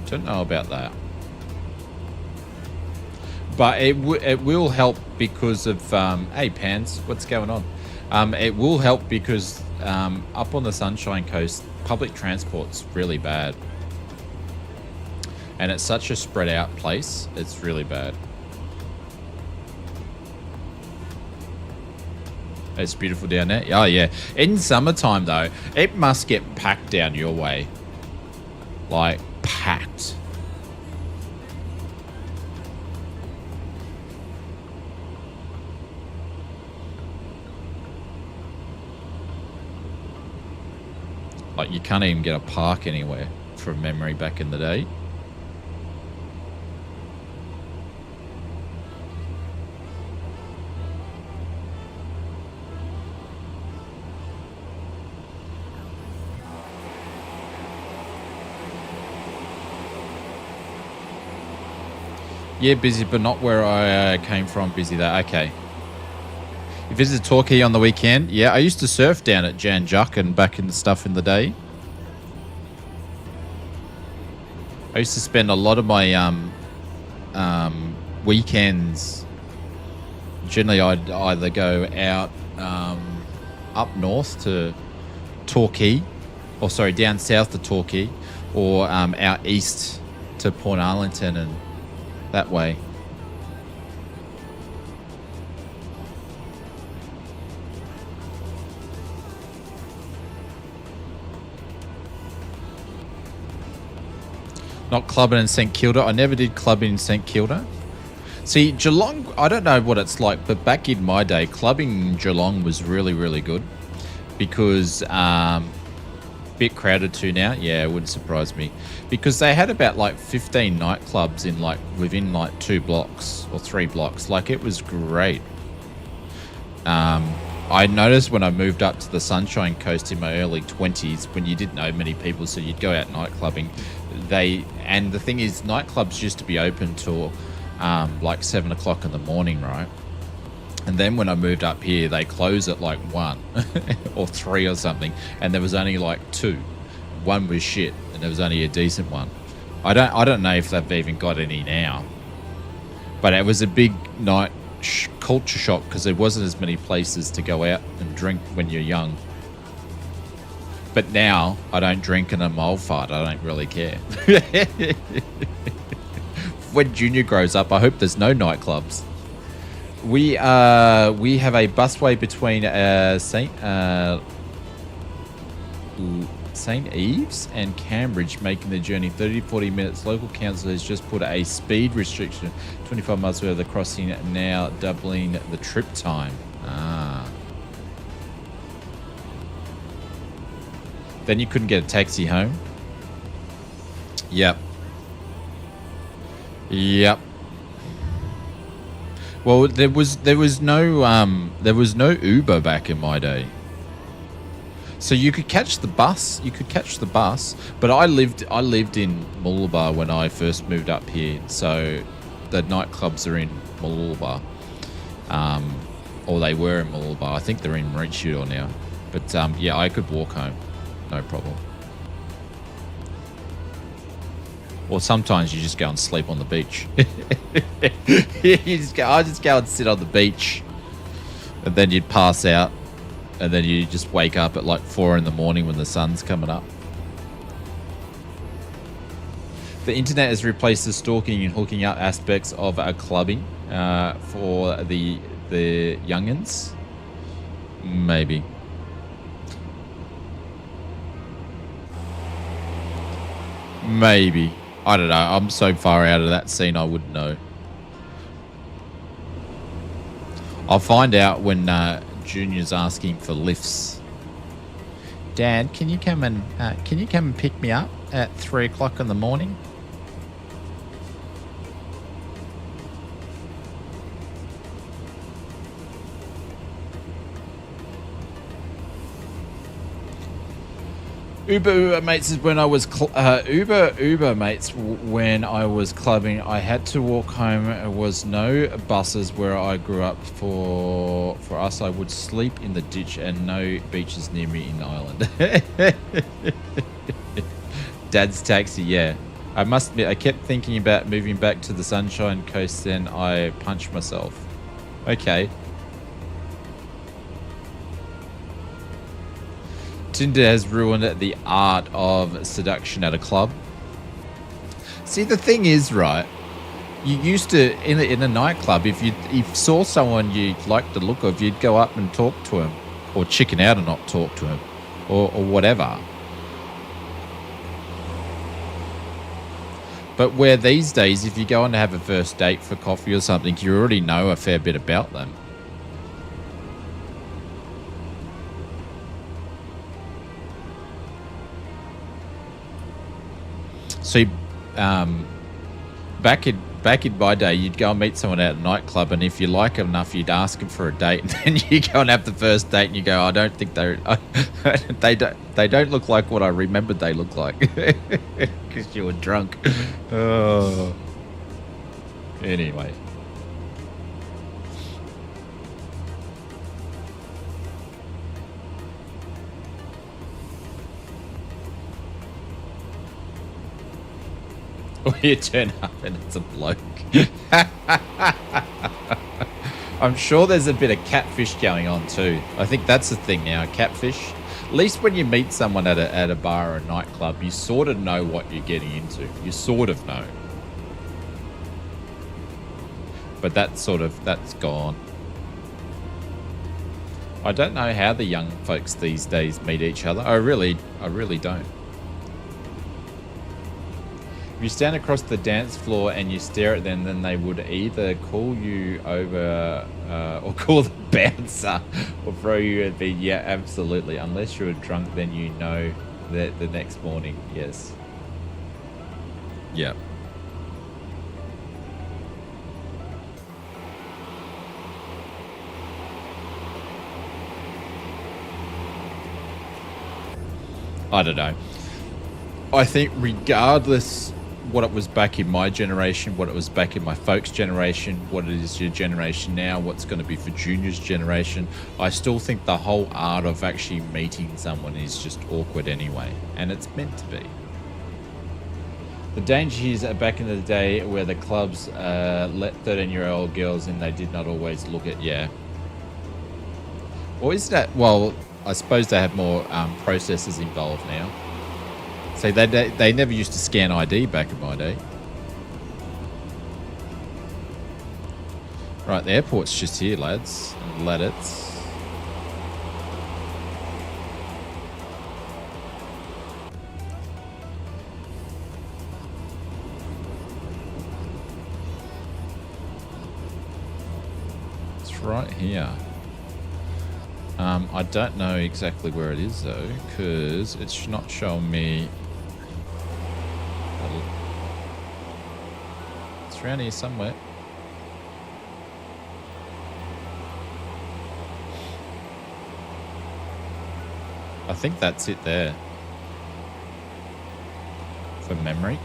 Don't know about that. But it will help because of hey Pans, what's going on? It will help because up on the Sunshine Coast, public transport's really bad, and it's such a spread out place. It's really bad. It's beautiful down there. Oh yeah. In summertime though, it must get packed down your way. Like packed. Like you can't even get a park anywhere from memory back in the day. Yeah, busy, but not where I came from. Busy there. Okay. You visited Torquay on the weekend? Yeah, I used to surf down at Jan Juck and back in the stuff in the day. I used to spend a lot of my weekends. Generally, I'd either go out up north to Torquay, or sorry, down south to Torquay, or out east to Port Arlington and that way. Not clubbing in St Kilda. I never did clubbing in St Kilda. See, Geelong, I don't know what it's like, but back in my day, clubbing in Geelong was really, really good. Because, bit crowded too now. Yeah, it wouldn't surprise me. Because they had about like 15 nightclubs in like within like 2 blocks or 3 blocks. Like it was great. I noticed when I moved up to the Sunshine Coast in my early 20s, when you didn't know many people, so you'd go out night clubbing. And the thing is, nightclubs used to be open till like 7 o'clock in the morning, right? And then when I moved up here, they close at like 1 or 3 or something, and there was only like 2. One was shit, and there was only a decent one. I don't know if they've even got any now, but it was a big night culture shock because there wasn't as many places to go out and drink when you're young. But now I don't drink and I'm old fart. I don't really care. When Junior grows up, I hope there's no nightclubs. We have a busway between St Eves and Cambridge, making the journey 30 to 40 minutes. Local council has just put a speed restriction 25 miles over the crossing, now doubling the trip time. Then you couldn't get a taxi home. Yep. Well, there was no Uber back in my day. So you could catch the bus. But I lived in Mooloolaba when I first moved up here. So the nightclubs are in Mooloolaba, or they were in Mooloolaba. I think they're in Maroochydore now. But yeah, I could walk home. no problem. Or sometimes you just go and sleep on the beach. I just go and sit on the beach, and then you'd pass out, and then you just wake up at like 4 in the morning when the sun's coming up. The internet has replaced the stalking and hooking up aspects of clubbing for the youngins. Maybe. Maybe. I don't know. I'm so far out of that scene, I wouldn't know. I'll find out when Junior's asking for lifts. Dad, can you come and pick me up at 3 o'clock in the morning? Uber mates is when I was Uber mates when I was clubbing. I had to walk home. There was no buses where I grew up. For us, I would sleep in the ditch and no beaches near me in the island. Dad's taxi, yeah. I must admit, I kept thinking about moving back to the Sunshine Coast. Then I punched myself. Okay. Tinder has ruined the art of seduction at a club. See, the thing is, right, you used to, in a nightclub, if you saw someone you liked the look of, you'd go up and talk to him, or chicken out and not talk to him, or whatever. But where these days, if you go on to have a first date for coffee or something, you already know a fair bit about them. So, back in my day, you'd go and meet someone at a nightclub, and if you like them enough, you'd ask them for a date, and then you go and have the first date, and you go, I don't think they don't look like what I remembered they looked like, because you were drunk. Oh. Anyway. Or you turn up and it's a bloke. I'm sure there's a bit of catfish going on too. I think that's the thing now, catfish. At least when you meet someone at a bar or a nightclub, you sort of know what you're getting into. You sort of know. But that's gone. I don't know how the young folks these days meet each other. I really don't. If you stand across the dance floor and you stare at them, then they would either call you over or call the bouncer or throw you a bed. Yeah, absolutely. Unless you're drunk, then you know that the next morning. Yes. Yeah. I don't know. I think regardless what it was back in my generation, what it was back in my folks' generation, what it is your generation now, what's going to be for Junior's generation, I still think the whole art of actually meeting someone is just awkward anyway, and it's meant to be. The danger is back in the day where the clubs let 13-year-old girls in, they did not always look at, yeah. Or is that, well, I suppose they have more processes involved now. So they never used to scan ID back in my day. Right, the airport's just here, lads and ladettes. It's right here. I don't know exactly where it is though, because it's not showing me. It's around here somewhere. I think that's it there. For memory.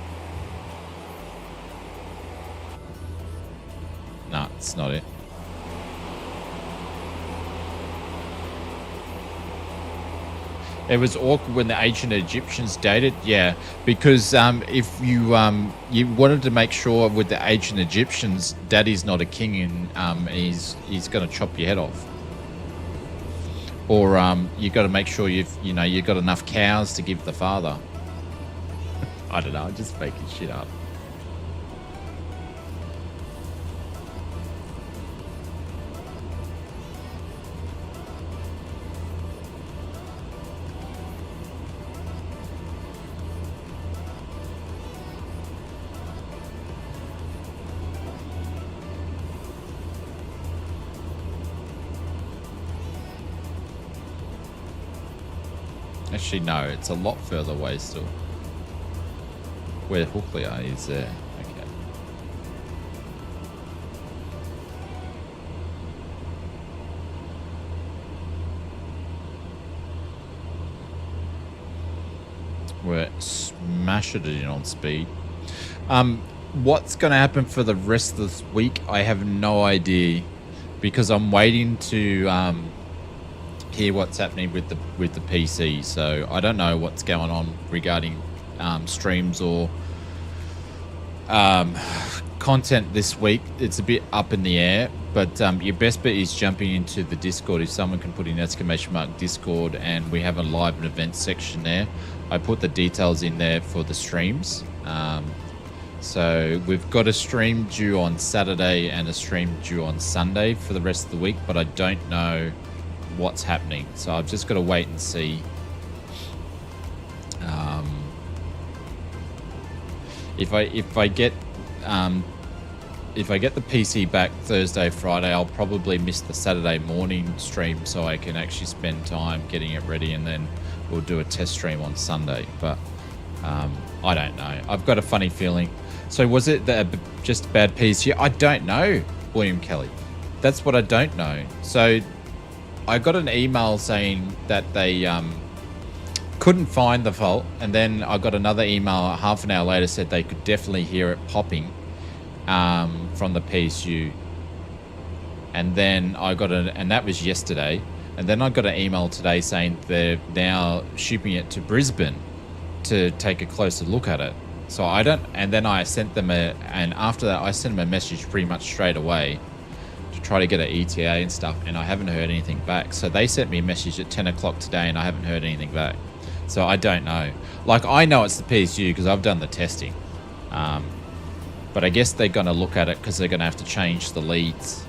Nah, it's not it. It was awkward when the ancient Egyptians dated, yeah, because if you you wanted to make sure with the ancient Egyptians, Daddy's not a king and he's going to chop your head off, or you got to make sure you've got enough cows to give the father. I don't know, I'm just making shit up. Actually, no, it's a lot further away still. Where Hookley are is there. Okay. We're smashing it in on speed. What's going to happen for the rest of this week? I have no idea, because I'm waiting to hear what's happening with the PC. So I don't know what's going on regarding streams or content this week. It's a bit up in the air, but your best bet is jumping into the Discord. If someone can put in ! Discord, and we have a live and events section there. I put the details in there for the streams. So we've got a stream due on Saturday and a stream due on Sunday for the rest of the week, but I don't know what's happening, so I've just got to wait and see. If I get the PC back Thursday, Friday, I'll probably miss the Saturday morning stream, so I can actually spend time getting it ready, and then we'll do a test stream on Sunday. But I don't know. I've got a funny feeling. So was it just bad PC? I don't know, William Kelly. That's what I don't know. So I got an email saying that they couldn't find the fault, and then I got another email half an hour later said they could definitely hear it popping from the PSU. And then I got and that was yesterday. And then I got an email today saying they're now shipping it to Brisbane to take a closer look at it. So I don't, and then I sent them and after that I sent them a message pretty much straight away to try to get an ETA and stuff, and I haven't heard anything back. So they sent me a message at 10 o'clock today and I haven't heard anything back. So I don't know. Like, I know it's the PSU because I've done the testing. But I guess they're going to look at it because they're going to have to change the leads.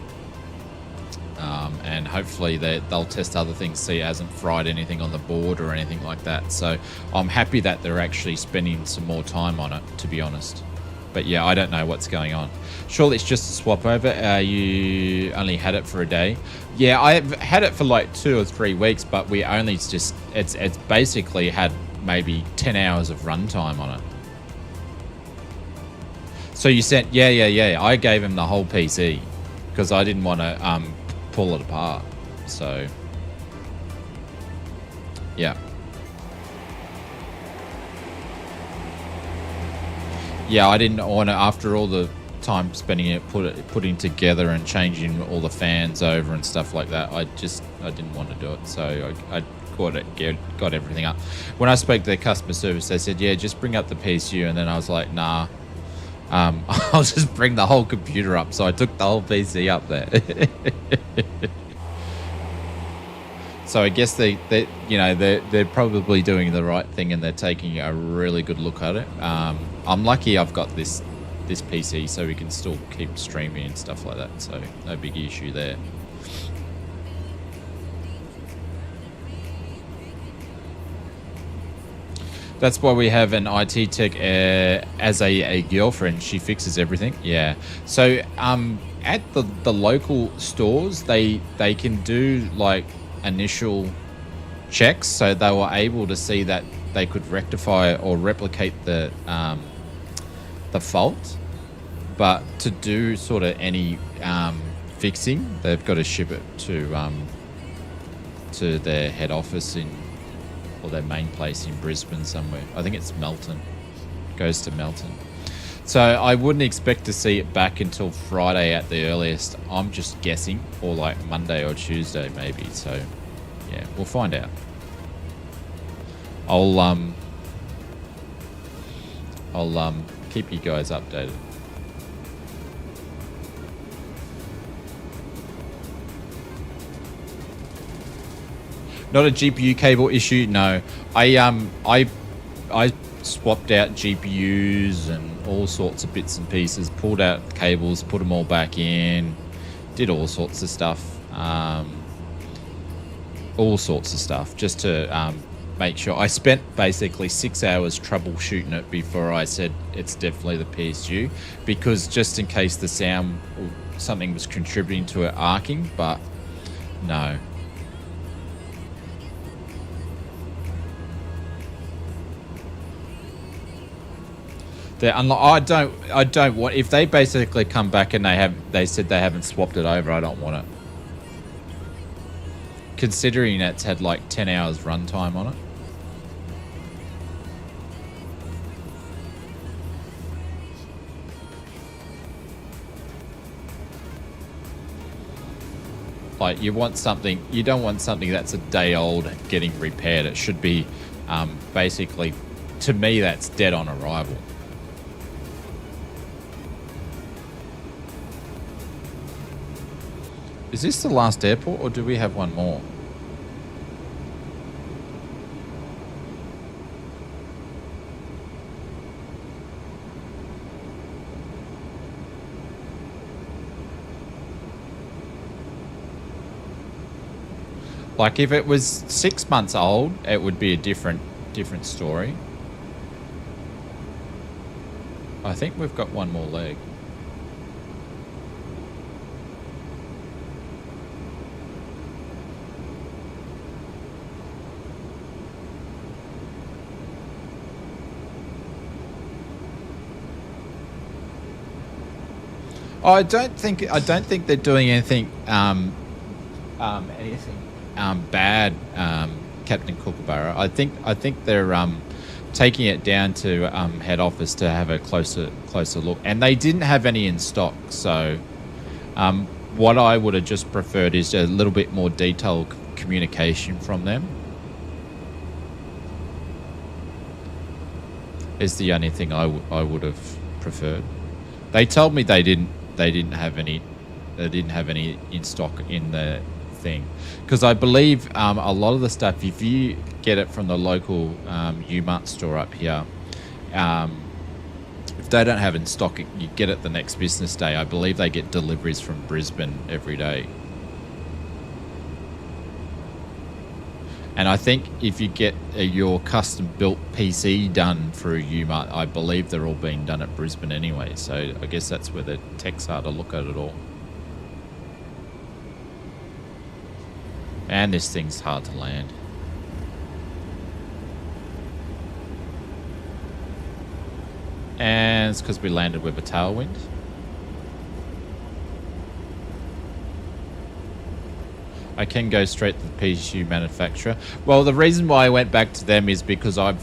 And hopefully they'll test other things, see it hasn't fried anything on the board or anything like that. So I'm happy that they're actually spending some more time on it, to be honest. But yeah, I don't know what's going on. Surely it's just a swap over. You only had it for a day. Yeah, I've had it for like 2 or 3 weeks, but we only just, it's basically had maybe 10 hours of runtime on it. So you sent, yeah. I gave him the whole PC because I didn't want to pull it apart. So yeah. Yeah, I didn't want to, after all the time spending it putting together and changing all the fans over and stuff like that, I didn't want to do it. So I got everything up. When I spoke to their customer service, they said, yeah, just bring up the PSU. And then I was like, nah, I'll just bring the whole computer up. So I took the whole PC up there. So I guess they're probably doing the right thing, and they're taking a really good look at it. I'm lucky I've got this PC, so we can still keep streaming and stuff like that. So no big issue there. That's why we have an IT tech as a girlfriend. She fixes everything. Yeah. So at the local stores, they can do like initial checks, so they were able to see that they could rectify or replicate the fault. But to do sort of any fixing, they've got to ship it to their head office or their main place in Brisbane somewhere. I think it's Melton. It goes to Melton. So I wouldn't expect to see it back until Friday at the earliest. I'm just guessing, or like Monday or Tuesday maybe. So yeah, we'll find out. I'll keep you guys updated. Not a GPU cable issue, no. I swapped out GPUs and all sorts of bits and pieces, pulled out cables, put them all back in, did all sorts of stuff, just to make sure. I spent basically 6 hours troubleshooting it before I said it's definitely the PSU, because just in case the sound or something was contributing to it arcing, but no. I don't want, if they basically come back and they said they haven't swapped it over, I don't want it. Considering it's had like 10 hours runtime on it. Like, you want something, you don't want something that's a day old getting repaired. It should be basically, to me, that's dead on arrival. Is this the last airport, or do we have one more? Like, if it was 6 months old, it would be a different story. I think we've got one more leg. I don't think they're doing anything bad, Captain Kookaburra. I think they're taking it down to head office to have a closer look, and they didn't have any in stock. So what I would have just preferred is a little bit more detailed communication from them. Is the only thing I would have preferred. They told me they didn't have any in stock in the thing, because I believe a lot of the stuff, if you get it from the local Umart store up here, if they don't have it in stock, you get it the next business day. I believe they get deliveries from Brisbane every day. And I think if you get your custom built PC done through Umart, I believe they're all being done at Brisbane anyway. So I guess that's where the techs are to look at it all. And this thing's hard to land. And it's because we landed with a tailwind. I can go straight to the PSU manufacturer. Well, the reason why I went back to them is because I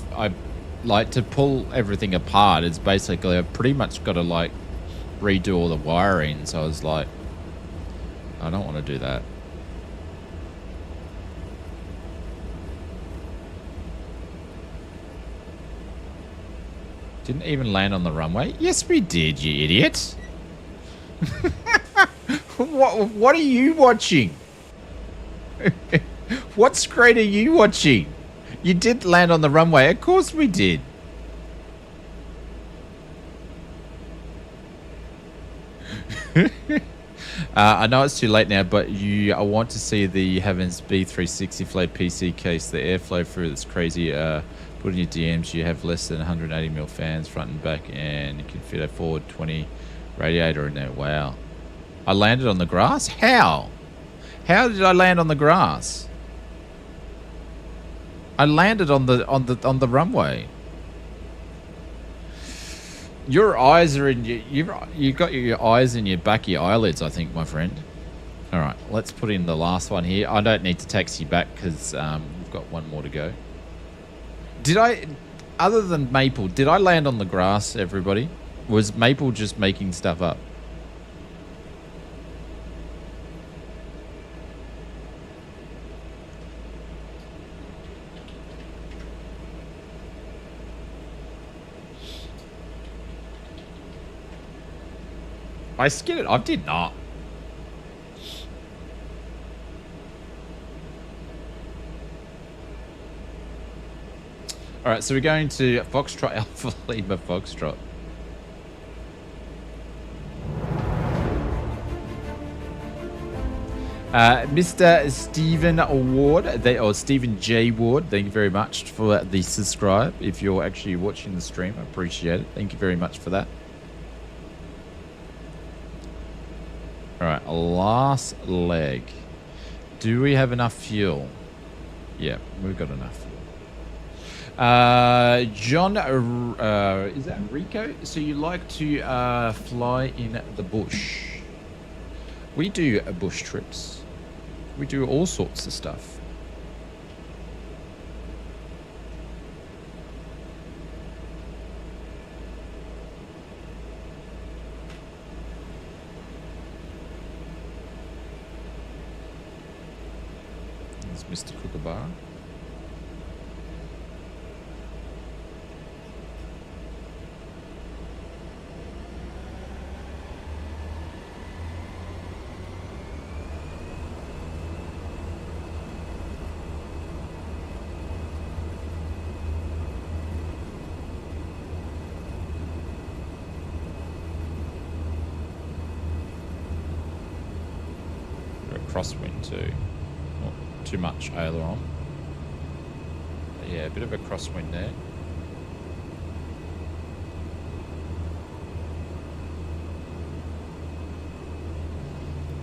like to pull everything apart. It's basically, I've pretty much got to like redo all the wiring. So I was like, I don't want to do that. Didn't even land on the runway. Yes, we did, you idiot. What are you watching? What screen are you watching? You did land on the runway. Of course we did. I know it's too late now, but I want to see the Heavens B360 flow PC case. The airflow through that's crazy. Put in your DMs. You have less than 180mm fans front and back, and you can fit a forward 20 radiator in there. Wow. I landed on the grass? How? How did I land on the grass? I landed on the runway. Your eyes are in you've got your eyes in your back of your eyelids, I think, my friend. All right, let's put in the last one here. I don't need to taxi back because we've got one more to go. Did I, other than Maple, did I land on the grass, everybody? Was Maple just making stuff up? I skidded. I did not. All right, so we're going to Foxtrot Alpha Lima Foxtrot. Mr. Stephen Ward, or Stephen J. Ward, thank you very much for the subscribe. If you're actually watching the stream, I appreciate it. Thank you very much for that. All right, last leg. Do we have enough fuel? Yeah, we've got enough fuel. John, is that Rico? So you like to fly in the bush? We do bush trips. We do all sorts of stuff. There's Mr. Kookaburra. Crosswind too. Not too much aileron. But yeah, a bit of a crosswind there.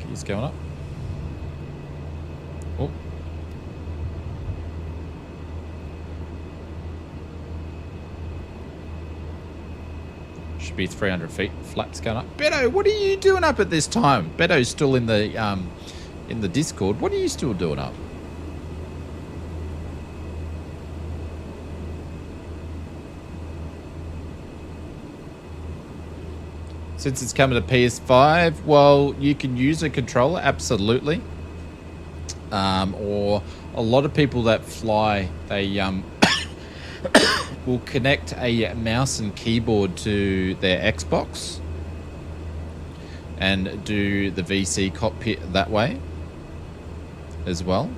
Keys going up. Oh. Should be 300 feet. Flaps going up. Beto, what are you doing up at this time? Beto's still in the Discord. What are you still doing up? Since it's coming to PS5, well, you can use a controller, absolutely. Or a lot of people that fly, they will connect a mouse and keyboard to their Xbox and do the VC cockpit that way as well.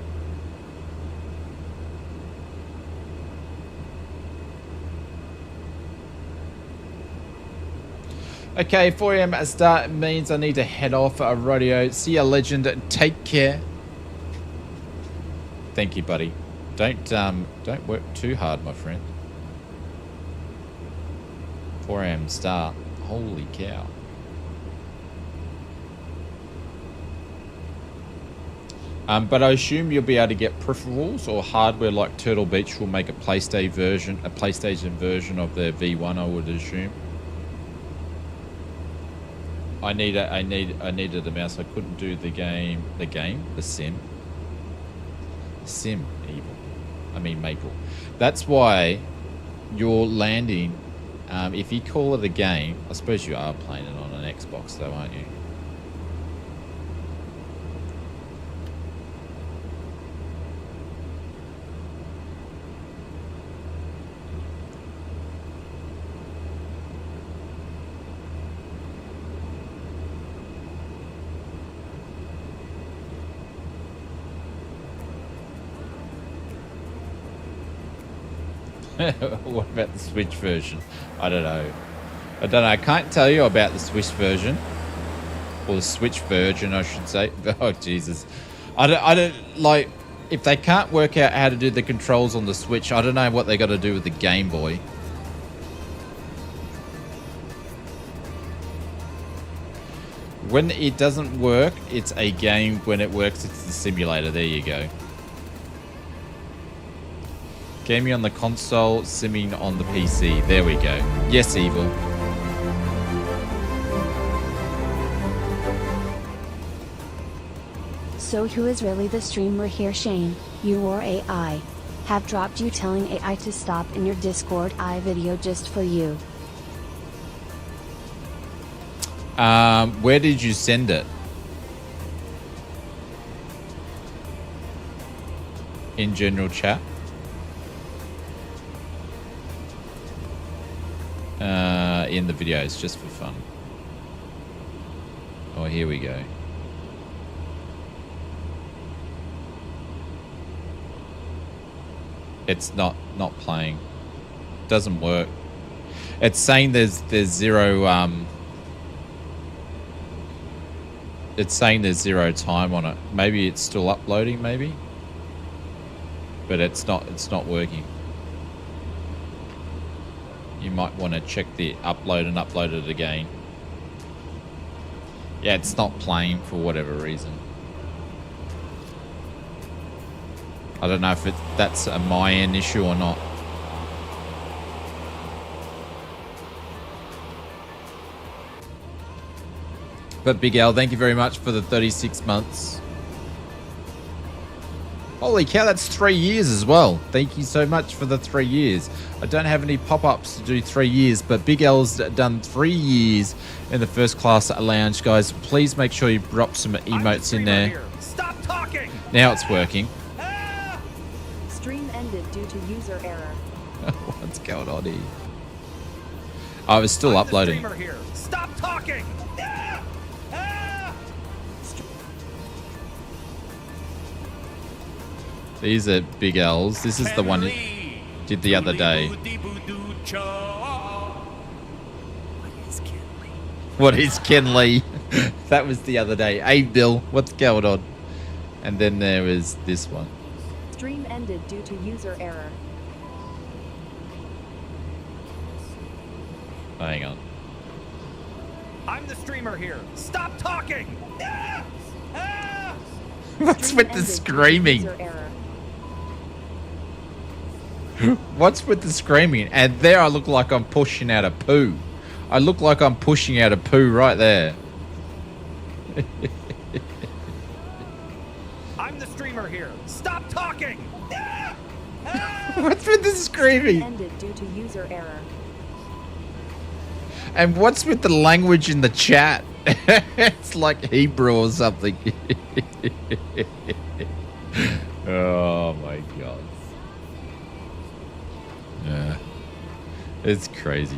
Okay, 4 a.m. start means I need to head off. Rodeo. See ya, legend. Take care. Thank you, buddy. Don't work too hard, my friend. 4 a.m. start. Holy cow. But I assume you'll be able to get peripherals or hardware like Turtle Beach will make a PlayStation version of the V1, I would assume. I needed a mouse. I couldn't do the sim evil. I mean Maple. That's why you're landing. If you call it a game, I suppose you are playing it on an Xbox though, aren't you? What about the Switch version? I don't know. I can't tell you about the Switch version. Or the Switch version, I should say. Oh, Jesus. I don't like, if they can't work out how to do the controls on the Switch, I don't know what they got to do with the Game Boy. When it doesn't work, it's a game. When it works, it's the simulator. There you go. Gaming on the console, simming on the PC. There we go. Yes, Evil. So who is really the streamer here, Shane? You or AI? Have dropped you telling AI to stop in your Discord video just for you. Where did you send it? In general chat? In the videos, just for fun. here we go. It's not playing. Doesn't work. It's saying there's zero it's saying there's 0 time on it. Maybe it's still uploading, maybe. But it's not working. You might want to check the upload and upload it again. Yeah, it's not playing for whatever reason. I don't know if that's a my end issue or not. But Big L, thank you very much for the 36 months. Holy cow, that's 3 years as well. Thank you so much for the 3 years. I don't have any pop-ups to do 3 years, but Big L's done 3 years in the first class lounge, guys. Please make sure you drop some emotes in there. Here. Stop talking. Now it's working. Stream ended due to user error. What's going on here? I was still uploading. Here. Stop talking. These are Big L's. This is the one he did the other day. What is Ken Lee? That was the other day. Hey, Bill, what's going on? And then there was this one. Stream ended due to user error. Hang on. I'm the streamer here. Stop talking. What's with the screaming? User error. What's with the screaming? And there I look like I'm pushing out a poo. I look like I'm pushing out a poo right there. I'm the streamer here. Stop talking. What's with the screaming? Ended due to user error. And what's with the language in the chat? It's like Hebrew or something. Oh my god. Yeah. It's crazy.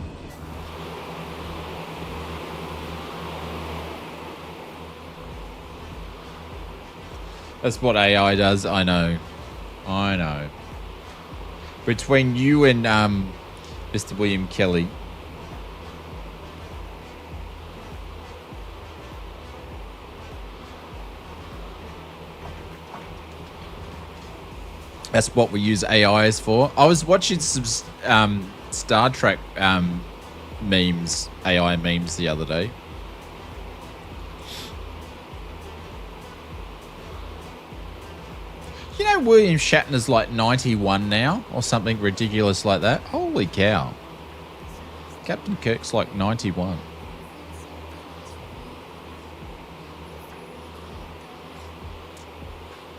That's what AI does. I know. I know. Between you and Mr. William Kelly. That's what we use AIs for. I was watching some Star Trek memes, AI memes the other day. You know, William Shatner's like 91 now, or something ridiculous like that. Holy cow. Captain Kirk's like 91.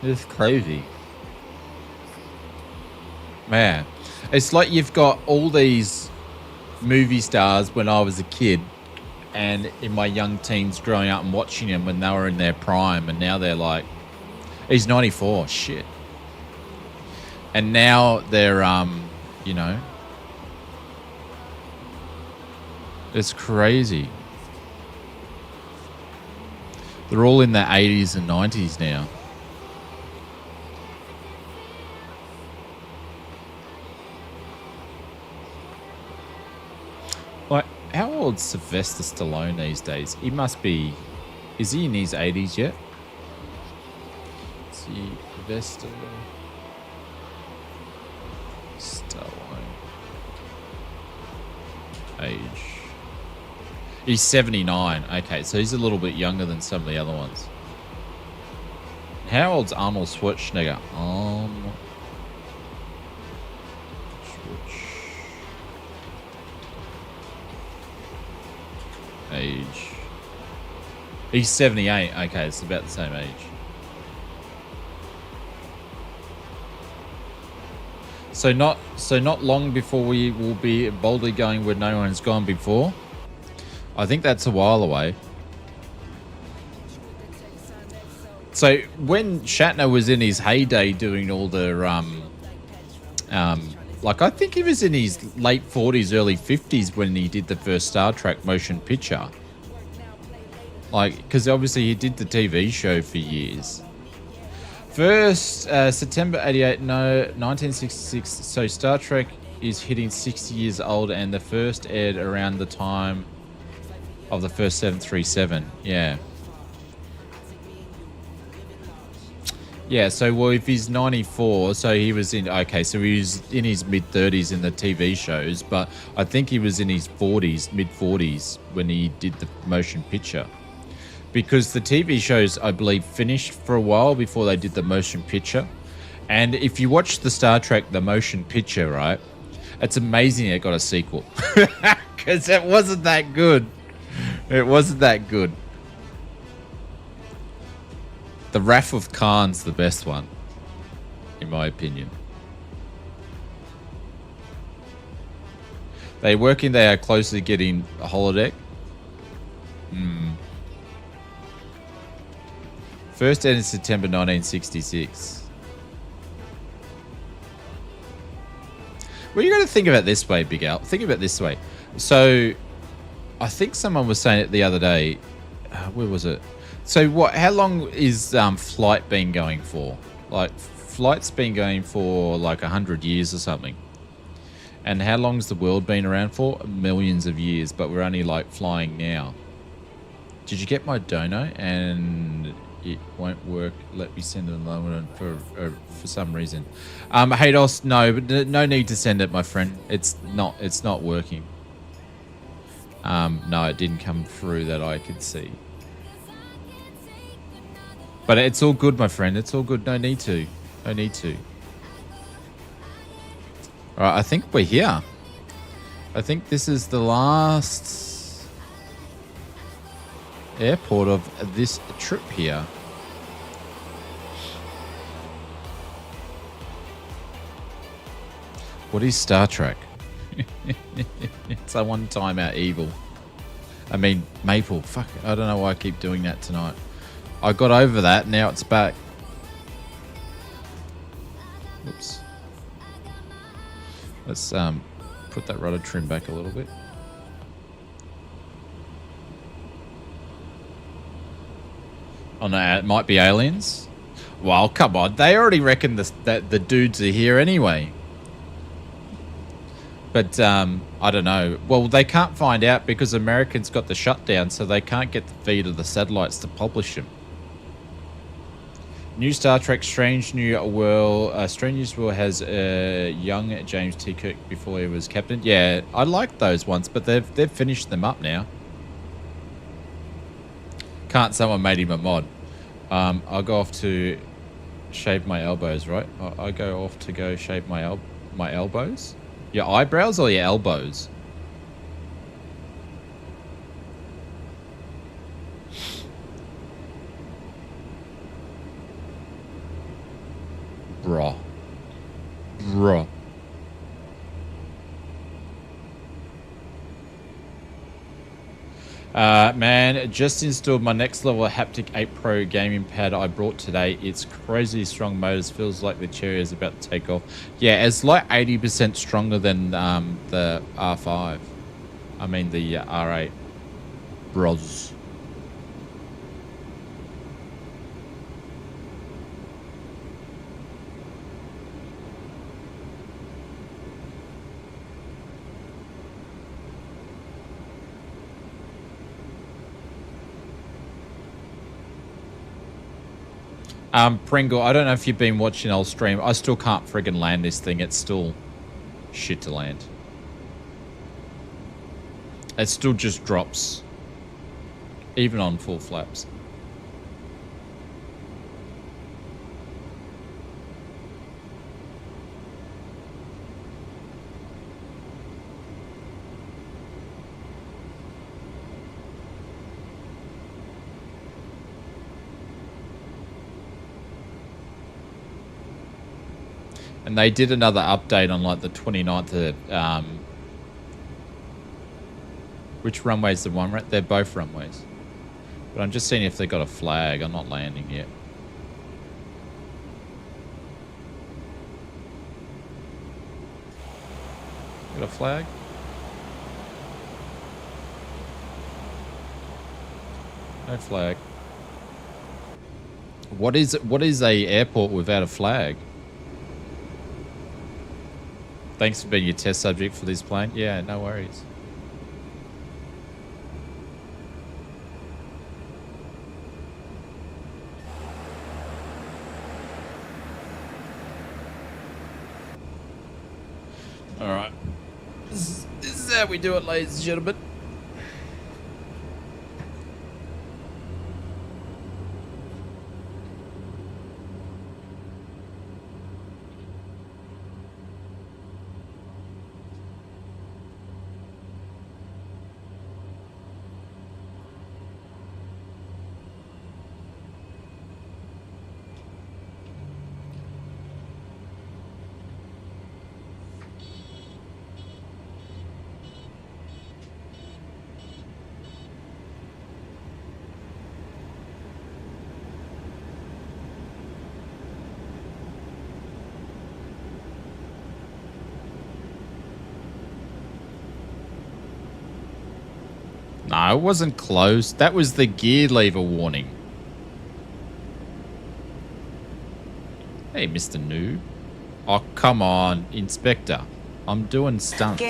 It's crazy. Man, it's like you've got all these movie stars when I was a kid and in my young teens growing up and watching them when they were in their prime, and now they're like, he's 94, shit. And now they're, you know, it's crazy. They're all in their 80s and 90s now. Like, how old's Sylvester Stallone these days? He must be... Is he in his 80s yet? Let's see, Sylvester Stallone. Age. He's 79. Okay, so he's a little bit younger than some of the other ones. How old's Arnold Schwarzenegger? Age. He's 78. Okay, it's about the same age. So not long before we will be boldly going where no one's gone before. I think that's a while away. So when Shatner was in his heyday doing all the like, I think he was in his late 40s, early 50s when he did the first Star Trek motion picture. Like, because obviously he did the TV show for years. First, September 88, no, 1966. So Star Trek is hitting 60 years old, and the first aired around the time of the first 737. Yeah. Yeah, so well, if he's 94, so he was in, okay, so he was in his mid-30s in the TV shows, but I think he was in his 40s, mid-40s, when he did the motion picture. Because the TV shows, I believe, finished for a while before they did the motion picture. And if you watch the Star Trek, the motion picture, right, it's amazing it got a sequel. Because it wasn't that good. It wasn't that good. The Wrath of Khan's the best one, in my opinion. They are closely getting a holodeck. First ended September 1966. Well, you got to think about it this way, Big Al. Think about it this way. So, I think someone was saying it the other day. Where was it? So what? How long is flight been going for? Like, flight's been going for like 100 years or something. And how long's the world been around for? Millions of years, but we're only like flying now. Did you get my dono? And it won't work. Let me send it alone for some reason. Haydos, no, but no need to send it, my friend. It's not working. No, it didn't come through that I could see. But it's all good, my friend. It's all good. No need to. No need to. All right, I think we're here. I think this is the last airport of this trip here. What is Star Trek? It's a one time out evil. I mean, Maple. Fuck, I don't know why I keep doing that tonight. I got over that, now it's back. Oops. Let's put that rudder trim back a little bit. Oh no, it might be aliens. Well, come on, they already reckon that the dudes are here anyway. But I don't know. Well, they can't find out because Americans got the shutdown, so they can't get the feed of the satellites to publish them. New Star Trek Strange New World. Strange New World has young James T. Kirk before he was captain. Yeah, I liked those ones, but they've finished them up now. Can't someone made him a mod? I'll go off to shave my elbows, right? I go off to go shave my elbows. Your eyebrows or your elbows? Bruh. Man, just installed my next level Haptic 8 Pro gaming pad I brought today. It's crazy strong motors. Feels like the cherry is about to take off. Yeah, it's like 80% stronger than the R5. I mean the R8. Bros. Pringle, I don't know if you've been watching old stream. I still can't friggin' land this thing. It's still shit to land. It still just drops. Even on full flaps. And they did another update on like the 29th of, which runway's the one, right? They're both runways. But I'm just seeing if they got a flag. I'm not landing yet. Got a flag? No flag. What is a airport without a flag? Thanks for being your test subject for this plane. Yeah, no worries. All right. This is how we do it, ladies and gentlemen. No, it wasn't close. That was the gear lever warning. Hey, Mr. Noob. Oh, come on, Inspector. I'm doing stunts.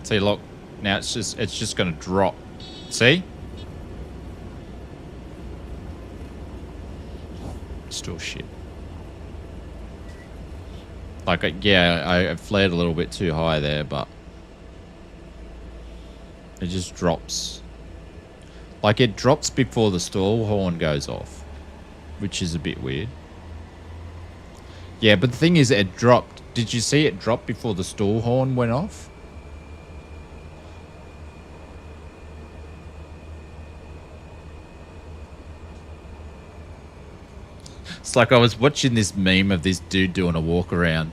See, look, now it's just going to drop. See? Still shit. Like, yeah, I flared a little bit too high there, but it just drops. Like, it drops before the stall horn goes off, which is a bit weird. Yeah, but the thing is, it dropped. Did you see it drop before the stall horn went off? It's like I was watching this meme of this dude doing a walk around,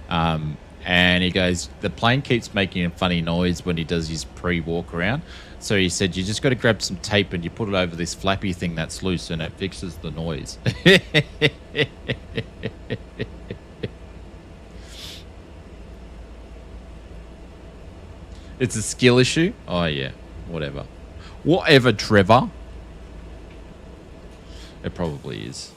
and he goes, the plane keeps making a funny noise when he does his pre-walk around. So he said, you just got to grab some tape and you put it over this flappy thing that's loose and it fixes the noise. It's a skill issue? Oh, yeah. Whatever. Whatever, Trevor. It probably is.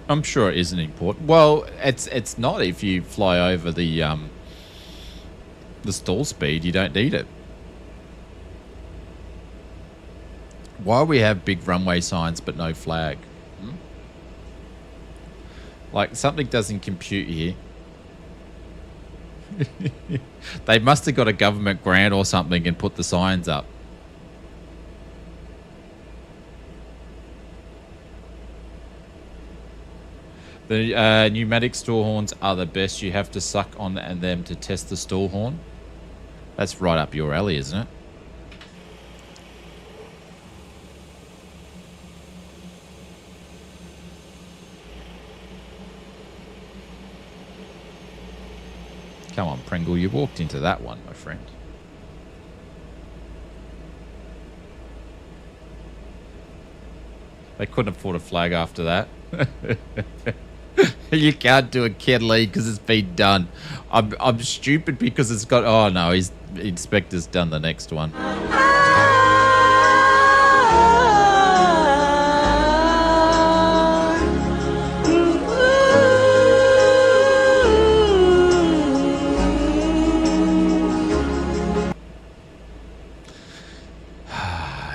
I'm sure it isn't important. Well, it's not if you fly over the stall speed. You don't need it. Why we have big runway signs but no flag? Like, something doesn't compute here. They must have got a government grant or something and put the signs up. The pneumatic stall horns are the best. You have to suck on them to test the stall horn. That's right up your alley, isn't it? Come on, Pringle, you walked into that one, my friend. They couldn't afford a flag after that. You can't do a Ken lead because it's been done. I'm stupid because it's got... Oh, no, his inspector's done the next one.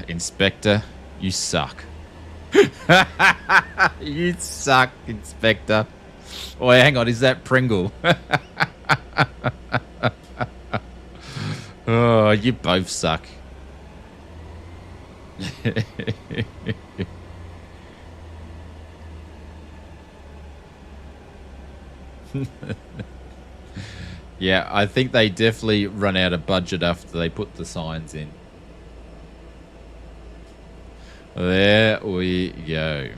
Inspector, you suck. You suck, Inspector. Oh, hang on, is that Pringle? Oh, you both suck. Yeah, I think they definitely run out of budget after they put the signs in. There we go.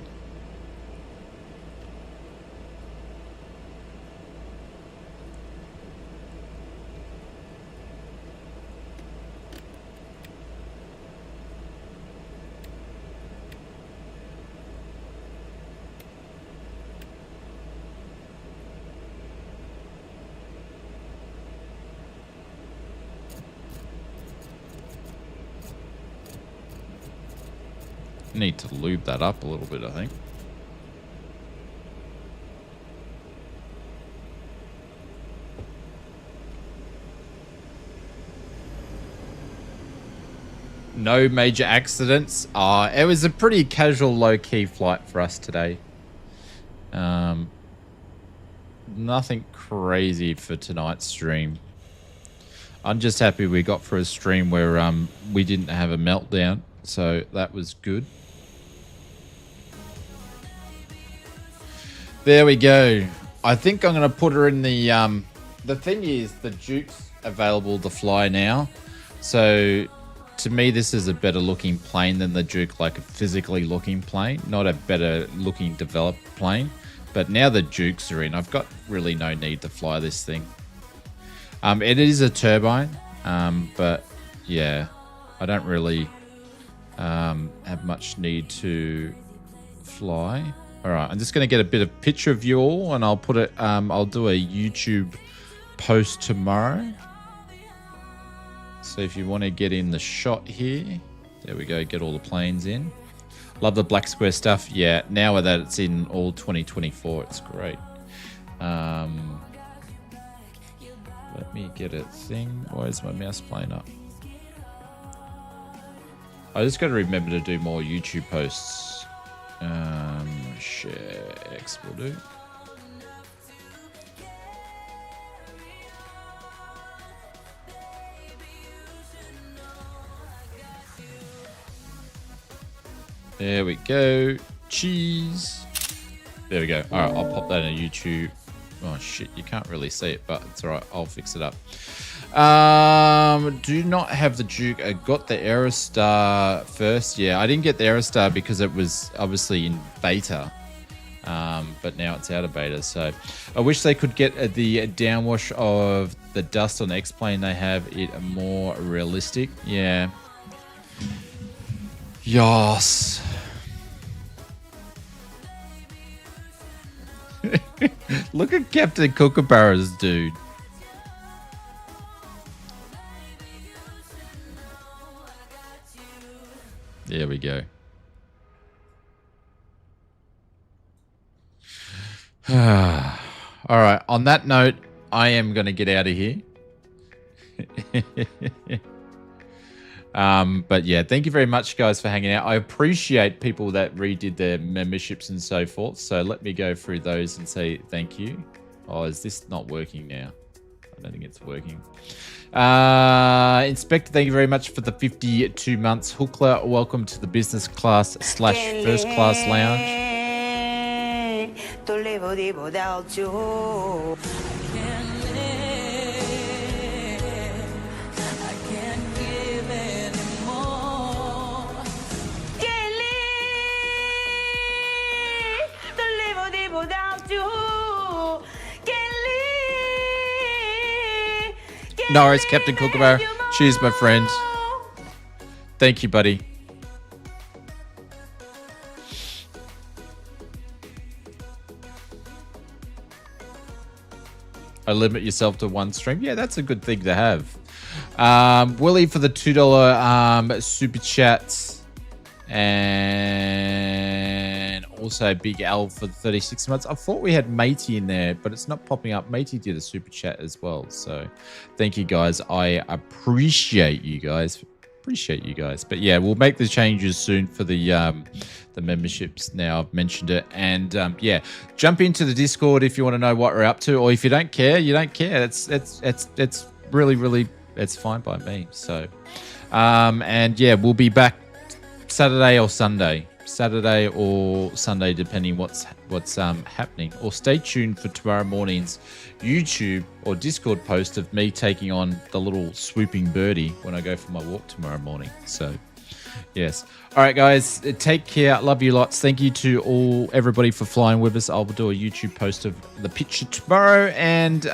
Need to lube that up a little bit, I think. No major accidents. It was a pretty casual, low-key flight for us today. Nothing crazy for tonight's stream. I'm just happy we got for a stream where we didn't have a meltdown, so that was good. There we go. I think I'm going to put her in the thing is the Duke's available to fly now. So to me, this is a better looking plane than the Duke, like a physically looking plane, not a better looking developed plane. But now the Dukes are in, I've got really no need to fly this thing. It is a turbine, but yeah, I don't really have much need to fly. All right, I'm just going to get a bit of picture of you all, and I'll put it. I'll do a YouTube post tomorrow. So if you want to get in the shot here, there we go. Get all the planes in. Love the black square stuff. Yeah, now that it's in all 2024, it's great. Let me get a thing. Why is my mouse playing up? I just got to remember to do more YouTube posts. Share X will do. There we go. Cheese. There we go. All right, I'll pop that in YouTube. Oh shit, you can't really see it, but it's all right. I'll fix it up. Do not have the Duke. I got the Aerostar first. Yeah, I didn't get the Aerostar because it was obviously in beta, but now it's out of beta. So I wish they could get the downwash of the dust on the X-Plane. They have it more realistic. Yeah. Yes. Look at Captain Kookaburra's dude. There we go. All right. On that note, I am going to get out of here. But yeah, thank you very much, guys, for hanging out. I appreciate people that redid their memberships and so forth. So let me go through those and say thank you. Oh, is this not working now? I don't think it's working. Inspector, thank you very much for the 52 months. Hookler, welcome to the business class / first class lounge. No worries, Captain Kookaburra. Cheers, my friend. Thank you, buddy. I limit yourself to one stream. Yeah, that's a good thing to have. Willie for the $2 super chats. And also Big L for the 36 months. I thought we had Matey in there, but it's not popping up. Matey did a super chat as well. So thank you guys. I appreciate you guys. But yeah, we'll make the changes soon for the memberships. Now I've mentioned it. And yeah, jump into the Discord if you want to know what we're up to, or if you don't care, you don't care. It's really, it's fine by me. So and yeah, we'll be back Saturday or Sunday. Saturday or Sunday, depending what's happening. Or stay tuned for tomorrow morning's YouTube or Discord post of me taking on the little swooping birdie when I go for my walk tomorrow morning. So, yes. All right, guys. Take care. Love you lots. Thank you to everybody for flying with us. I'll do a YouTube post of the picture tomorrow. And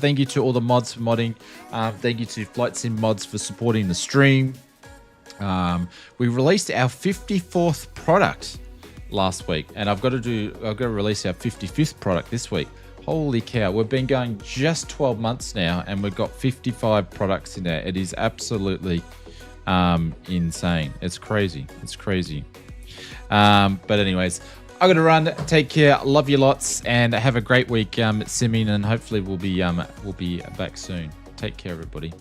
thank you to all the mods for modding. Thank you to Flight Sim Mods for supporting the stream. We released our 54th product last week, and I've got to release our 55th product this week. Holy cow, we've been going just 12 months now, and we've got 55 products in there. It is absolutely insane. It's crazy. It's crazy. But anyways, I'm gonna run. Take care. Love you lots, and have a great week simming, and hopefully we'll be back soon. Take care, everybody.